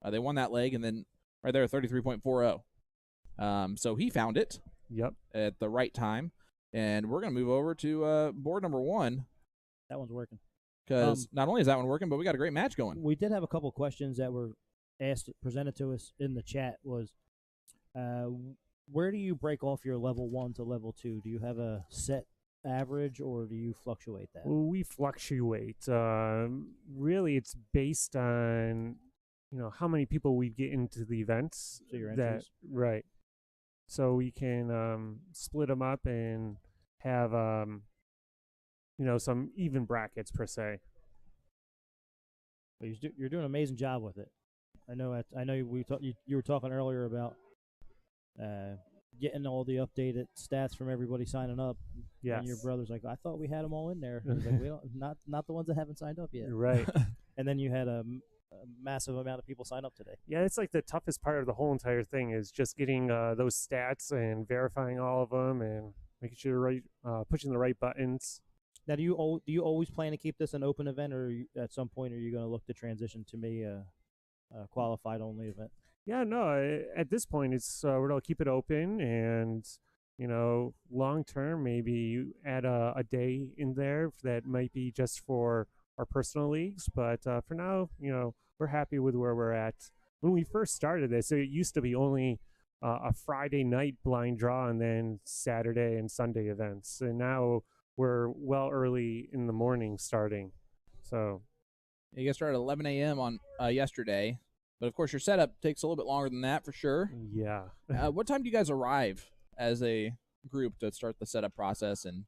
They won that leg, and then right there, 33.40. So he found it. Yep. At the right time, and we're gonna move over to board number 1. That one's working. Because not only is that one working, but we got a great match going. We did have a couple questions that were presented to us in the chat. Was where do you break off your level 1 to level 2? Do you have a set average, or do you fluctuate that? Well, we fluctuate. Really, it's based on how many people we get into the events. So your entries. Right. So we can split them up and have some even brackets per se. You're doing an amazing job with it. I know you were talking earlier about getting all the updated stats from everybody signing up. Yes. And your brother's like, I thought we had them all in there. He's like, we don't, not the ones that haven't signed up yet. Right. And then you had a massive amount of people sign up today. Yeah, it's like the toughest part of the whole entire thing is just getting those stats and verifying all of them and making sure pushing the right buttons. Now, do you always plan to keep this an open event, or at some point are you going to look to transition to maybe a qualified only event? Yeah, no. At this point, it's we're gonna keep it open, and long term, maybe you add a day in there that might be just for our personal leagues. But for now, we're happy with where we're at. When we first started this, it used to be only a Friday night blind draw and then Saturday and Sunday events, and now we're well early in the morning starting. So you guys started at 11 a.m. on yesterday, but of course your setup takes a little bit longer than that for sure. Yeah. What time do you guys arrive as a group to start the setup process and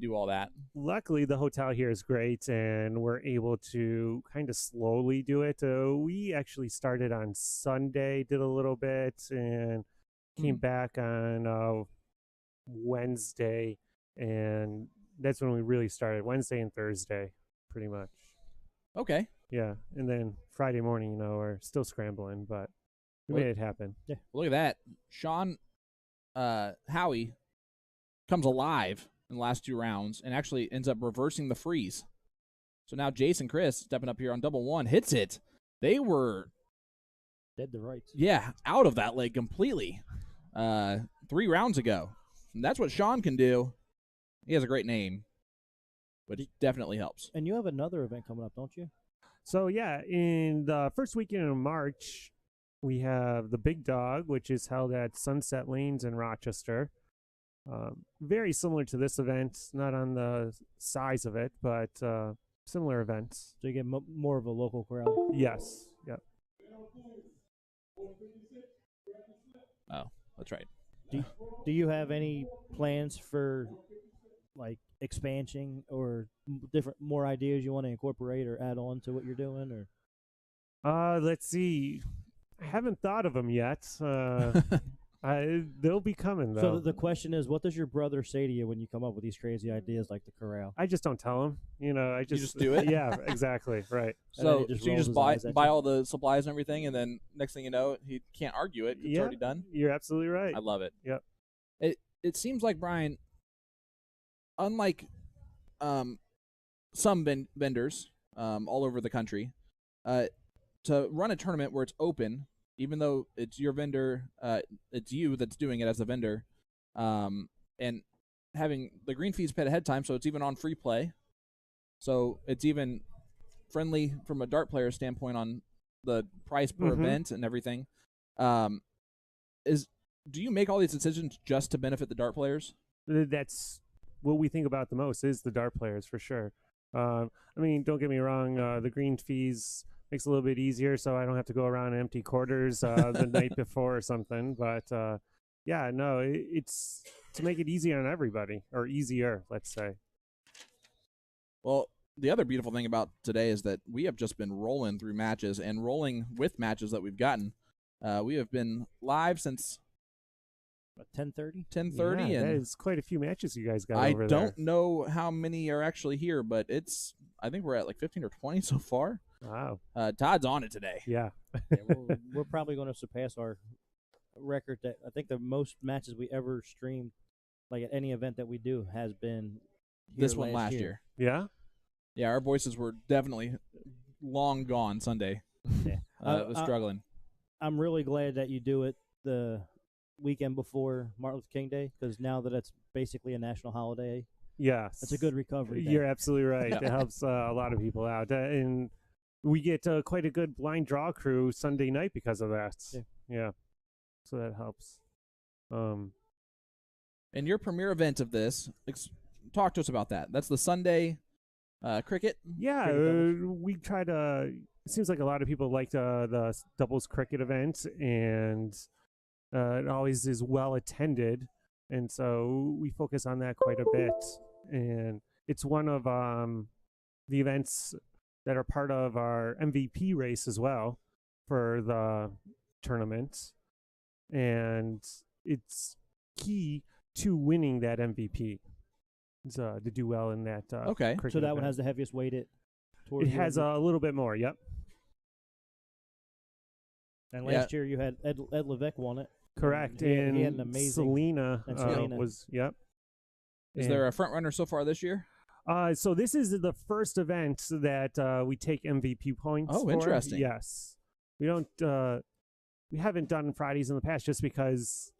do all that? Luckily, the hotel here is great, and we're able to kind of slowly do it. We actually started on Sunday, did a little bit, and came back on Wednesday, and that's when we really started. Wednesday and Thursday, pretty much. Okay. Yeah, and then Friday morning, we're still scrambling, but we made it happen. Yeah. Well, look at that. Sean Howie comes alive in the last 2 rounds and actually ends up reversing the freeze. So now Jason Chris stepping up here on double 1 hits it. They were dead to rights. Yeah, out of that leg completely 3 rounds ago. And that's what Sean can do. He has a great name, which definitely helps. And you have another event coming up, don't you? So, yeah, in the first weekend of March, we have the Big Dog, which is held at Sunset Lanes in Rochester. Very similar to this event, not on the size of it, but similar events. So you get more of a local crowd? Yes. Yep. Oh, that's right. Do you have any plans for expansion or more ideas you want to incorporate or add on to what you're doing? Or let's see. I haven't thought of them yet. They'll be coming, though. So the question is, what does your brother say to you when you come up with these crazy ideas like the corral? I just don't tell him. I just do it? Yeah, exactly. Right. So you just buy all the supplies and everything, and then next thing you know, he can't argue it. It's already done. You're absolutely right. I love it. Yep. It seems like, Brian, unlike some vendors all over the country, to run a tournament where it's open, even though it's your vendor, it's you that's doing it as a vendor, and having the green fees paid ahead of time, so it's even on free play. So it's even friendly from a dart player standpoint on the price per event and everything. Do you make all these decisions just to benefit the dart players? That's what we think about the most, is the dart players, for sure. I mean, don't get me wrong, the green fees makes it a little bit easier, so I don't have to go around in empty quarters the night before or something. But yeah, no, it's to make it easier on everybody, or easier, let's say. Well, the other beautiful thing about today is that we have just been rolling through matches and rolling with matches that we've gotten. We have been live since 10:30. 10:30, Yeah, that and is quite a few matches you guys got I over don't there. know how many are actually here, but I think we're at like 15 or 20 so far. Wow. Todd's on it today. Yeah. Yeah, we're probably going to surpass our record. That I think the most matches we ever streamed, like at any event that we do, has been This one last year. Yeah? Yeah, our voices were definitely long gone Sunday. Yeah. It was struggling. I'm really glad that you do it the weekend before Martin Luther King Day, because now that it's basically a national holiday, Yes. it's a good recovery day. You're absolutely right. Yeah. It helps a lot of people out. And we get quite a good blind draw crew Sunday night because of that. Yeah. So that helps. And your premiere event of this, talk to us about that. That's the Sunday cricket. Yeah, Cricket we try to. It seems like a lot of people like the doubles cricket event, and it always is well attended, and so we focus on that quite a bit. And it's one of the events that are part of our MVP race as well for the tournament, and it's key to winning that MVP. To do well in that. Okay. cricket So that one event. has the heaviest weighted. It has a little bit more. Yep. And last year you had Ed Levesque won it. Correct. He And had an amazing. Selena, and Selena. was, yep. Is there a front runner so far this year? So this is the first event that we take MVP points Oh, for. interesting. Yes. We don't, we haven't done Fridays in the past just because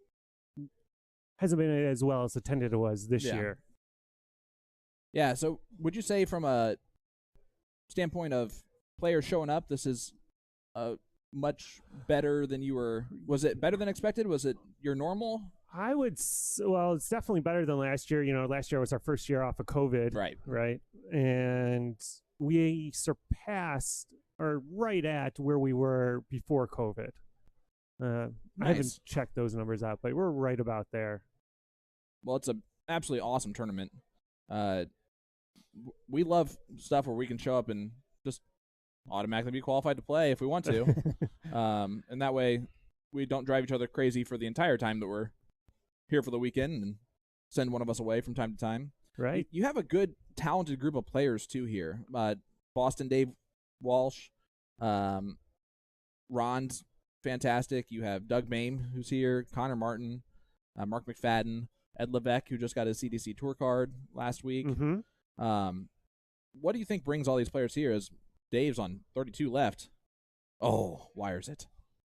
hasn't been as well as attended it was this year. Yeah, so would you say from a standpoint of players showing up, this is much better than you were? Was it better than expected? Was it your normal? I would, well, it's definitely better than last year. You know, last year was our first year off of COVID. Right. And we surpassed or right at where we were before COVID. I haven't Nice. checked those numbers out, but we're right about there. Well, it's a absolutely awesome tournament. We love stuff where we can show up and just automatically be qualified to play if we want to. And that way we don't drive each other crazy for the entire time that we're here for the weekend and send one of us away from time to time. Right. You have a good, talented group of players, too, here. Boston Dave Walsh, Ron's fantastic. You have Doug Mame, who's here, Connor Martin, Mark McFadden, Ed Levesque, who just got his CDC tour card last week. Mm-hmm. What do you think brings all these players here as Dave's on 32 left? Oh, wires it.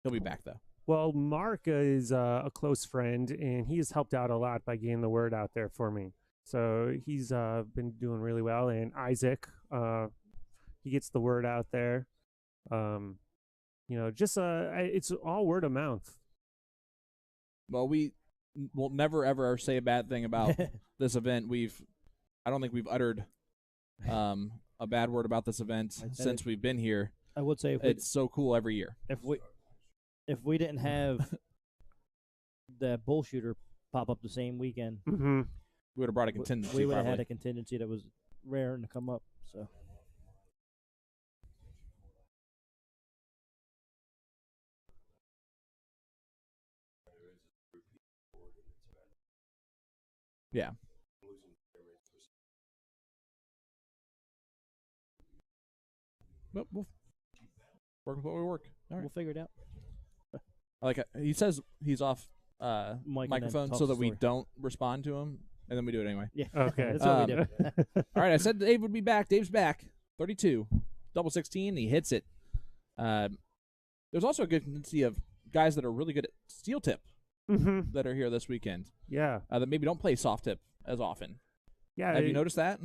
He'll be back, though. Well, Mark is a close friend, and he has helped out a lot by getting the word out there for me. So he's been doing really well. And Isaac, he gets the word out there. You know, just it's all word of mouth. Well, we will never, ever say a bad thing about this event. I don't think we've uttered a bad word about this event since we've been here. I would say It's so cool every year. if we didn't have that bull shooter pop up the same weekend, Mm-hmm. We would have brought a contingency. we would have probably. had a contingency that was rare to come up. So Yeah. But we'll work with what we work. All right. we'll figure it out. He says he's off Mike and then microphone talk so the that we story. don't respond to him, and then we do it anyway. Yeah. Okay. That's what we do. All right, I said Dave would be back. Dave's back. 32. Double 16. He hits it. There's also a good contingency of guys that are really good at steel tip Mm-hmm. that are here this weekend Yeah. that maybe don't play soft tip as often. Yeah. Have you noticed that?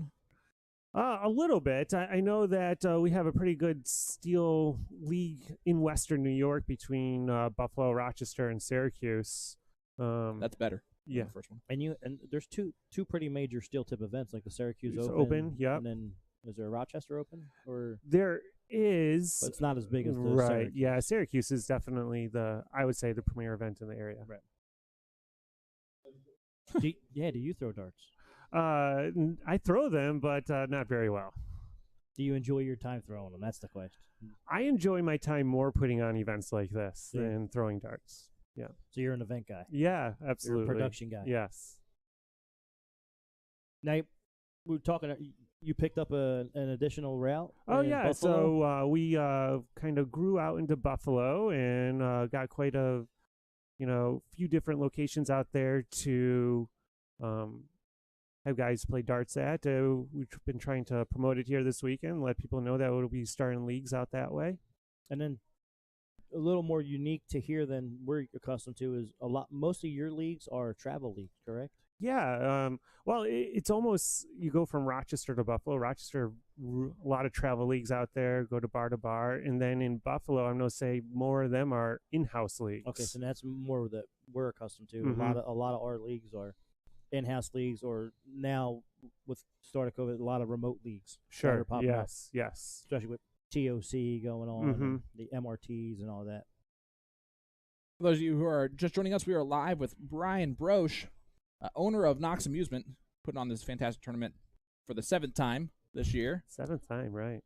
A little bit. I know that we have a pretty good steel league in Western New York between Buffalo, Rochester, and Syracuse. That's better. than Yeah. the first one. And there's two pretty major steel tip events, like the Syracuse It's Open. open, yep. And then is there a Rochester Open, or There is. but it's not as big as the Right. Syracuse. Yeah. Syracuse is definitely I would say, the premier event in the area. Right. Do you throw darts? I throw them, but not very well. Do you enjoy your time throwing them? That's the question. I enjoy my time more putting on events like this Yeah. than throwing darts. Yeah. So you're an event guy. Yeah, absolutely. You're a production guy. Yes. Now, we were talking. You picked up an additional route. Oh in yeah, Buffalo? so we kind of grew out into Buffalo and got quite a few different locations out there to have guys play darts at. We've been trying to promote it here this weekend, let people know that we'll be starting leagues out that way. And then a little more unique to here than we're accustomed to is most of your leagues are travel leagues, correct? Yeah, well, it's almost, you go from Rochester to Buffalo. Rochester, a lot of travel leagues out there, go to bar, and then in Buffalo, I'm going to say more of them are in-house leagues. Okay, so that's more that we're accustomed to. Mhm. A lot of our leagues are in-house leagues, or now with start of COVID, a lot of remote leagues. that Sure, are popping up, yes. especially with TOC going on, Mhm. and the MRTs and all that. For those of you who are just joining us, we are live with Brian Broche, owner of Knox Amusement, putting on this fantastic tournament for the 7th time this year. 7th time, right.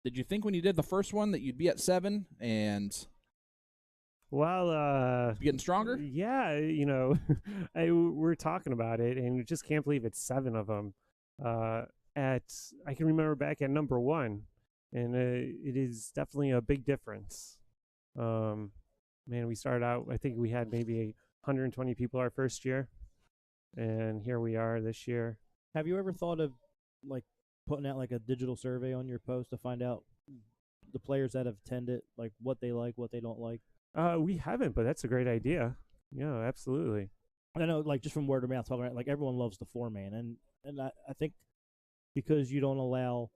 Did you think when you did the first one that you'd be at 7 and Well, getting stronger? yeah, we're talking about it, and you just can't believe it's 7 of them. I can remember back at number 1, and it is definitely a big difference. Man, we started out, I think we had maybe 120 people our first year, and here we are this year. Have you ever thought of like putting out like a digital survey on your post to find out the players that have attended, like what they like, what they don't like? We haven't, but that's a great idea. Yeah, absolutely. I know, like just from word of mouth, talking about, like everyone loves the 4-man, and I think because you don't allow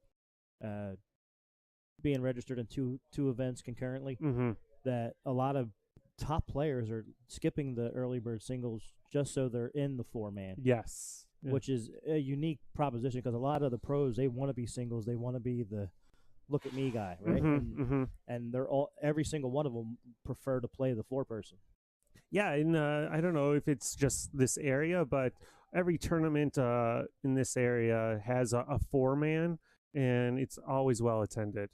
being registered in two events concurrently, Mm-hmm. that a lot of top players are skipping the early bird singles just so they're in the 4-man. Yes. Yeah. Which is a unique proposition because a lot of the pros, they want to be singles, they want to be the look at me guy, right? And they're every single one of them prefer to play the 4-person. Yeah, and I don't know if it's just this area, but every tournament in this area has a 4-man, and it's always well attended.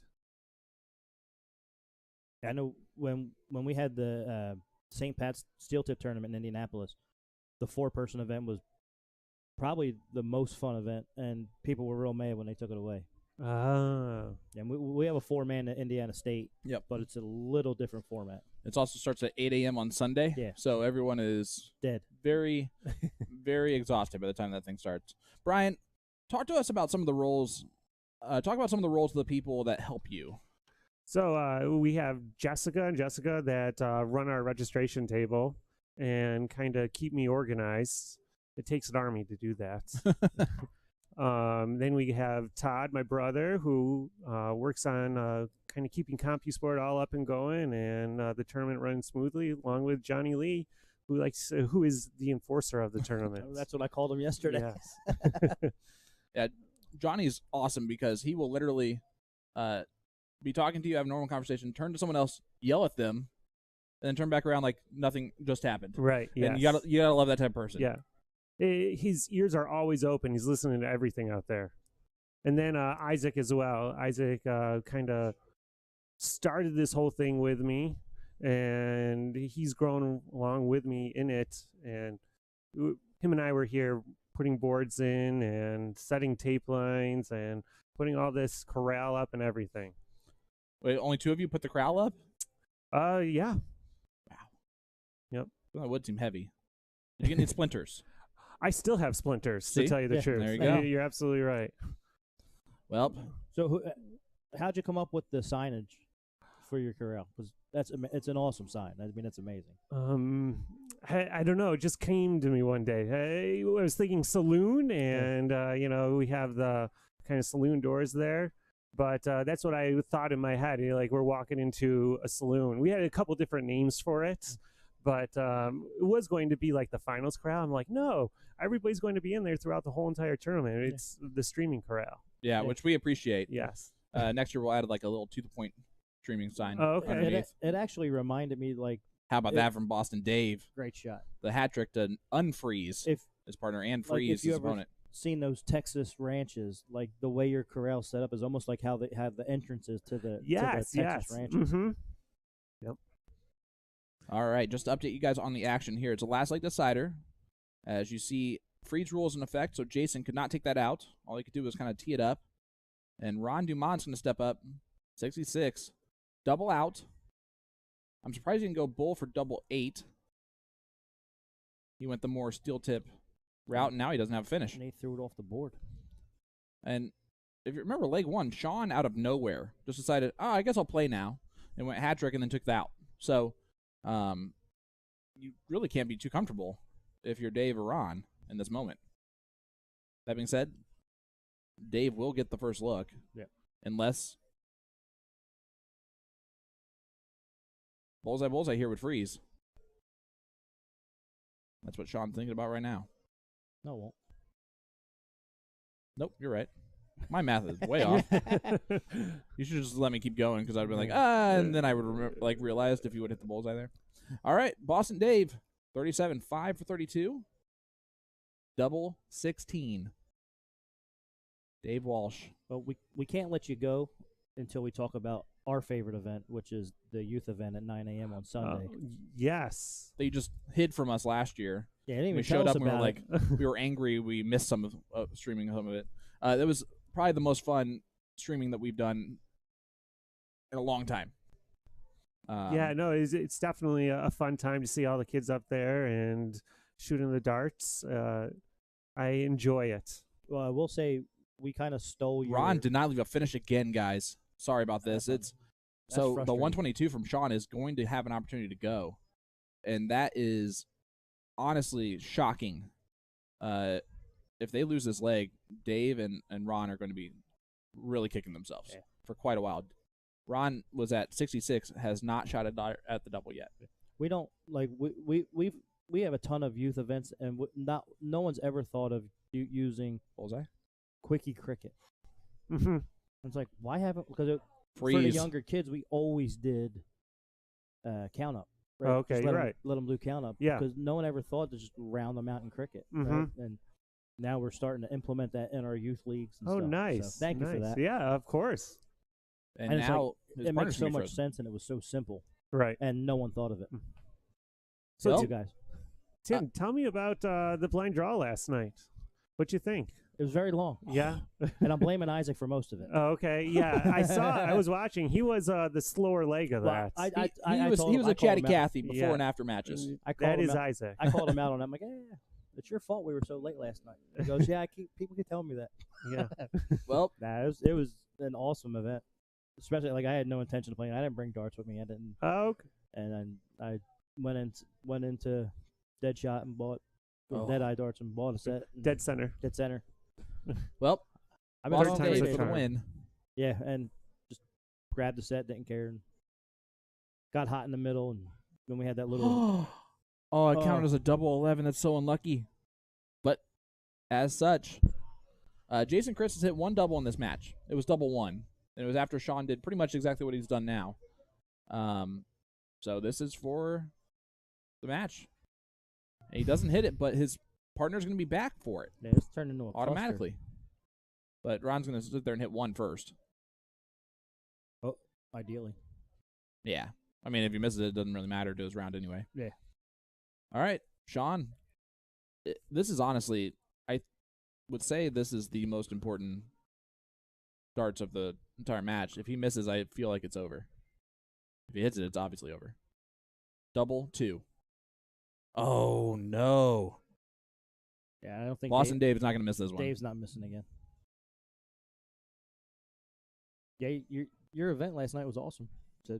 I know when we had the St. Pat's Steel Tip tournament in Indianapolis, the 4-person event was probably the most fun event, and people were real mad when they took it away. Oh. And we have a 4-man at Indiana State. Yep. But it's a little different format. It also starts at 8 a.m. on Sunday. Yeah. So everyone is Dead. very, very exhausted by the time that thing starts. Brian, talk to us about some of the roles. Talk about some of the roles of the people that help you. So we have Jessica and Jessica that run our registration table and kind of keep me organized. It takes an army to do that. Then we have Todd, my brother, who works on kind of keeping CompuSport all up and going and the tournament running smoothly, along with Johnny Lee, who is the enforcer of the tournament. That's what I called him yesterday. Yes. Yeah, Johnny's awesome because he will literally be talking to you, have a normal conversation, turn to someone else, yell at them, and then turn back around like nothing just happened. Right. Yes. And you gotta love that type of person. Yeah. His ears are always open. He's listening to everything out there. And then Isaac as well. Isaac kind of started this whole thing with me, and he's grown along with me in it. And him and I were here putting boards in and setting tape lines and putting all this corral up and everything. Wait, only 2 of you put the corral up? Yeah. Wow. Yep. That would seem heavy. You're gonna need splinters. I still have splinters, See? to tell you the Yeah. truth. There you go. You're absolutely right. Well, So how'd you come up with the signage for your corral? Because it's an awesome sign. I mean, it's amazing. I don't know. It just came to me one day. I was thinking saloon, and we have the kind of saloon doors there. But that's what I thought in my head. Like we're walking into a saloon. We had a couple different names for it, but it was going to be like the finals corral. I'm like, no, everybody's going to be in there throughout the whole entire tournament. It's the streaming corral. yeah, which we appreciate. Yes. Next year we'll add like a little to-the-point streaming sign. Oh, okay. underneath. It actually reminded me, like, How about that from Boston Dave? great shot. The hat trick to unfreeze If his partner and like, freeze if you his ever opponent. seen those Texas ranches, like the way your corral set up is almost like how they have the entrances to the Texas ranches. Mm-hmm. Yep. All right, just to update you guys on the action here. It's a last leg decider. As you see, freeze rule is in effect, so Jason could not take that out. All he could do was kind of tee it up. And Ron Dumont's going to step up. 66. Double out. I'm surprised he didn't go bull for double 8. He went the more steel tip route, and now he doesn't have a finish. And he threw it off the board. And if you remember leg 1, Sean out of nowhere just decided, I guess I'll play now, and went hat trick and then took the out. So you really can't be too comfortable if you're Dave or Ron in this moment. That being said, Dave will get the first look. Yeah. Unless Bullseye here would freeze. That's what Sean's thinking about right now. No, it won't. Nope, you're right. My math is way off. You should just let me keep going because I'd be like, and then I would realized if you would hit the bullseye there. All right, Boston Dave, 37, 5 for 32. Double 16. Dave Walsh. But we can't let you go until we talk about our favorite event, which is the youth event at 9 a.m. on Sunday. Yes. They just hid from us last year. Yeah, they didn't even We tell showed us up and we were about like, it. we were angry. We missed some of streaming some of it. That was probably the most fun streaming that we've done in a long time. Yeah, no, it's definitely a fun time to see all the kids up there and shooting the darts. I enjoy it. Well, I will say we kind of stole your... Ron did not leave a finish again, guys. Sorry about this. That's So the frustrating. 122 from Sean is going to have an opportunity to go, and that is honestly shocking. If they lose this leg, Dave and Ron are going to be really kicking themselves for quite a while. Ron was at 66, has not shot a dart at the double yet. We don't like we have a ton of youth events, and no one's ever thought of using Bullseye? Quickie Cricket. Mm-hmm. It's like, why haven't, because for the Freeze. younger kids we always did count up. Right? Oh, okay, Just you're let 'em- right. Let them do count up. Yeah. Because no one ever thought to just round them out in cricket. Right? Mhm. And now we're starting to implement that in our youth leagues and Oh, stuff. nice. So thank you for Nice. that. Yeah, of course. And And it's now his It partner's makes so gonna be much frozen. sense, and it was so simple, Right. and no one thought of it. So, So Well- you guys, Tim, tell me about the blind draw last night. What'd you think? it was very long. Yeah. And I'm blaming Isaac for most of it. Oh, okay. Yeah, I was watching. He was the slower leg of Well, that. I He was told him- a I called chatty him out. Cathy before Yeah. and after matches. I called That him is out. Isaac. I called him out on that. I'm like, it's your fault we were so late last night. He goes, yeah, people keep telling me that. Yeah. Well, Nah, it was an awesome event. Especially, like, I had no intention of playing. I didn't bring darts with me. I didn't. Oh, okay. And then I went into Deadshot and bought Oh. Dead Eye darts and bought a set. and Dead center. Dead center. well, I've been Boston time's a Dave motivated. for the charm. win. Yeah, and just grabbed the set, didn't care, and got hot in the middle, and then we had that little. Oh, it Oh. counted as a double 11. That's so unlucky. But as such, Jason Chris has hit one double in this match. It was double 1. And it was after Sean did pretty much exactly what he's done now. So this is for the match. And he doesn't hit it, but his partner's going to be back for it Yeah, it's turned into a cluster. automatically. But Ron's going to sit there and hit one first. Ideally. Yeah. I mean, if he misses it, it doesn't really matter to his round anyway. Yeah. All right, Sean. This is honestly, I would say this is the most important darts of the entire match. If he misses, I feel like it's over. If he hits it, it's obviously over. Double 2. Oh, no. Yeah, I don't think Boston Dave is not going to miss this one. Dave's not missing again. Yeah, your event last night was awesome. So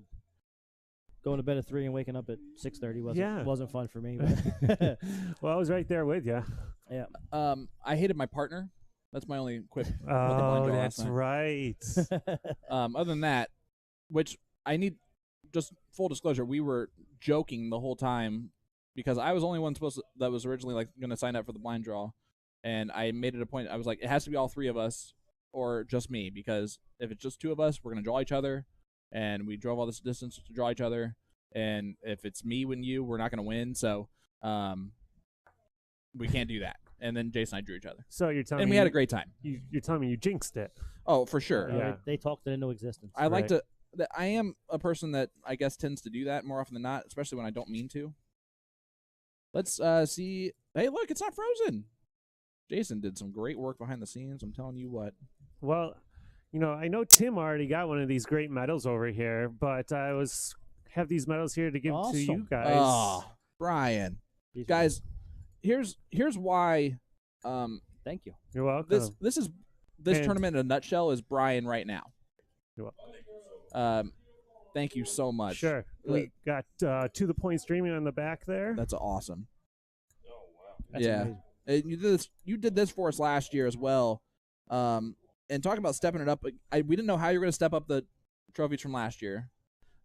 going to bed at 3 and waking up at 6:30 wasn't fun for me. But Well, I was right there with you. yeah, I hated my partner. That's my only quip. Oh, draw that's last night. right. Other than that, which I need, just full disclosure, we were joking the whole time because I was the only one that was originally like going to sign up for the blind draw, and I made it a point. I was like, it has to be all 3 of us or just me, because if it's just 2 of us, we're going to draw each other, and we drove all this distance to draw each other, and if it's me and you, we're not going to win, so we can't do that. and then Jason and I drew each other. So you're telling And me we had a great time. You're telling me you jinxed it. Oh, for sure. Yeah. They talked it into existence. I like Right. to. I am a person that I guess tends to do that more often than not, especially when I don't mean to. Let's see. Hey, look, it's not frozen. Jason did some great work behind the scenes. I'm telling you what. Well, I know Tim already got one of these great medals over here, but I have these medals here to give to you Awesome. guys. Oh, Brian, These- guys, here's why. Thank you. You're welcome. This is And- tournament in a nutshell is Brian right now. You're Thank you so much. Sure. We got To the Point streaming on the back there. That's awesome. That's Yeah. amazing. And you did this for us last year as well. And talk about stepping it up. We didn't know how you were going to step up the trophies from last year,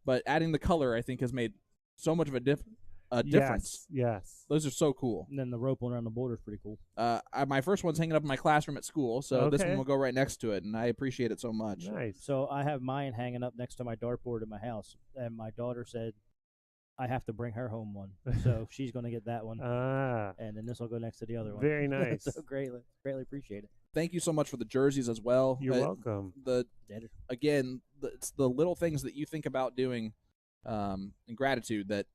but adding the color I think has made so much of a difference. Yes. Those are so cool. And then the rope one around the border is pretty cool. My first one's hanging up in my classroom at school, so this Okay. one will go right next to it, and I appreciate it so much. Nice. So I have mine hanging up next to my dartboard in my house, and my daughter said I have to bring her home one, so she's going to get that one, and then this will go next to the other one. Very nice. So greatly appreciate it. Thank you so much for the jerseys as well. You're welcome. It's the little things that you think about doing, and gratitude that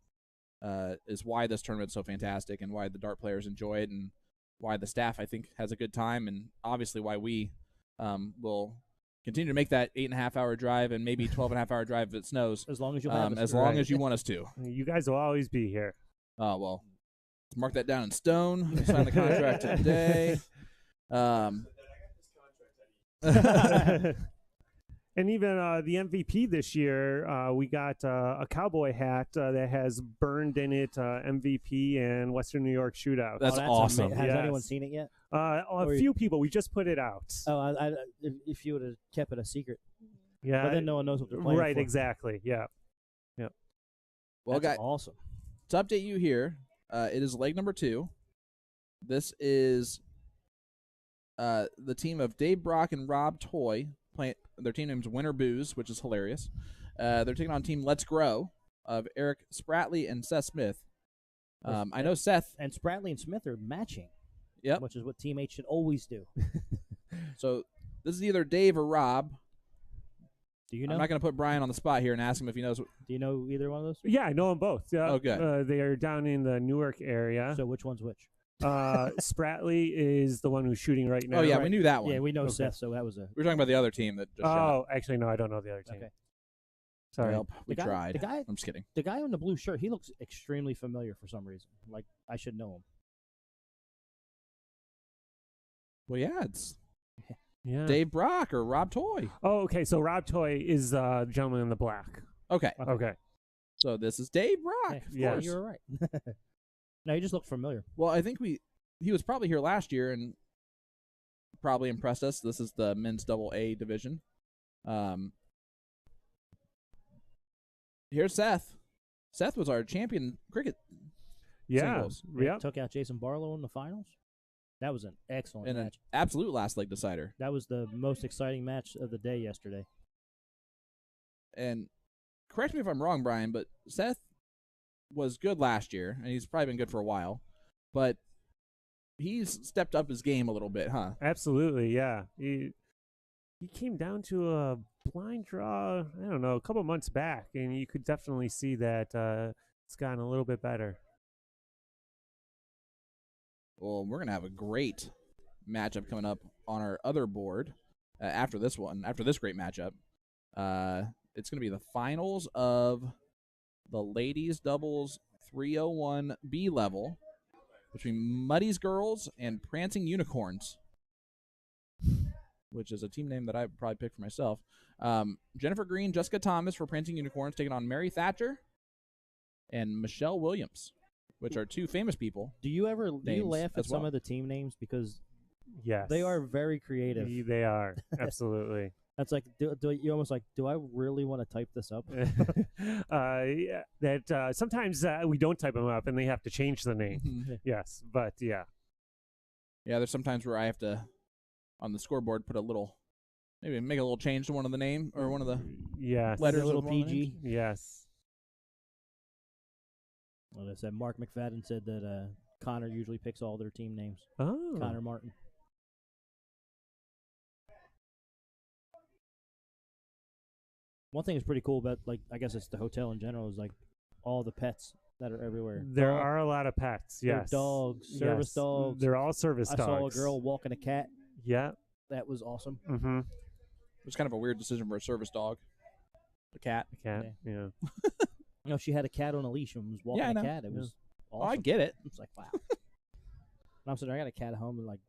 is why this tournament's so fantastic, and why the dart players enjoy it, and why the staff I think has a good time, and obviously why we will continue to make that 8.5-hour drive and maybe 12.5-hour drive if it snows. As long as you have us. As long Right. as you want us to. You guys will always be here. Oh well, let's mark that down in stone. We'll sign the contract today. And even the MVP this year, we got a cowboy hat that has burned in it MVP and Western New York Shootout. That's awesome. Has Yes. anyone seen it yet? A few people. We just put it out. Oh, if you would have kept it a secret, Yeah. but then no one knows what they're playing Right. for. Exactly. Yeah. Well, That's guys, awesome. to update you here, it is leg number 2. This is the team of Dave Brock and Rob Toy playing. Their team name's Winter Booze, which is hilarious. They're taking on team Let's Grow of Eric Spratley and Seth Smith. I know Seth. And Spratley and Smith are matching. Yep. Which is what Team H should always do. So this is either Dave or Rob. Do you know? I'm not going to put Brian on the spot here and ask him if he knows. Do you know either one of those? Yeah, I know them both. Yeah. Okay. They are down in the Newark area. So which one's which? Spratley is the one who's shooting right now. Oh yeah, right? we knew that one. Yeah, we know Okay. Seth, so that was a. We were talking about the other team that just shot. Oh, actually, no, I don't know the other team. Okay. Sorry. Well, we The guy- tried. the guy- I'm just kidding. The guy in the blue shirt, he looks extremely familiar for some reason. Like I should know him. Well, yeah, it's Yeah. Dave Brock or Rob Toy. Oh, okay. So Rob Toy is the gentleman in the black. Okay. Okay. So this is Dave Brock. Hey, Of yeah, course. you're right. No, he just looked familiar. Well, I think he was probably here last year and probably impressed us. This is the men's double A division. Here's Seth. Seth was our champion cricket Yeah. singles Yeah. Took out Jason Barlow in the finals. That was an excellent in an match. absolute last leg decider. That was the most exciting match of the day yesterday. And correct me if I'm wrong, Brian, but Seth was good last year, and he's probably been good for a while. But he's stepped up his game a little bit, huh? Absolutely. Yeah. He came down to a blind draw, I don't know, a couple months back, and you could definitely see that it's gotten a little bit better. Well, we're going to have a great matchup coming up on our other board after this one, after this great matchup. It's going to be the finals of the ladies doubles 301 B level between Muddy's Girls and Prancing Unicorns, which is a team name that I would probably pick for myself. Jennifer Green, Jessica Thomas for Prancing Unicorns taking on Mary Thatcher and Michelle Williams, which are two famous people. Do you Names laugh at as some well. of the team names because Yes. they are very creative? They are. Absolutely. That's like you almost like, do I really want to type this up? Yeah, that sometimes we don't type them up and they have to change the name. Yes, but yeah. Yeah, there's sometimes where I have to, on the scoreboard, put a little, maybe make a little change to one of the name or one of the Yes. letters. a little of one of the PG. names. Yes. Well, I said Mark McFadden said that Connor usually picks all their team names. Oh. Connor Martin. One thing that's pretty cool about, like, I guess it's the hotel in general, is like all the pets that are everywhere. There are a lot of pets, They're yes. dogs, service Yes. dogs. They're all service I dogs. saw a girl walking a cat. Yeah. That was awesome. Mm-hmm. It was kind of a weird decision for a service dog. A cat. A cat, yeah. You know, she had a cat on a leash and was walking Yeah, I a know. cat. It was awesome. Oh, I get it. It's like, wow. And I'm sitting there, I got a cat at home, and like,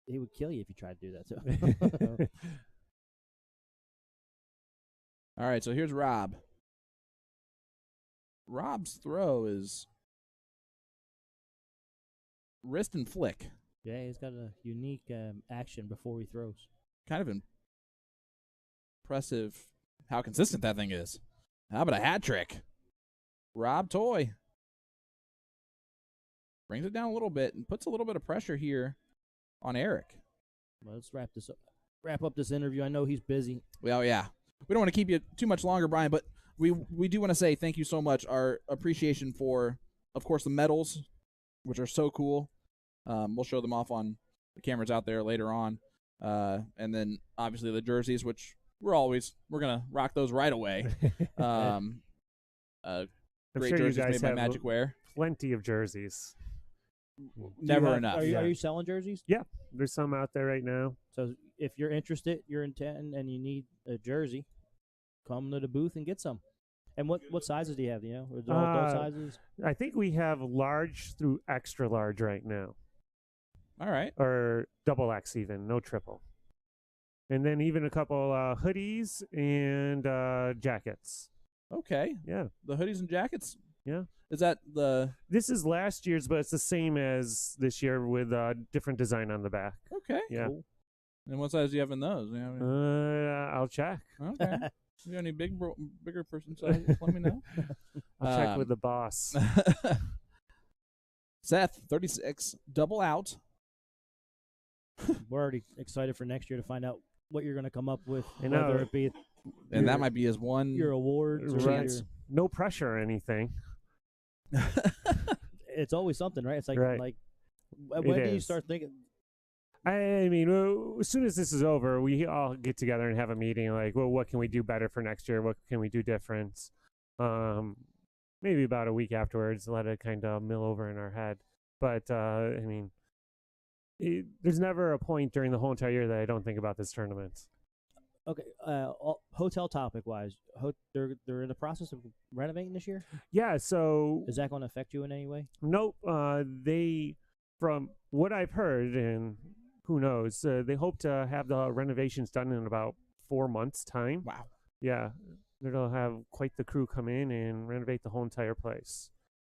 he would kill you if you tried to do that to him. All right, so here's Rob. Rob's throw is wrist and flick. Yeah, he's got a unique action before he throws. Kind of impressive how consistent that thing is. How about a hat trick? Rob Toy brings it down a little bit and puts a little bit of pressure here on Eric. Well, let's wrap this up. Wrap up this interview. I know he's busy. Well, yeah. We don't want to keep you too much longer, Brian, but we do want to say thank you so much. Our appreciation for, of course, the medals, which are so cool. We'll show them off on the cameras out there later on. And then, obviously, the jerseys, which we're going to rock those right away. I'm Great sure jerseys you guys made by have Magic Wear. plenty of jerseys. Never enough. Are Yeah. you selling jerseys? Yeah, there's some out there right now. So if you're interested, you're in town, and you need a jersey, come to the booth and get some. And what sizes do you have? You know, are they all adult sizes? I think we have large through extra large right now, All right. or double X even, no triple. And then even a couple hoodies and jackets. Okay. Yeah. The hoodies and jackets. Yeah. Is that the... This is last year's, but it's the same as this year with different design on the back. Okay. Yeah. Cool. And what size do you have in those? Do you have any- I'll check. Okay. You got any bigger person sizes? Let me know. I'll check with the boss. Seth, 36, double out. We're already excited for next year to find out what you're going to come up with, I know. whether it be And that might be his one. your awards or Right. your, No pressure or anything. it's always something, right? It's like Right. when It do you is. start thinking? I mean, as soon as this is over, we all get together and have a meeting. Like, well, what can we do better for next year? What can we do different? Maybe about a week afterwards, let it kind of mill over in our head. But I mean, there's never a point during the whole entire year that I don't think about this tournament. Okay, hotel topic wise, they're in the process of renovating this year. Yeah. So Is that going to affect you in any way? nope. They, from what I've heard, and who knows, they hope to have the renovations done in about 4 months' time. Wow. Yeah, they'll have quite the crew come in and renovate the whole entire place.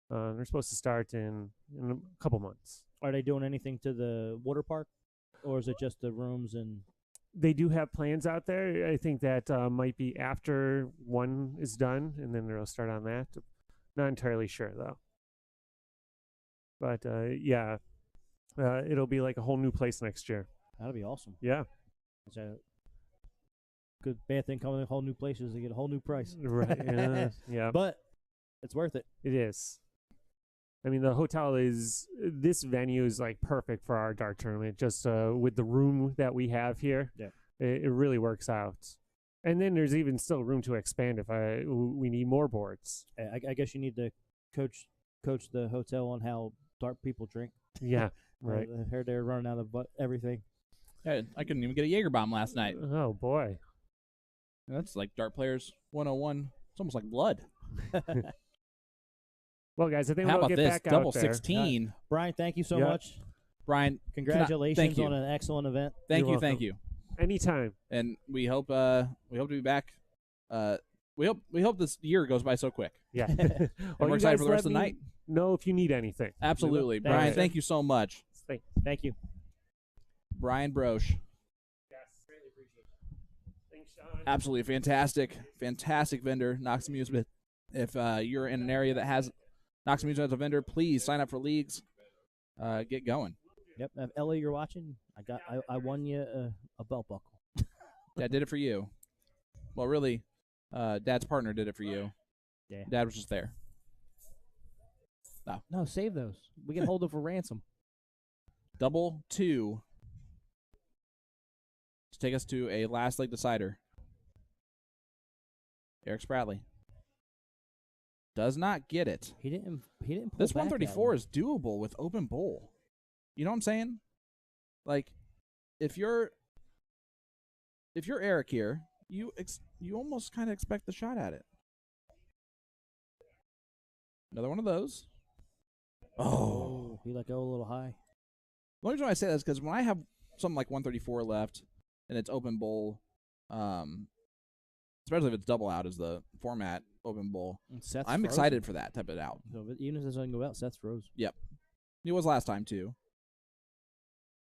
They're supposed to start in a couple months. Are they doing anything to the water park, or is it just the rooms and? They do have plans out there. I think that might be after one is done, and then they'll start on that. Not entirely sure, though. But, yeah, it'll be like a whole new place next year. That'll be awesome. Yeah. It's a good bad thing coming to whole new places. They get a whole new price. Right. Yeah. But it's worth it. It is. I mean, this venue is like perfect for our dart tournament, just with the room that we have here. Yeah. It really works out. And then there's even still room to expand if we need more boards. I guess you need to coach the hotel on how dart people drink. Yeah, right. I heard they were running out of everything. Yeah, I couldn't even get a Jaeger bomb last night. Oh, boy. That's like Dart Players 101. It's almost like blood. Well, guys, I think How we'll about get this? back Double out there. 16. Brian, thank you so Yep. much. Brian, Congratulations thank you. on an excellent event. Thank You're you. Thank welcome. you. Anytime. And we hope to be back. We hope this year goes by so quick. Yeah. And Well, we're you excited guys for the rest let of the me night. know if you need anything. Absolutely. Thank Brian, you. thank you so much. Thank you. Brian Broche. Yes, really appreciate it. Thanks, Sean. Absolutely fantastic vendor, Knox Amusement. If you're in an area that has Knox Amusement as a vendor, please sign up for leagues. Get going. Yep. Ellie, you're watching. I won you a belt buckle. Dad did it for you. Well, really, Dad's partner did it for you. Yeah. Dad was just there. No, save those. We can hold them for ransom. Double 2 to take us to a last leg decider. Eric Spratly does not get it. He didn't. Pull This back that 134 one. is doable with open bowl. You know what I'm saying? Like, if you're Eric here, you almost kind of expect the shot at it. Another one of those. Oh, he let go a little high. the only reason why I say that is because when I have something like 134 left and it's open bowl, especially if it's double out as the format open bowl, And Seth's I'm frozen. excited for that type of out. So, but even if this doesn't go out, Seth's froze. He was last time too.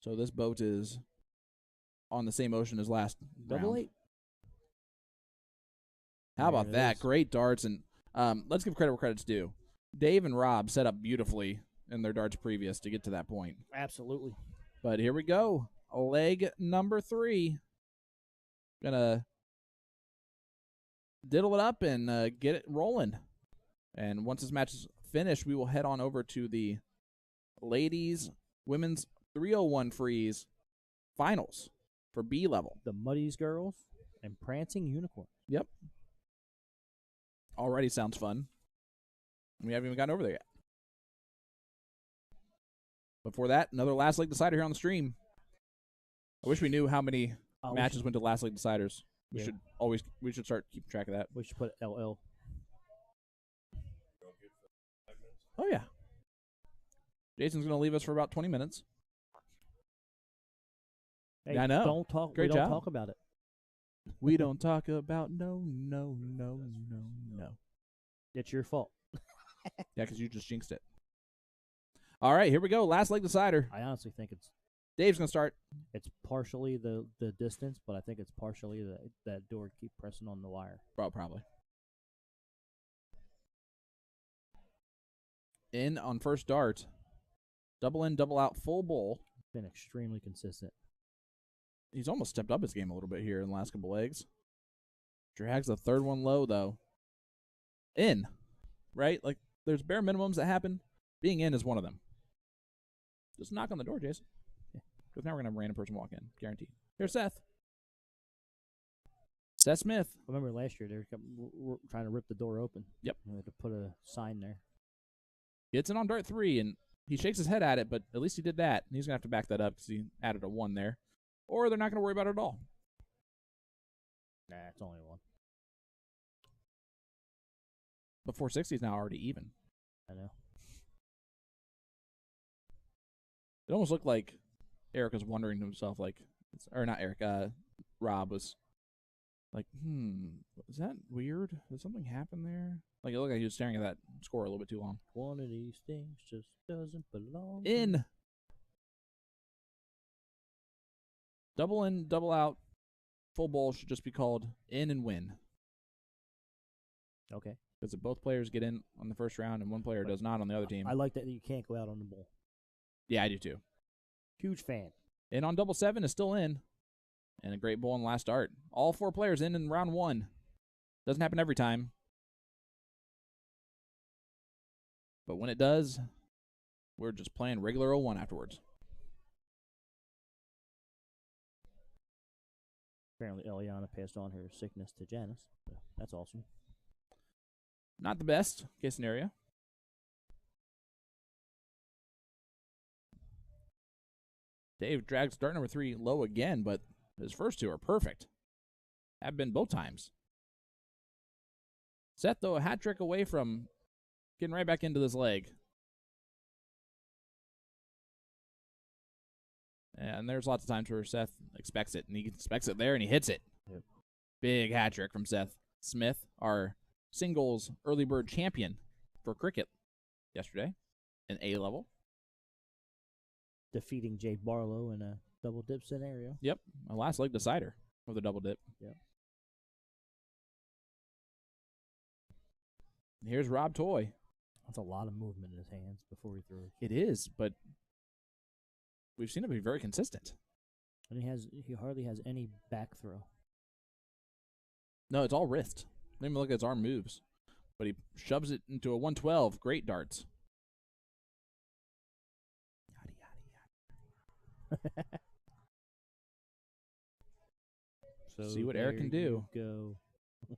So this boat is on the same ocean as last Double round. 8. How about There it that? is. Great darts. And let's give credit where credit's due. Dave and Rob set up beautifully in their darts previous to get to that point. Absolutely. But here we go. Leg number 3. Gonna diddle it up and get it rolling. And once this match is finished, we will head on over to the ladies, women's 301 freeze finals for B level. The Muddies girls and Prancing Unicorn. Yep. Already sounds fun. We haven't even gotten over there yet. Before that, another last leg decider here on the stream. I wish we knew how many Oh, matches went to last leg deciders. We Yeah. should start keeping track of that. We should put LL. Oh yeah. Jason's gonna leave us for about 20 minutes. Hey, Yeah, I know. Don't talk. Great we don't job. talk about it. We don't talk about no. It's your fault. Yeah, because you just jinxed it. All right, here we go. Last leg decider. I honestly think Dave's gonna start. it's partially the distance, but I think it's partially that door keep pressing on the wire. Probably. In on first dart. Double in, double out, full bowl. Been extremely consistent. He's almost stepped up his game a little bit here in the last couple legs. Drags the third one low, though. In. Right? Like, there's bare minimums that happen. Being in is one of them. Just knock on the door, Jason. Yeah. Because now we're going to have a random person walk in. Guaranteed. Here's Seth. Seth Smith. Remember last year they were trying to rip the door open. Yep. And we had to put a sign there. Gets in on dart 3, and he shakes his head at it, but at least he did that. And he's going to have to back that up because he added a 1 there. Or they're not going to worry about it at all. Nah, it's only one. But 460 is now already even. I know. It almost looked like Eric was wondering to himself, like, or not Eric, Rob was like, is that weird? Did something happen there? Like, it looked like he was staring at that score a little bit too long. One of these things just doesn't belong. In. Double in, double out. Full bowl should just be called in and win. Okay. Because if both players get in on the first round and one player does not on the other team. I like that you can't go out on the bowl. Yeah, I do too. Huge fan. In on double 7 is still in. And a great bowl in the last start. All 4 players in round 1. Doesn't happen every time. But when it does, we're just playing regular 01 afterwards. Apparently, Eliana passed on her sickness to Janice. So that's awesome. Not the best case scenario. Dave drags dart number 3 low again, but his first 2 are perfect. Have been both times. Seth, though, a hat trick away from getting right back into this leg. And there's lots of times where Seth expects it, and he expects it there, and he hits it. Yep. Big hat trick from Seth Smith, our singles early bird champion for cricket yesterday in A level. Defeating Jake Barlow in a double dip scenario. Yep, a last leg decider of the double dip. Yep. Here's Rob Toy. That's a lot of movement in his hands before he throws. It is, but we've seen it be very consistent. And he hardly has any back throw. No, it's all wrist. Let me look at his arm moves. But he shoves it into a 112. Great darts. So See what Eric can there do. you go.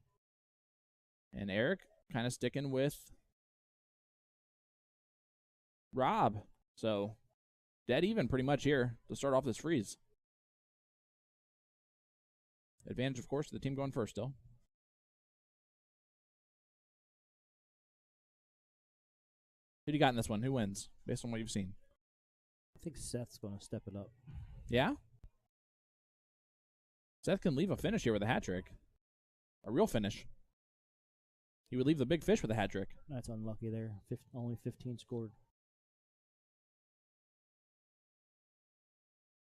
And Eric kind of sticking with Rob. So dead even pretty much here to start off this freeze. Advantage, of course, to the team going first still. Who do you got in this one? Who wins, based on what you've seen? I think Seth's going to step it up. Yeah? Seth can leave a finish here with a hat trick. A real finish. He would leave the big fish with a hat trick. That's unlucky there. Only 15 scored.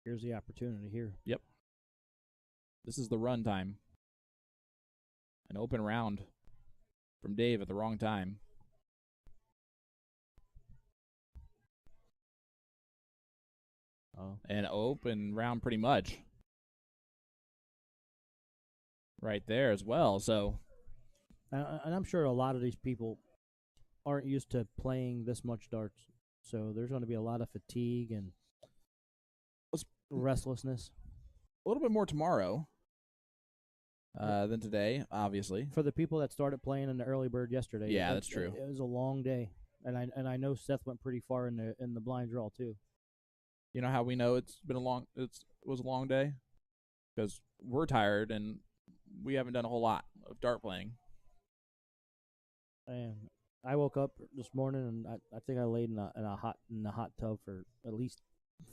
Here's the opportunity here. Yep. This is the run time. An open round from Dave at the wrong time. Oh. An open round pretty much. Right there as well. So, and I'm sure a lot of these people aren't used to playing this much darts. So there's going to be a lot of fatigue and restlessness. a little bit more tomorrow than today, obviously. For the people that started playing in the early bird yesterday. Yeah, that's true. It was a long day. And I know Seth went pretty far in the blind draw too. You know how we know it was a long day? Because we're tired and we haven't done a whole lot of dart playing. And I woke up this morning and I think I laid in a hot tub for at least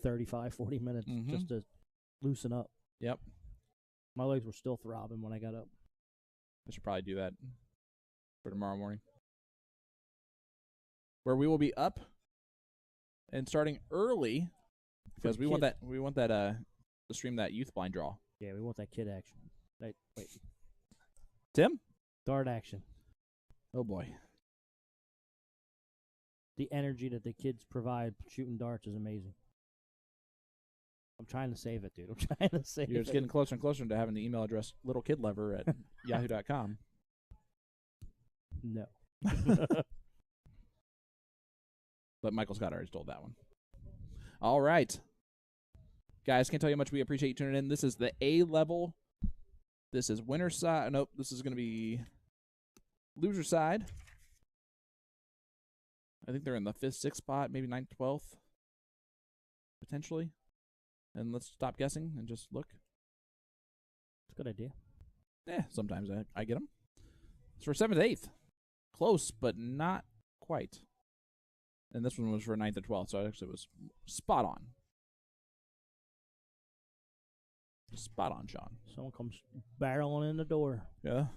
35, 40 minutes just to loosen up. Yep. My legs were still throbbing when I got up. I should probably do that for tomorrow morning. Where we will be up and starting early because we want that to stream that youth blind draw. Yeah, we want that kid action. Wait. Tim? Dart action. Oh boy. The energy that the kids provide shooting darts is amazing. I'm trying to save it, dude. I'm trying to save it. You're just getting closer and closer to having the email address littlekidlover at yahoo.com. No. But Michael Scott already stole that one. All right. Guys, can't tell you how much we appreciate you tuning in. This is the A level. This is winner side. Nope, this is going to be loser side. I think they're in the 5th, 6th spot, maybe 9th, 12th, potentially. And let's stop guessing and just look. It's a good idea. Yeah, sometimes I get them. It's for 7th, 8th. Close, but not quite. And this one was for 9th and 12th, so it actually was spot on. Spot on, Sean. Someone comes barreling in the door. Yeah.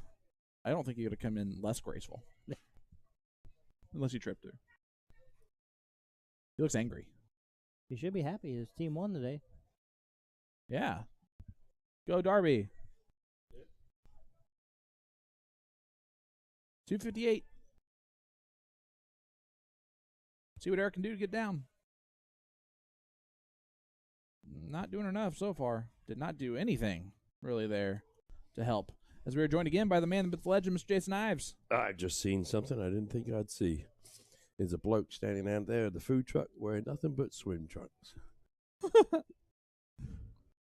I don't think he would have come in less graceful. Unless he tripped her. He looks angry. He should be happy. His team won today. Yeah. Go Darby. 258. See what Eric can do to get down. Not doing enough so far. Did not do anything really there to help. As we are joined again by the man with the legend, Mr. Jason Ives. I've just seen something I didn't think I'd see. There's a bloke standing out there at the food truck wearing nothing but swim trunks.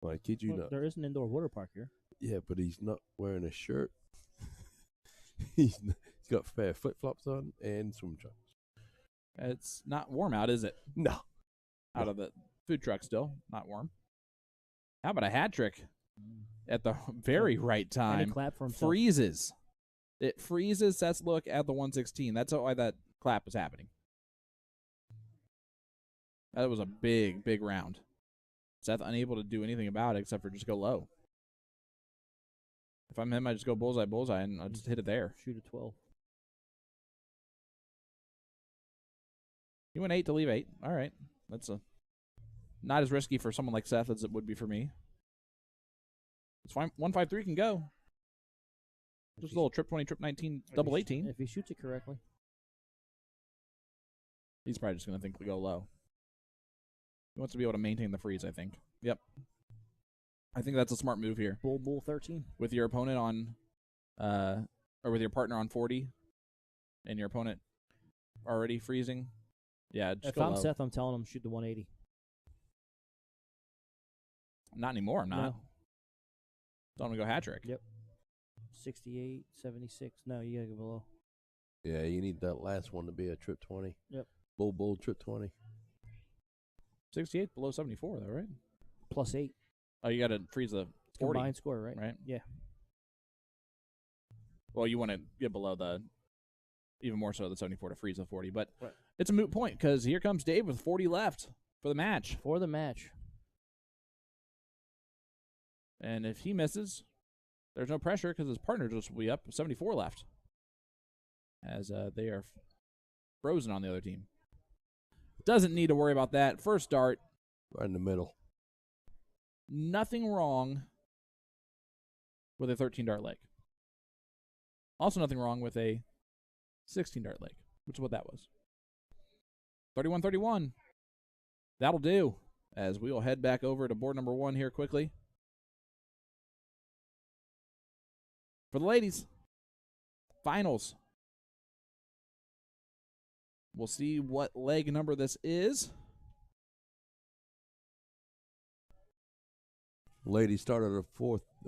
I kid you not. There is an indoor water park here. Yeah, but he's not wearing a shirt. He's got fair flip-flops on and swim trunks. It's not warm out, is it? No. Out of the food truck still. Not warm. How about a hat trick at the very right time? And a clap for himself. Freezes. It freezes Seth's look at the 116. That's why that clap is happening. That was a big, big round. Seth unable to do anything about it except for just go low. If I'm him, I just go bullseye, bullseye, and I'll just hit it there. Shoot a 12. You went 8 to leave 8. All right. That's not as risky for someone like Seth as it would be for me. It's fine. 153 can go. Just a little trip 20, trip 19, double 18. If he shoots it correctly. He's probably just going to think to go low. He wants to be able to maintain the freeze, I think. Yep. I think that's a smart move here. Bull 13. With your opponent on, or with your partner on 40, and your opponent already freezing. Yeah, just If go I'm low. Seth, I'm telling him shoot the 180. Not anymore, I'm not. No. Don't want to go hat trick. Yep. 68, 76. No, you gotta go below. Yeah, you need that last one to be a trip 20. Yep. Bull trip 20. 68 below 74, though, right? Plus 8. Oh, you got to freeze the 40. Combined score, right? Right. Yeah. Well, you want to get below the, even more so the 74 to freeze the 40. But Right. it's a moot point because here comes Dave with 40 left for the match. For the match. And if he misses, there's no pressure because his partner just will be up 74 left. As they are frozen on the other team. Doesn't need to worry about that. First dart. Right in the middle. Nothing wrong with a 13 dart leg. Also nothing wrong with a 16 dart leg, which is what that was. 31-31. That'll do. As we will head back over to board number 1 here quickly. For the ladies, finals. We'll see what leg number this is. Ladies started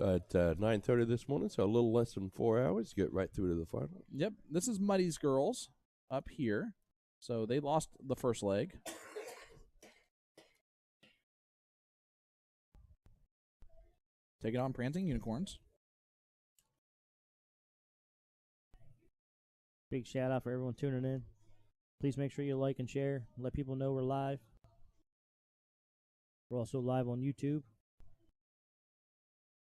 at 9:30 this morning, so a little less than 4 hours. Get right through to the final. Yep, this is Muddy's girls up here. So they lost the first leg. Take it on, Prancing Unicorns. Big shout out for everyone tuning in. Please make sure you like and share. Let people know we're live. We're also live on YouTube.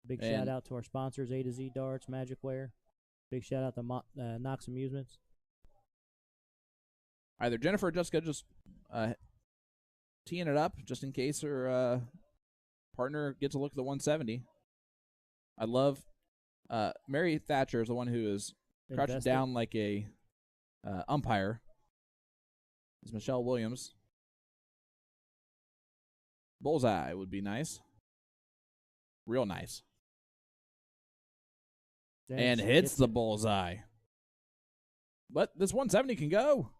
Big shout out to our sponsors, A to Z Darts, Magicware. Big shout out to Knox Amusements. Either Jennifer or Jessica just teeing it up just in case her partner gets a look at the 170. I love Mary Thatcher is the one who is crouching down like a umpire. Is Michelle Williams. Bullseye would be nice. Real nice. And hits the bullseye. But this 170 can go.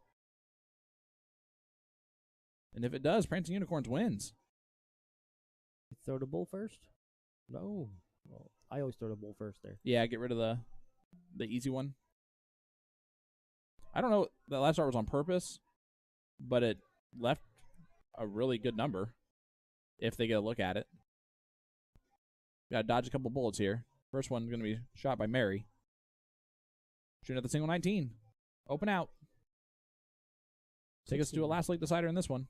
And if it does, Prancing Unicorns wins. You throw the bull first? No. Well, I always throw the bull first there. Yeah, get rid of the easy one. I don't know. The last start was on purpose, but it left a really good number if they get a look at it. Got to dodge a couple bullets here. First one's going to be shot by Mary. Shooting at the single 19. Open out. Take us to a last league decider in this one.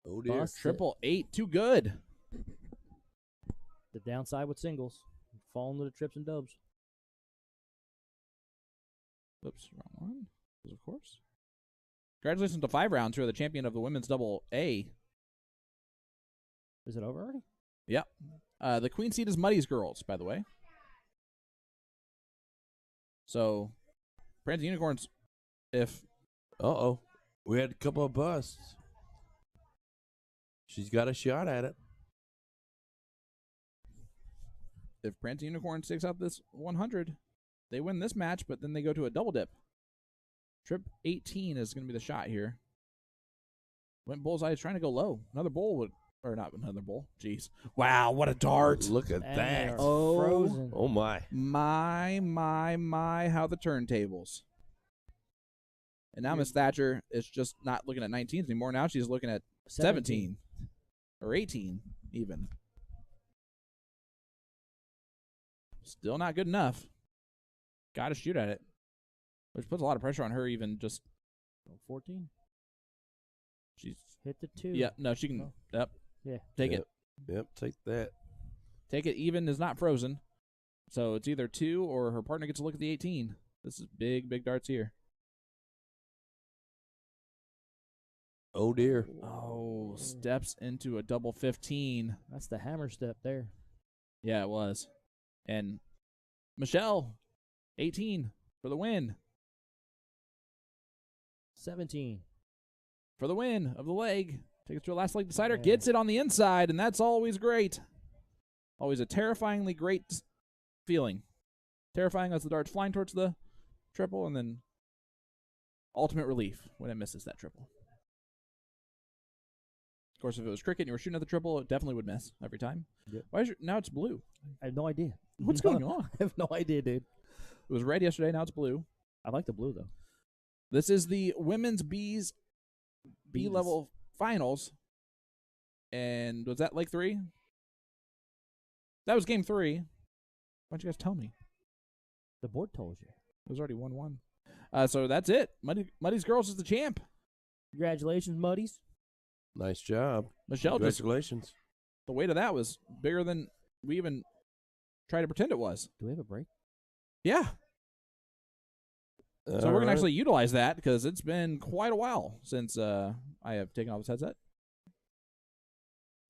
Oh, dear. Triple 8. Too good. The downside with singles. Fall into the trips and dubs. Oops, wrong one. Of course. Congratulations to 5 rounds who are the champion of the women's double A. Is it over already? Yep. The queen seed is Muddy's girls, by the way. So, Prancing Unicorns, if... Uh-oh. We had a couple of busts. She's got a shot at it. If Prancing Unicorns takes out this 100, they win this match, but then they go to a double dip. Trip 18 is going to be the shot here. Went bullseye, is trying to go low. Another bull would... Or not another bull. Jeez. Wow, what a dart. Look at And that. they are Oh. frozen. Oh, my. My, how the turntables. And now Miss Thatcher is just not looking at 19s anymore. Now she's looking at 17. Or 18, even. Still not good enough. Got to shoot at it. Which puts a lot of pressure on her, even just... 14. She's... Hit the 2. Yeah, no, she can... Oh. Yep. Yeah. Take Yep. it. Yep, take that. Take it even is not frozen. So it's either 2 or her partner gets a look at the 18. This is big darts here. Oh, dear. Oh, steps into a double 15. That's the hammer step there. Yeah, it was. And Michelle, 18 for the win. 17. For the win of the leg. Take it to a last leg decider. Yeah. Gets it on the inside, and that's always great. Always a terrifyingly great feeling. Terrifying as the dart's flying towards the triple, and then ultimate relief when it misses that triple. Of course, if it was cricket and you were shooting at the triple, it definitely would miss every time. Yep. Why is now it's blue? I have no idea. What's going on? I have no idea, dude. It was red yesterday. Now it's blue. I like the blue though. This is the women's B level finals. And was that leg 3? That was game 3. Why don't you guys tell me? The board told you. It was already 1-1. So that's it. Muddy's Girls is the champ. Congratulations, Muddies. Nice job. Michelle, Congratulations. the weight of that was bigger than we even tried to pretend it was. Do we have a break? Yeah. So we're going to actually utilize that because it's been quite a while since I have taken off this headset.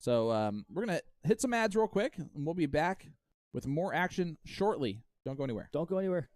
So we're going to hit some ads real quick, and we'll be back with more action shortly. Don't go anywhere. Don't go anywhere.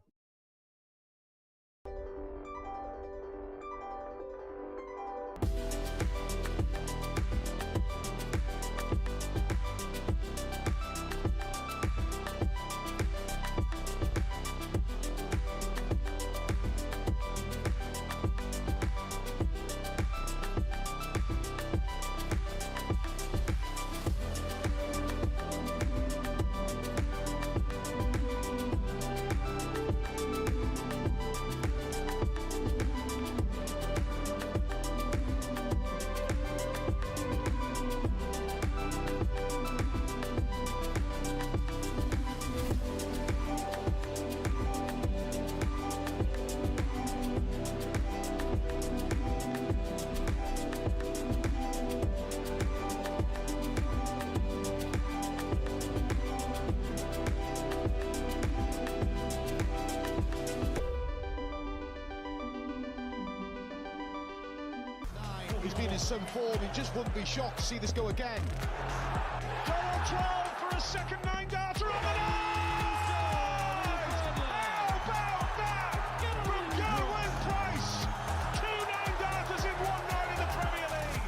He's been in some form, he just wouldn't be shocked to see this go again. Goal 12 for a second 9-darter on the night! How about that from Gerwyn Price? 2 9-darters in one night in the Premier League.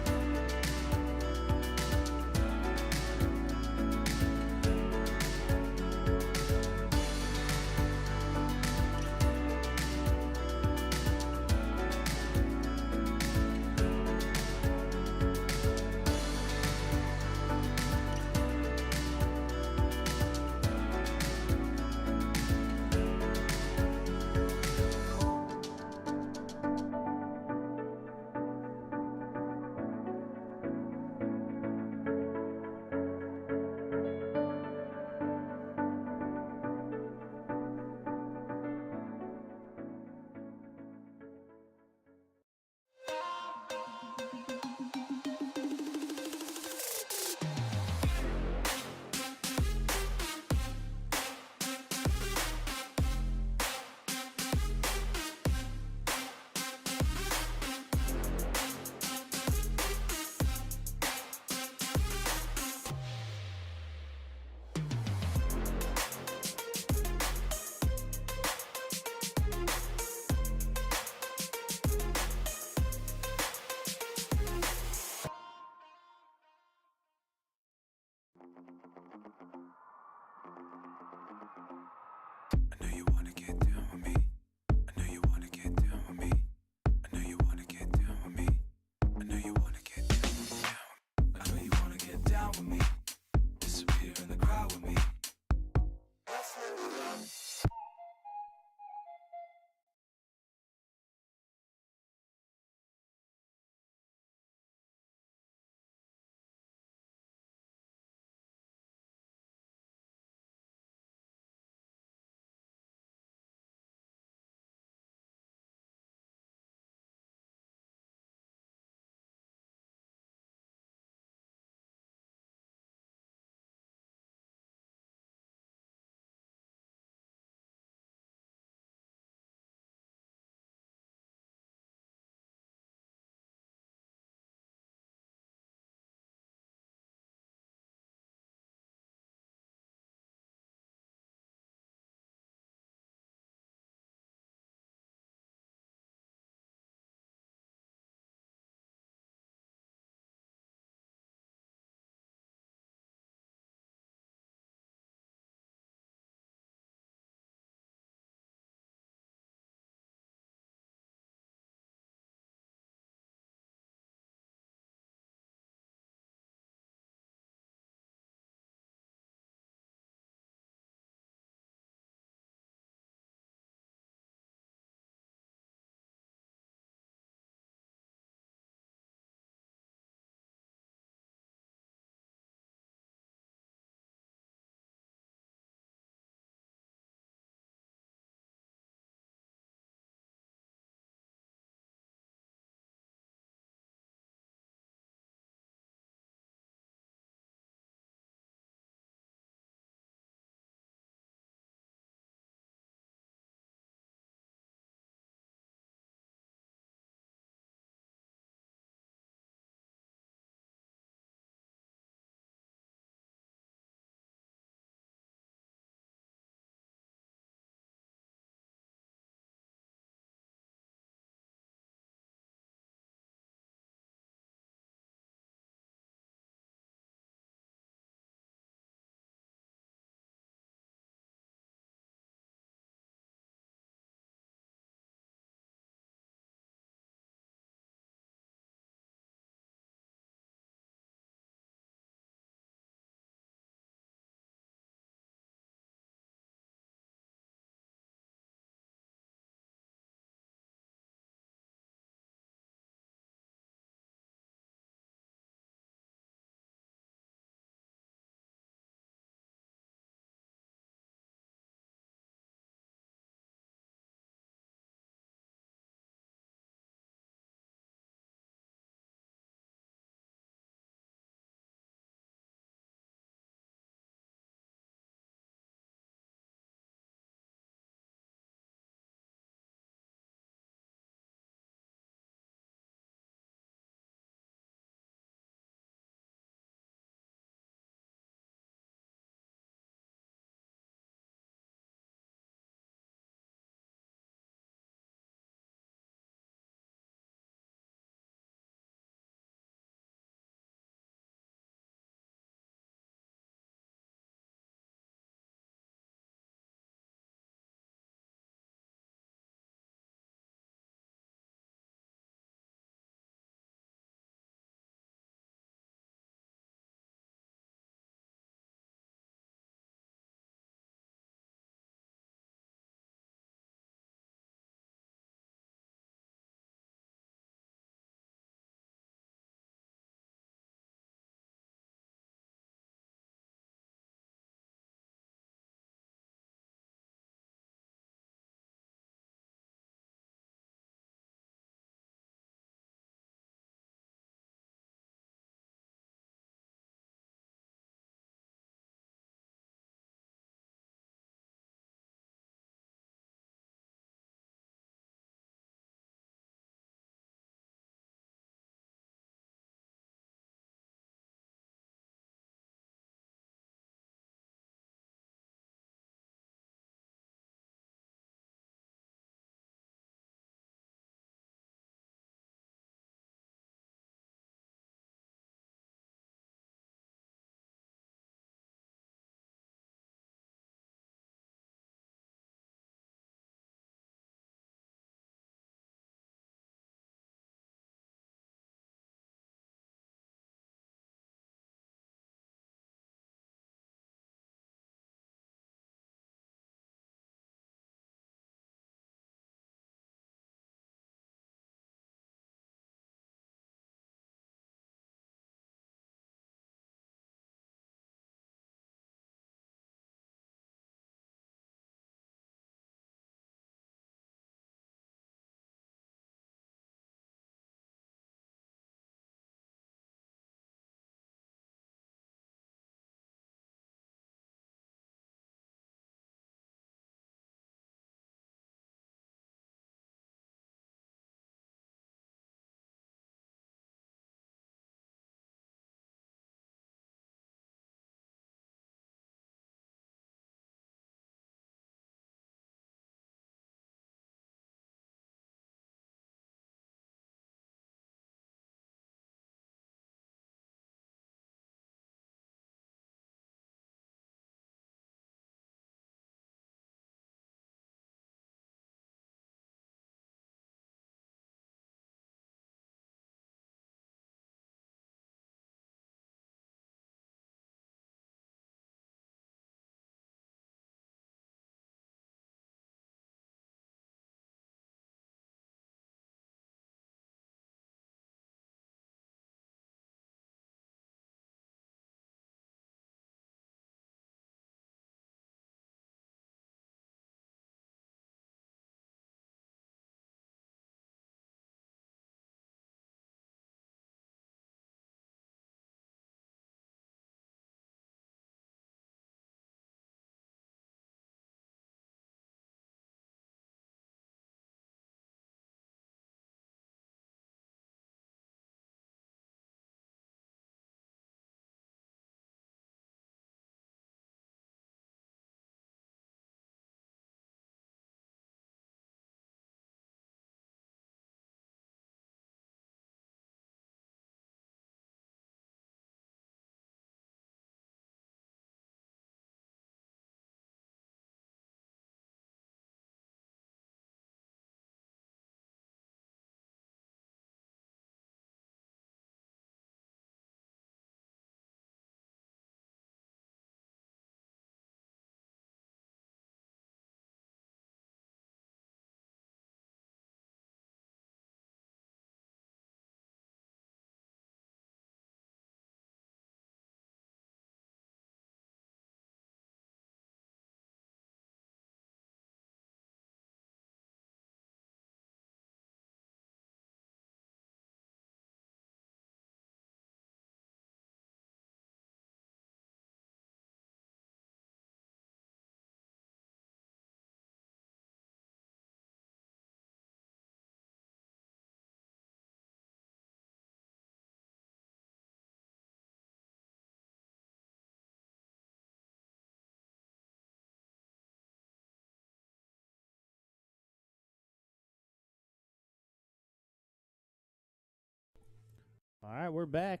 All right, we're back.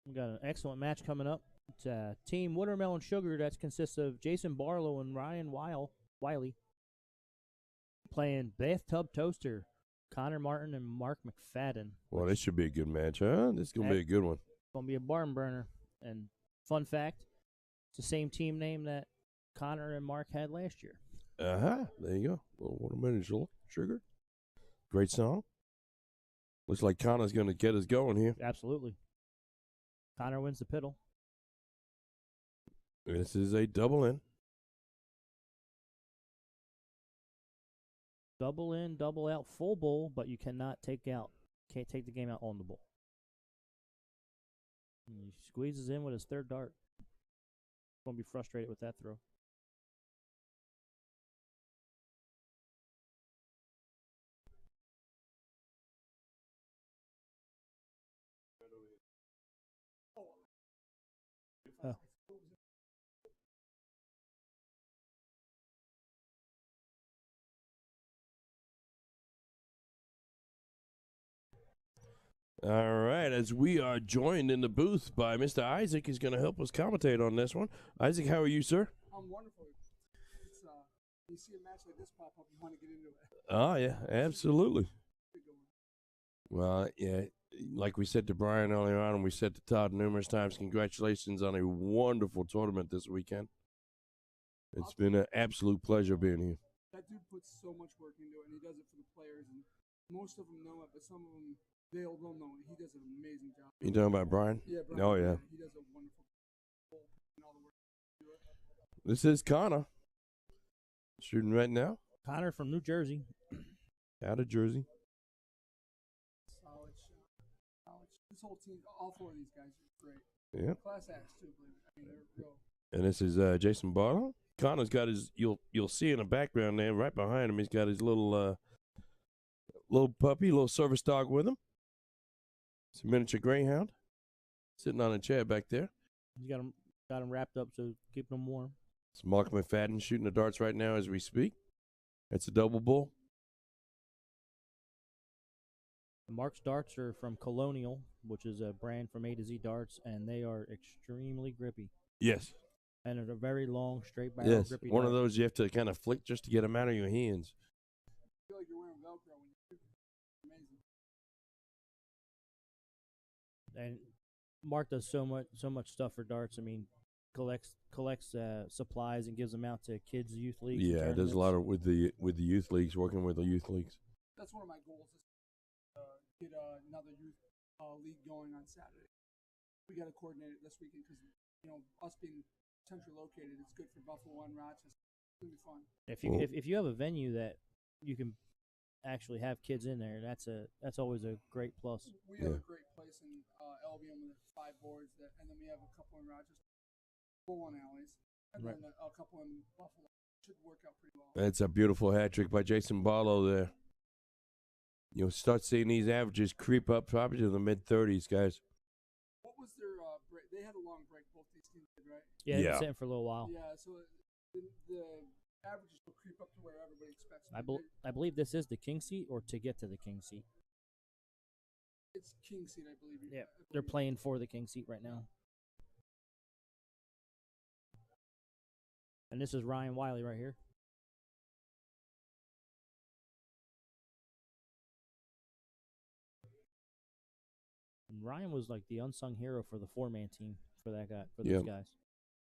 We got an excellent match coming up. It's Team Watermelon Sugar that consists of Jason Barlow and Ryan Wiley playing Bathtub Toaster, Connor Martin and Mark McFadden. Well, this should be a good match, huh? This is going to be a good one. Going to be a barn burner. And fun fact, it's the same team name that Connor and Mark had last year. Uh-huh. There you go. Little Watermelon Sugar. Great song. Looks like Connor's going to get us going here. Absolutely. Connor wins the piddle. This is a double in. Double in, double out, full bowl, but you can't take the game out on the bowl. And he squeezes in with his third dart. Going to be frustrated with that throw. Oh. All right, as we are joined in the booth by Mr. Isaac, who's going to help us commentate on this one. Isaac, how are you, sir? I'm wonderful. It's you see a match like this pop up, you want to get into it. Oh, yeah, absolutely. Well, yeah, like we said to Brian earlier on, and we said to Todd numerous times, congratulations on a wonderful tournament this weekend. It's been an absolute pleasure being here. That dude puts so much work into it, and he does it for the players. And most of them know it, but some of them, they all don't know it. He does an amazing job. You talking about Brian? Yeah, Brian. Oh, yeah. He does a wonderful job. And all the work to do it. This is Connor shooting right now. Connor from New Jersey. Out of Jersey. Solid shot. This whole team, all four of these guys are great. Yeah. Class acts too, believe it. I mean, they're real. And this is Jason Barlow. Connor's got his. You'll see in the background there, right behind him. He's got his little puppy, little service dog with him. It's a miniature greyhound, sitting on a chair back there. You got him wrapped up, so keeping him warm. It's Mark McFadden shooting the darts right now as we speak. It's a double bull. Mark's darts are from Colonial, which is a brand from A to Z darts, and they are extremely grippy. Yes. And they're a very long, straight barrel, Yes. grippy One dart. of those you have to kind of flick just to get them out of your hands. I feel like you're wearing Velcro when you're amazing. And Mark does so much stuff for darts. I mean, collects supplies and gives them out to kids, youth leagues. Yeah, it does a lot of with the youth leagues, working with the youth leagues. That's one of my goals is get another youth league going on Saturday. We got to coordinate it this weekend because us being centrally located, it's good for Buffalo and Rochester. It's gonna be fun. If you have a venue that you can actually have kids in there, that's always a great plus. We have a great place in Albion with 5 boards, and then we have a couple in Rochester, 4-1 alleys, and then a couple in Buffalo. Should work out pretty well. That's a beautiful hat trick by Jason Barlow there. You'll start seeing these averages creep up probably to the mid-30s, guys. What was their break? They had a long break, both these teams did, right? Yeah, they've been sitting for a little while. Yeah, so the averages will creep up to where everybody expects them. I believe this is the king seat or to get to the king seat. It's king seat, I believe. Yeah, they're playing for the king seat right now. And this is Ryan Wiley right here. And Ryan was like the unsung hero for the 4-man team for that guy, for those guys.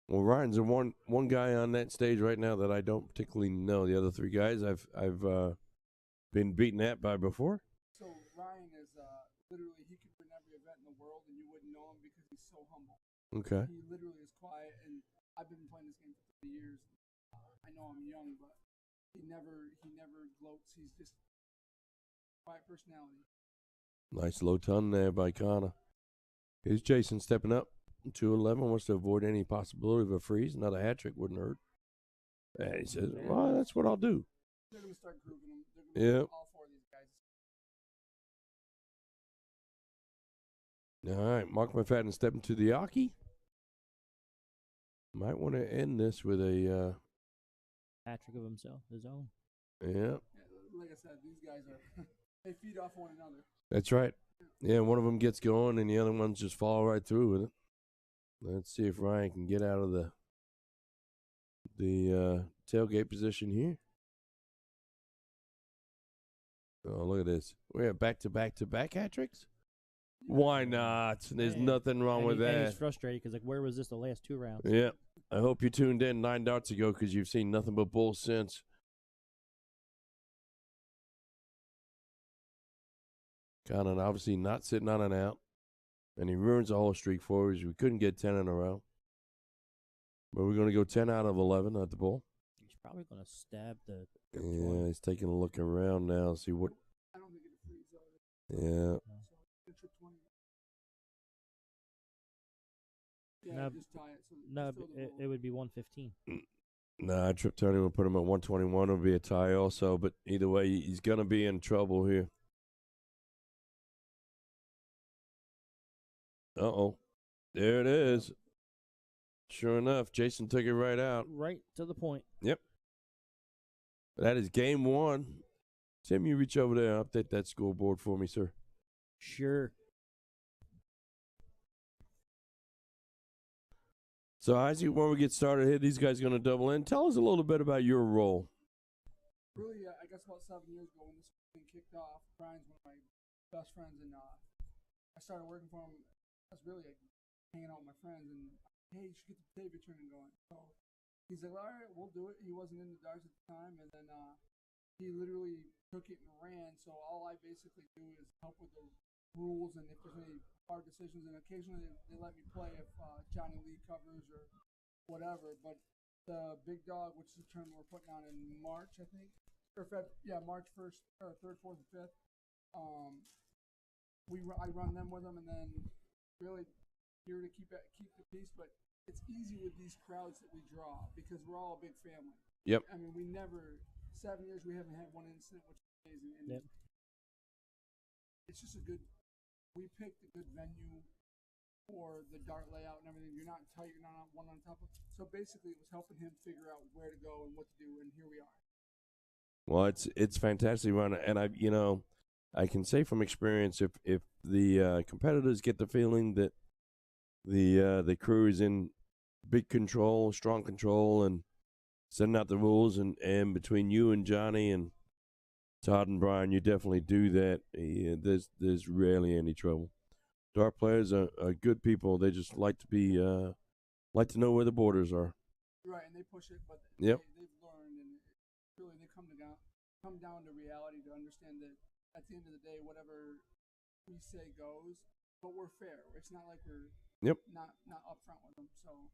Well, Ryan's the one guy on that stage right now that I don't particularly know. The other 3 guys I've been beaten at by before. So Ryan is literally, he could win every event in the world and you wouldn't know him because he's so humble. Okay. He literally is quiet, and I've been playing this game for 30 years. I know I'm young, but he never gloats. He's just quiet personality. Nice low ton there by Connor. Here's Jason stepping up. 2-11 wants to avoid any possibility of a freeze. Another hat trick wouldn't hurt. And he says, well, that's what I'll do. They're going to start grooving them. They're going to all 4 of these guys. All right, Mark McFadden stepping to the Aki. Might want to end this with a hat trick of himself, his own. Yeah. Like I said, these guys are they feed off one another. That's right. Yeah, one of them gets going and the other ones just fall right through with it. Let's see if Ryan can get out of the tailgate position here. Oh, look at this. We have back-to-back-to-back hat tricks? Why not? There's Man. nothing wrong with And that. he's frustrated because, like, where was this the last 2 rounds? Yeah. I hope you tuned in 9 darts ago because you've seen nothing but bull since. Connon obviously not sitting on an out. And he ruins the whole streak for us. We couldn't get 10 in a row. But we're going to go 10 out of 11 at the bull. He's probably going to stab the. Yeah, he's taking a look around now, see what. I don't think it frees up. Yeah. So it's a 20. Yeah, No, just tie it. So No, still the it ball. would be 115. Nah, Trip Tony will put him at 121. It'll be a tie also. But either way, he's going to be in trouble here. Uh-oh. There it is. Sure enough, Jason took it right out. Right to the point. Yep. That is game 1. Tim, you reach over there and update that scoreboard for me, sir. Sure. So, Isaac, when we get started here, these guys are going to double in. Tell us a little bit about your role. Really, I guess about 7 years ago when this thing kicked off, Brian's one of my best friends, and I started working for him. I was really hanging out with my friends, and hey, you should get the Batavia tournament going. So he's like, all right, we'll do it. He wasn't in the darts at the time, and then he literally took it and ran. So all I basically do is help with the rules, and if there's any hard decisions, and occasionally they let me play if Johnny Lee covers or whatever. But the big dog, which is the tournament we're putting on in March, I think, or March 1st, or 3rd, 4th, and 5th. I run them with them, and then really here to keep the peace. But it's easy with these crowds that we draw because we're all a big family. Yep. I mean, 7 years we haven't had one incident, which is amazing. And Yep. it's just we picked a good venue for the dart layout and everything. You're not tight, you're not one on top of. So basically, it was helping him figure out where to go and what to do, and here we are. Well, it's fantastic run, and I can say from experience, if the competitors get the feeling that the crew is in big control, strong control, and sending out the rules, and between you and Johnny and Todd and Brian, you definitely do that. There's rarely any trouble. Dart players are good people. They just like to know where the borders are. Right, and they push it, but Yep. they've learned, and really they come down to reality to understand that at the end of the day, whatever we say goes, but we're fair. It's not like we're not upfront with them. So,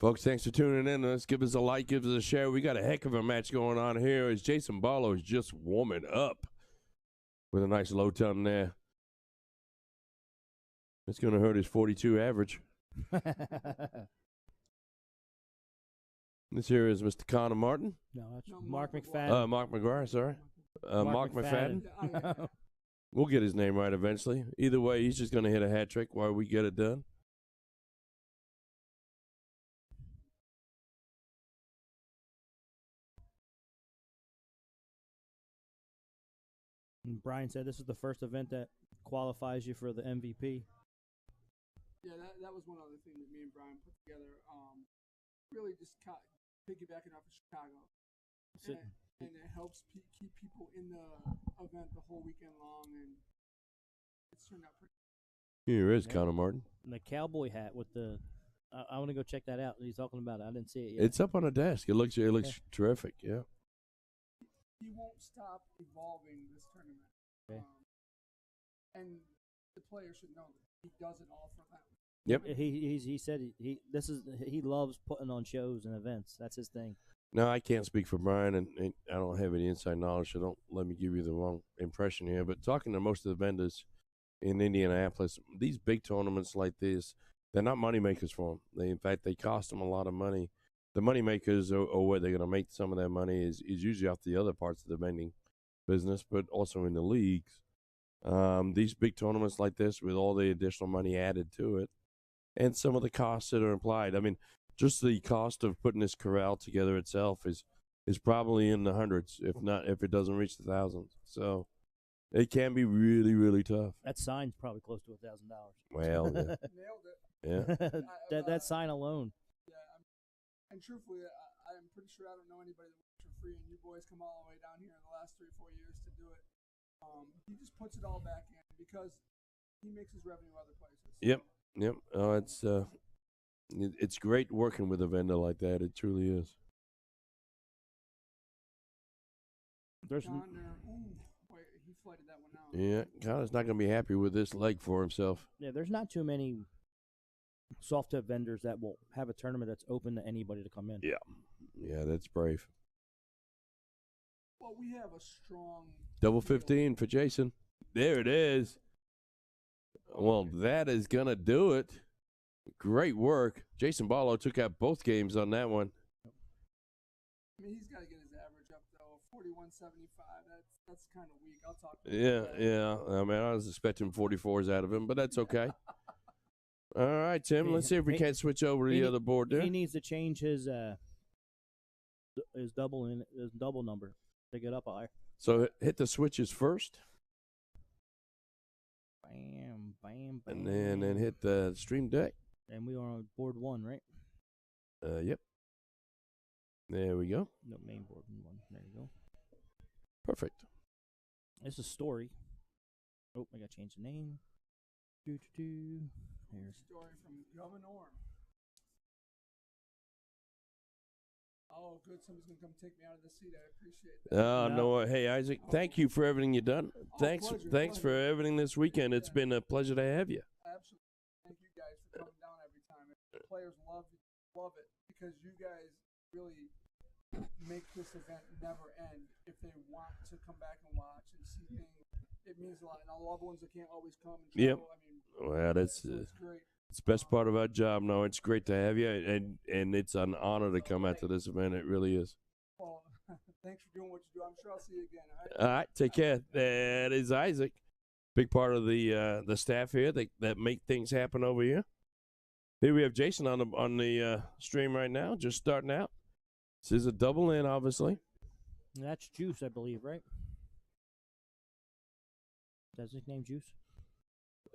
Folks, thanks for tuning in. Let's give us a like, give us a share. We got a heck of a match going on here as Jason Barlow is just warming up with a nice low ton there. It's going to hurt his 42 average. This here is Mr. Connor Martin. No, that's No, Mark Mark McFadden. Mark McGuire, sorry. Mark McFadden. I We'll get his name right eventually. Either way, he's just going to hit a hat trick while we get it done. And Brian said this is the first event that qualifies you for the MVP. Yeah, that was one other thing that me and Brian put together. Really just piggybacking off of Chicago. And it helps keep people in the event the whole weekend long, and it's turned out pretty. Here is Connor Martin. And the cowboy hat with the. I want to go check that out. He's talking about it. I didn't see it yet. It's up on a desk. It looks terrific. Yeah. He won't stop evolving this tournament. Okay. And the player should know that he does it all for them. Yep. He said he loves putting on shows and events. That's his thing. No, I can't speak for Brian, and I don't have any inside knowledge, so don't let me give you the wrong impression here. But talking to most of the vendors in Indianapolis, these big tournaments like this, they're not money makers for them. In fact, they cost them a lot of money. The money makers, or where they're going to make some of their money, is usually off the other parts of the vending business, but also in the leagues. These big tournaments like this, with all the additional money added to it, and some of the costs that are implied. I mean, just the cost of putting this corral together itself is probably in the hundreds, if it doesn't reach the thousands. So It can be really, really tough. That sign's probably close to $1,000. Well, yeah. Nailed it. Yeah. that sign alone. Yeah, and truthfully, I'm pretty sure I don't know anybody that works for free, and you boys come all the way down here in the last 3 or 4 years to do it. He just puts it all back in because he makes his revenue other places. Yep. Oh, it's great working with a vendor like that. It truly is. There's Connor, wait, he flooded that one out. Yeah, Connor's not going to be happy with this leg for himself. there's not too many soft tip vendors that will have a tournament that's open to anybody to come in. Yeah, that's brave. Well, we have a strong Double 15 for Jason. There it is. Well, that is going to do it. Great work. Jason Barlow took out both games on that one. I mean, he's got to get his average up, though. 41.75. That's kind of weak. I'll talk about that. Yeah. I mean, I was expecting 44s out of him, but that's okay. All right, Tim, let's see if we can't switch over to the other board there. He needs to change his double number to get up higher. So hit the switches first. Bam, bam, bam. And then hit the stream deck. And we are on board 1, right? Yep. There we go. No, main board 1. There you go. Perfect. This is story. Oh, I got to change the name. There's Story from Governor. Oh, good. Somebody's going to come take me out of the seat. I appreciate that. No. Hey, Isaac, thank you for everything you've done. Thanks pleasure. for everything this weekend. It's been a pleasure to have you. Absolutely. Thank you guys for coming down every time. The players love it because you guys really make this event never end if they want to come back and watch and see things. It means a lot. And all the loved ones that can't always come and travel, Yep. I mean, Well, that's it's great. it's the best part of our job. No, it's great to have you, and it's an honor to come out to this event. It really is. Well, thanks for doing what you do. I'm sure I'll see you again. All right, take care. That is Isaac, big part of the staff here that make things happen over here. Here we have Jason on the stream right now, just starting out. This is a double in, obviously. That's Juice, I believe, right? That's his name, Juice?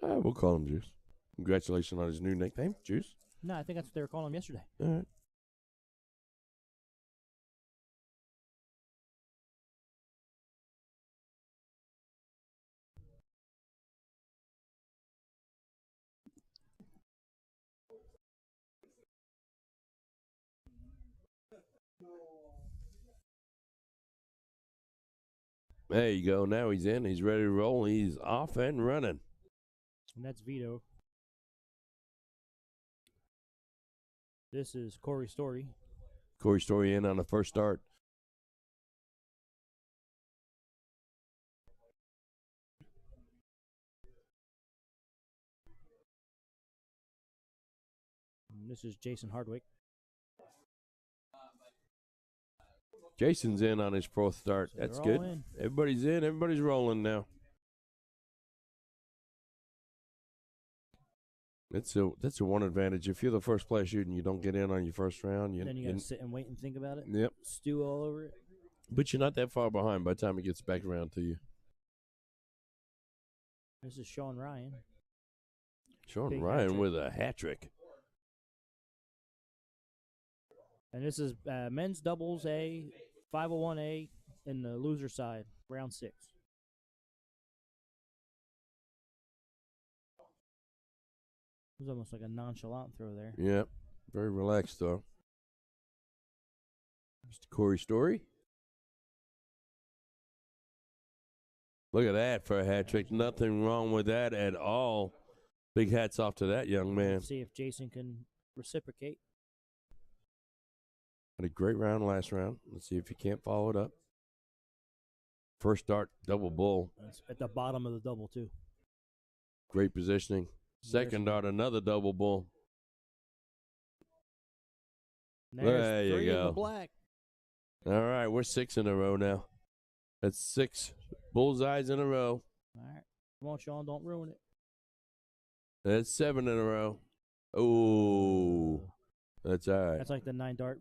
We'll call him Juice. Congratulations on his new nickname, Juice. No, I think that's what they were calling him yesterday. All right. There you go. Now he's in. He's ready to roll. He's off and running. And that's Vito. This is Corey Story. Corey Story in on the first start. And this is Jason Hardwick. Jason's in on his fourth start. So That's they're all good. in. Everybody's in. Everybody's rolling now. That's a one advantage. If you're the first player shooting, you don't get in on your first round. Then you got to sit and wait and think about it. Yep. Stew all over it. But you're not that far behind by the time it gets back around to you. This is Sean Ryan. Sean Big Ryan hat-trick. with a hat trick. And this is men's doubles A, 501A, in the loser side, round 6. It was almost like a nonchalant throw there. Yep. Very relaxed, though. Mr. Corey Story. Look at that for a hat trick. Nothing wrong with that at all. Big hats off to that young man. Let's see if Jason can reciprocate. Had a great round last round. Let's see if he can't follow it up. First start, double bull. It's at the bottom of the double, too. Great positioning. Second dart, another double bull. There's There you 3 in the go. black. All right, we're 6 in a row now. That's 6 bullseyes in a row. All right. Come on, Sean, don't ruin it. That's 7 in a row. Oh, that's all right. That's like the 9 dart.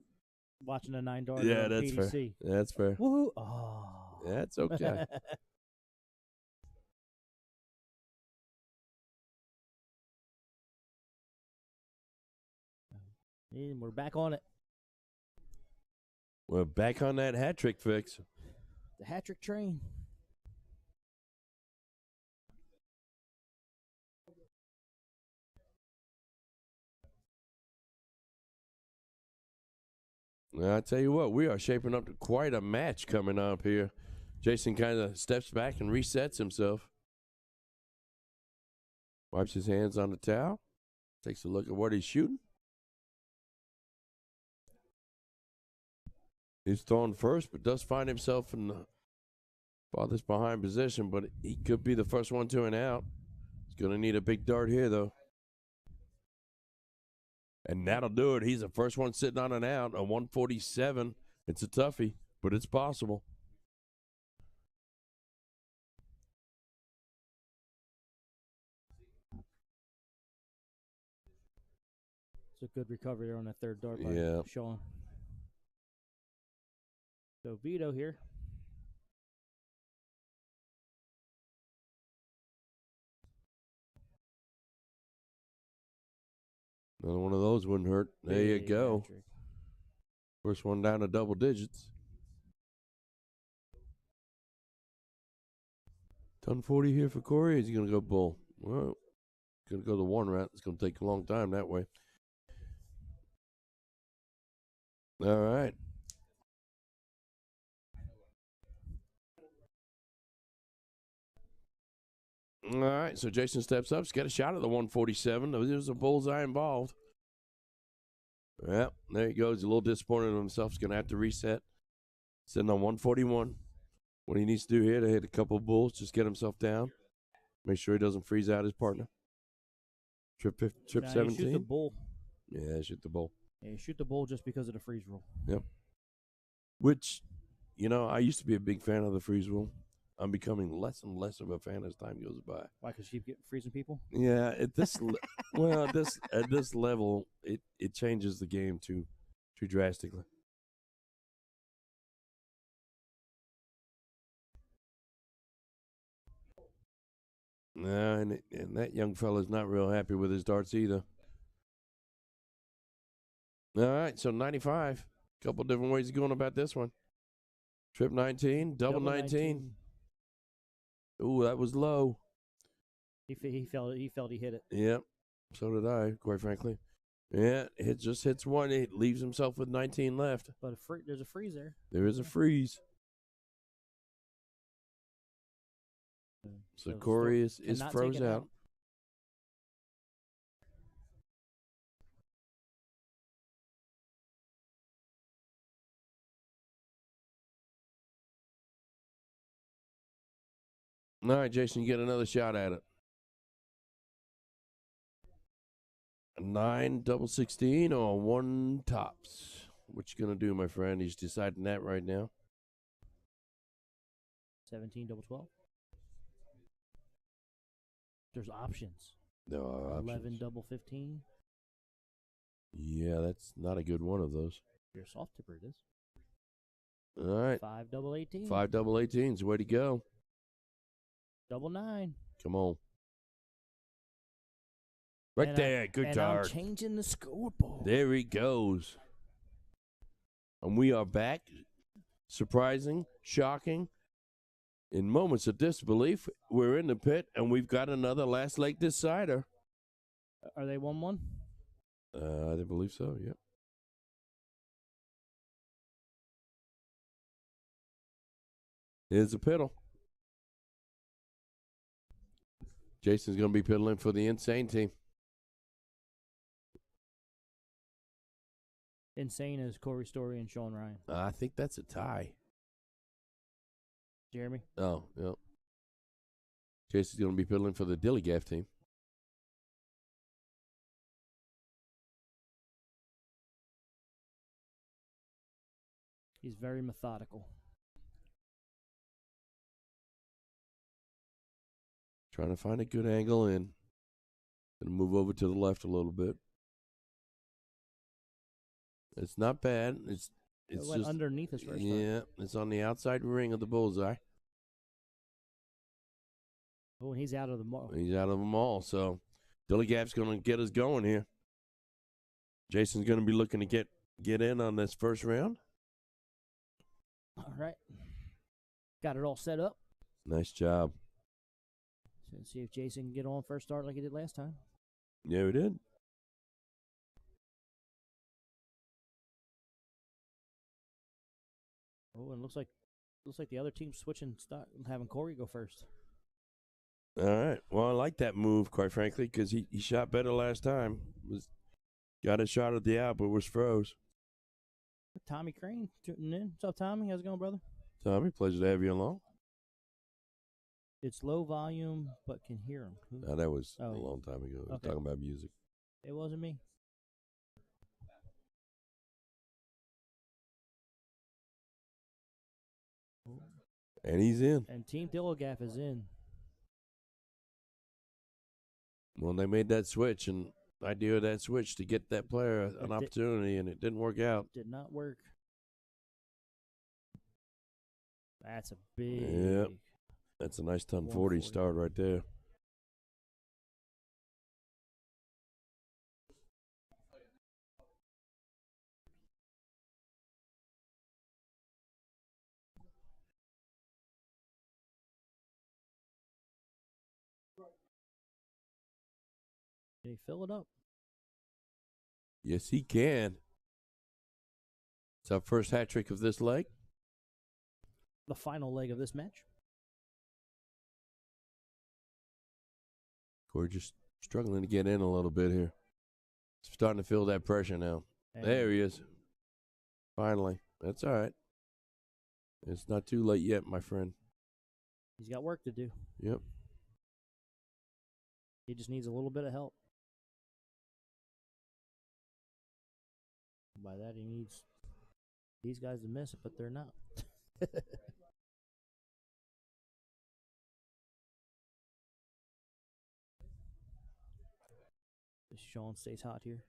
Watching the 9 dart. Yeah, on that's fair. PDC. That's fair. Woohoo. Oh. That's okay. And we're back on it. We're back on that hat trick fix. The hat trick train. I tell you what, we are shaping up to quite a match coming up here. Jason kind of steps back and resets himself. Wipes his hands on the towel. Takes a look at what he's shooting. He's throwing first, but does find himself in the farthest behind position, but he could be the first one to and out. He's going to need a big dart here, though. And that'll do it. He's the first one sitting on an out, a 147. It's a toughie, but it's possible. It's a good recovery there on that third dart by Yeah. Sean. So Vito here. Another one of those wouldn't hurt. There you Big go. hat trick. First one down to double digits. Ton 40 here for Corey. Is he going to go bull? Well, going to go the one route. It's going to take a long time that way. All right. All right, so Jason steps up. He's got a shot at the 147. There's a bullseye involved. Yeah, there he goes. He's a little disappointed in himself. He's going to have to reset. Sitting on 141. What he needs to do here to hit a couple bulls, just get himself down. Make sure he doesn't freeze out his partner. Trip 17. Shoot the bull. Yeah, shoot the bull. Yeah, you shoot the bull just because of the freeze rule. Yep. Which, I used to be a big fan of the freeze rule. I'm becoming less and less of a fan as time goes by. Why? Because you keep freezing people? Yeah, at this at this level, it changes the game too drastically. And that young fella's not real happy with his darts either. All right, so 95. Couple different ways of going about this one. Trip 19, double 19. Ooh, that was low. He felt he hit it. Yep, so did I, quite frankly. Yeah, it just hits one. It leaves himself with 19 left. But there's a freeze there. There is a freeze. So Corey is froze out. All right, Jason, you get another shot at it. 9 double 16 or 1 tops. What you gonna do, my friend? He's deciding that right now. 17 double 12. There's options. There are 11 options. double 15. Yeah, that's not a good one of those. Your soft tipper it is. All right. 5 double 18. 5 double 18's way to go. Double 9. Come on. Right there. Good and dart. I'm changing the scoreboard. There he goes. And we are back. Surprising, shocking. In moments of disbelief, we're in the pit, and we've got another last leg decider. Are they 1-1? I believe so, yep. Here's the piddle. Jason's going to be piddling for the Insane team. Insane is Corey Story and Sean Ryan. I think that's a tie. Jeremy? Oh, yep. Jason's going to be piddling for the Dillygaff team. He's very methodical. Trying to find a good angle in. Going to move over to the left a little bit. It's not bad. It's went just underneath his first yeah. It's on the outside ring of the bullseye. Oh, and he's out of the mall. He's out of them all. So Dillygaff's going to get us going here. Jason's going to be looking to get in on this first round. All right. Got it all set up. Nice job. So let's see if Jason can get on first start like he did last time. Yeah, we did. Oh, and looks like the other team's switching stock, having Corey go first. All right. Well, I like that move, quite frankly, because he shot better last time. Got a shot at the out, but was froze. Tommy Crane tuning in. What's up, Tommy? How's it going, brother? Tommy, pleasure to have you along. It's low volume, but can hear him. That was Oh, a long time ago. I was okay. talking about music. It wasn't me. And he's in. And Team Dillagaff is in. Well, they made that switch, and the idea of that switch to get that player an opportunity, and it didn't work out. Did not work. That's a big. Yep. That's a nice ton 40 start right there. Can he fill it up? Yes, he can. It's our first hat trick of this leg. The final leg of this match. We're just struggling to get in a little bit here. Starting to feel that pressure now. And there he is. Finally. That's all right. It's not too late yet, my friend. He's got work to do. Yep. He just needs a little bit of help. By that, he needs these guys to miss it, but they're not. Sean stays hot here.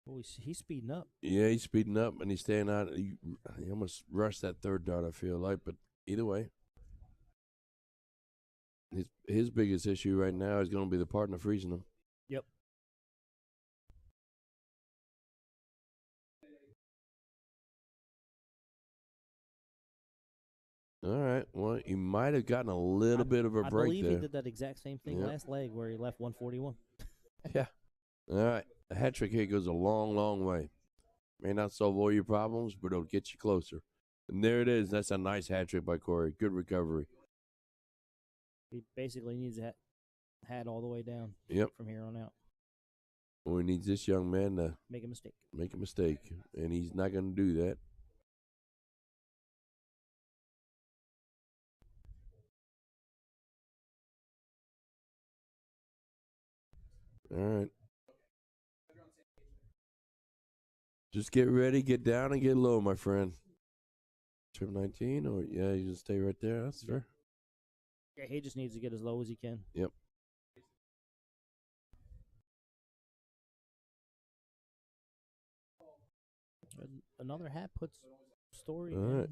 Oh, he's speeding up. Yeah, he's speeding up, and he's staying out. He almost rushed that third dart, I feel like, but either way. His biggest issue right now is going to be the partner freezing him. Yep. All right. Well, he might have gotten a little bit of a break there. I believe he did that exact same thing last leg where he left 141. Yeah. All right. A hat trick here goes a long, long way. May not solve all your problems, but it'll get you closer. And there it is. That's a nice hat trick by Corey. Good recovery. He basically needs a hat all the way down. Yep. From here on out. Well, he needs this young man to make a mistake. Make a mistake, and he's not going to do that. All right. Just get ready, get down, and get low, my friend. Trip 19, or yeah, you just stay right there. That's fair. Yeah, he just needs to get as low as he can. Yep. Another hat puts Story. All right.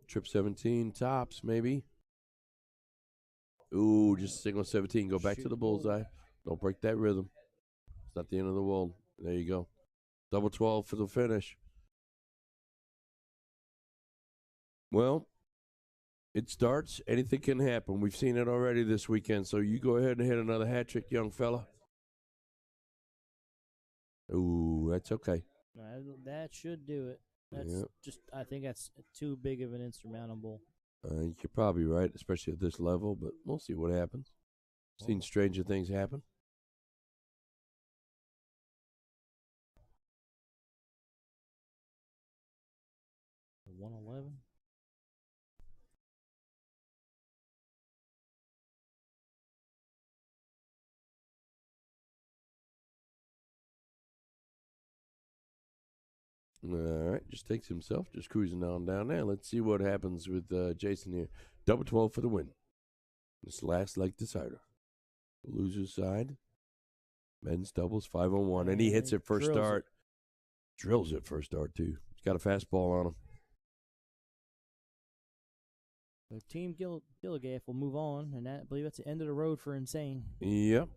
Trip 17 tops, maybe. Ooh, just single 17. Go back to the bullseye. Don't break that rhythm. It's not the end of the world. There you go. Double 12 for the finish. Well, it starts. Anything can happen. We've seen it already this weekend. So you go ahead and hit another hat trick, young fella. Ooh, that's okay. That should do it. That's just, I think that's too big of an insurmountable. You're probably right, especially at this level, but we'll see what happens. Seen stranger things happen. The 111. All right, just takes himself, just cruising on down there. Let's see what happens with Jason here. Double 12 for the win. This last leg decider. Loser's side. Men's doubles 5-on-1, and he hits it first start. Drills it first start too. He's got a fastball on him. So Team Gilligaff will move on, and I believe that's the end of the road for Insane. Yep.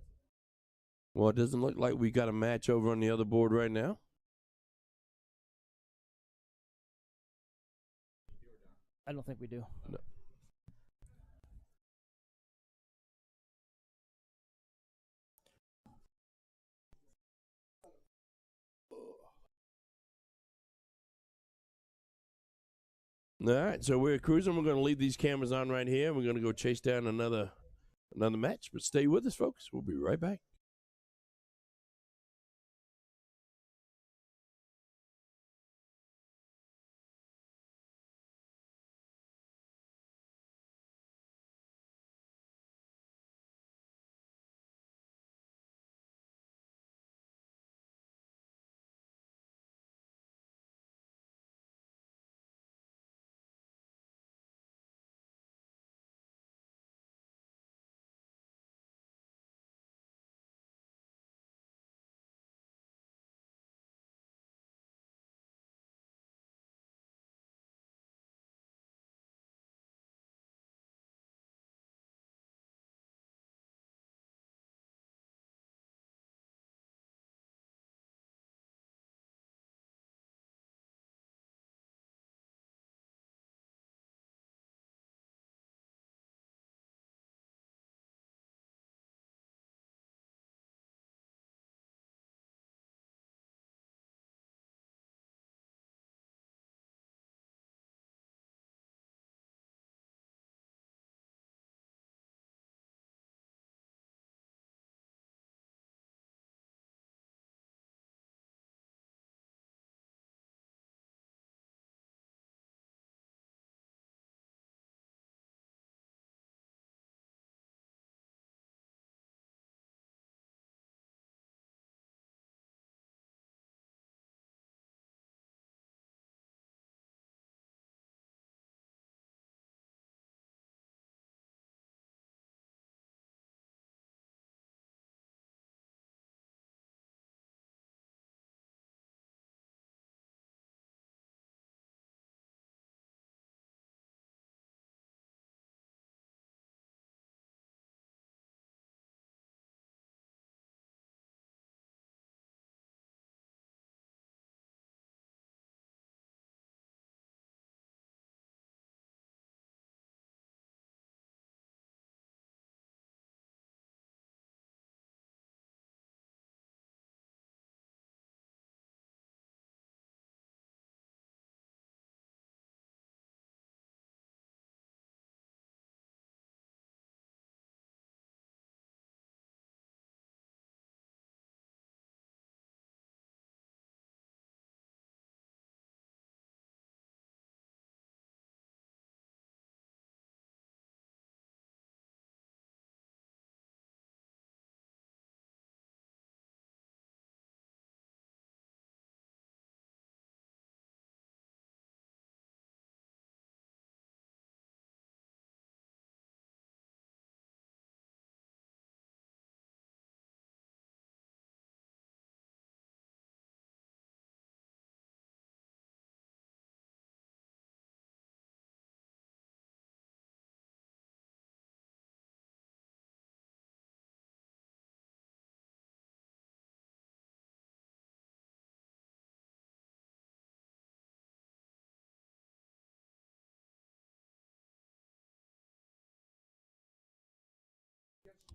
Well, it doesn't look like we got a match over on the other board right now. I don't think we do. No. All right, so we're cruising. We're going to leave these cameras on right here. We're going to go chase down another match. But stay with us, folks. We'll be right back.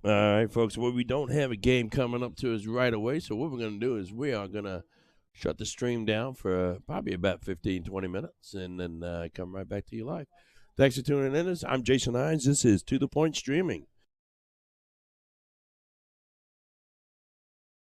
All right, folks. Well, we don't have a game coming up to us right away, so what we're going to do is we are going to shut the stream down for probably about 15, 20 minutes, and then come right back to you live. Thanks for tuning in. I'm Jason Hines. This is To The Point Streaming.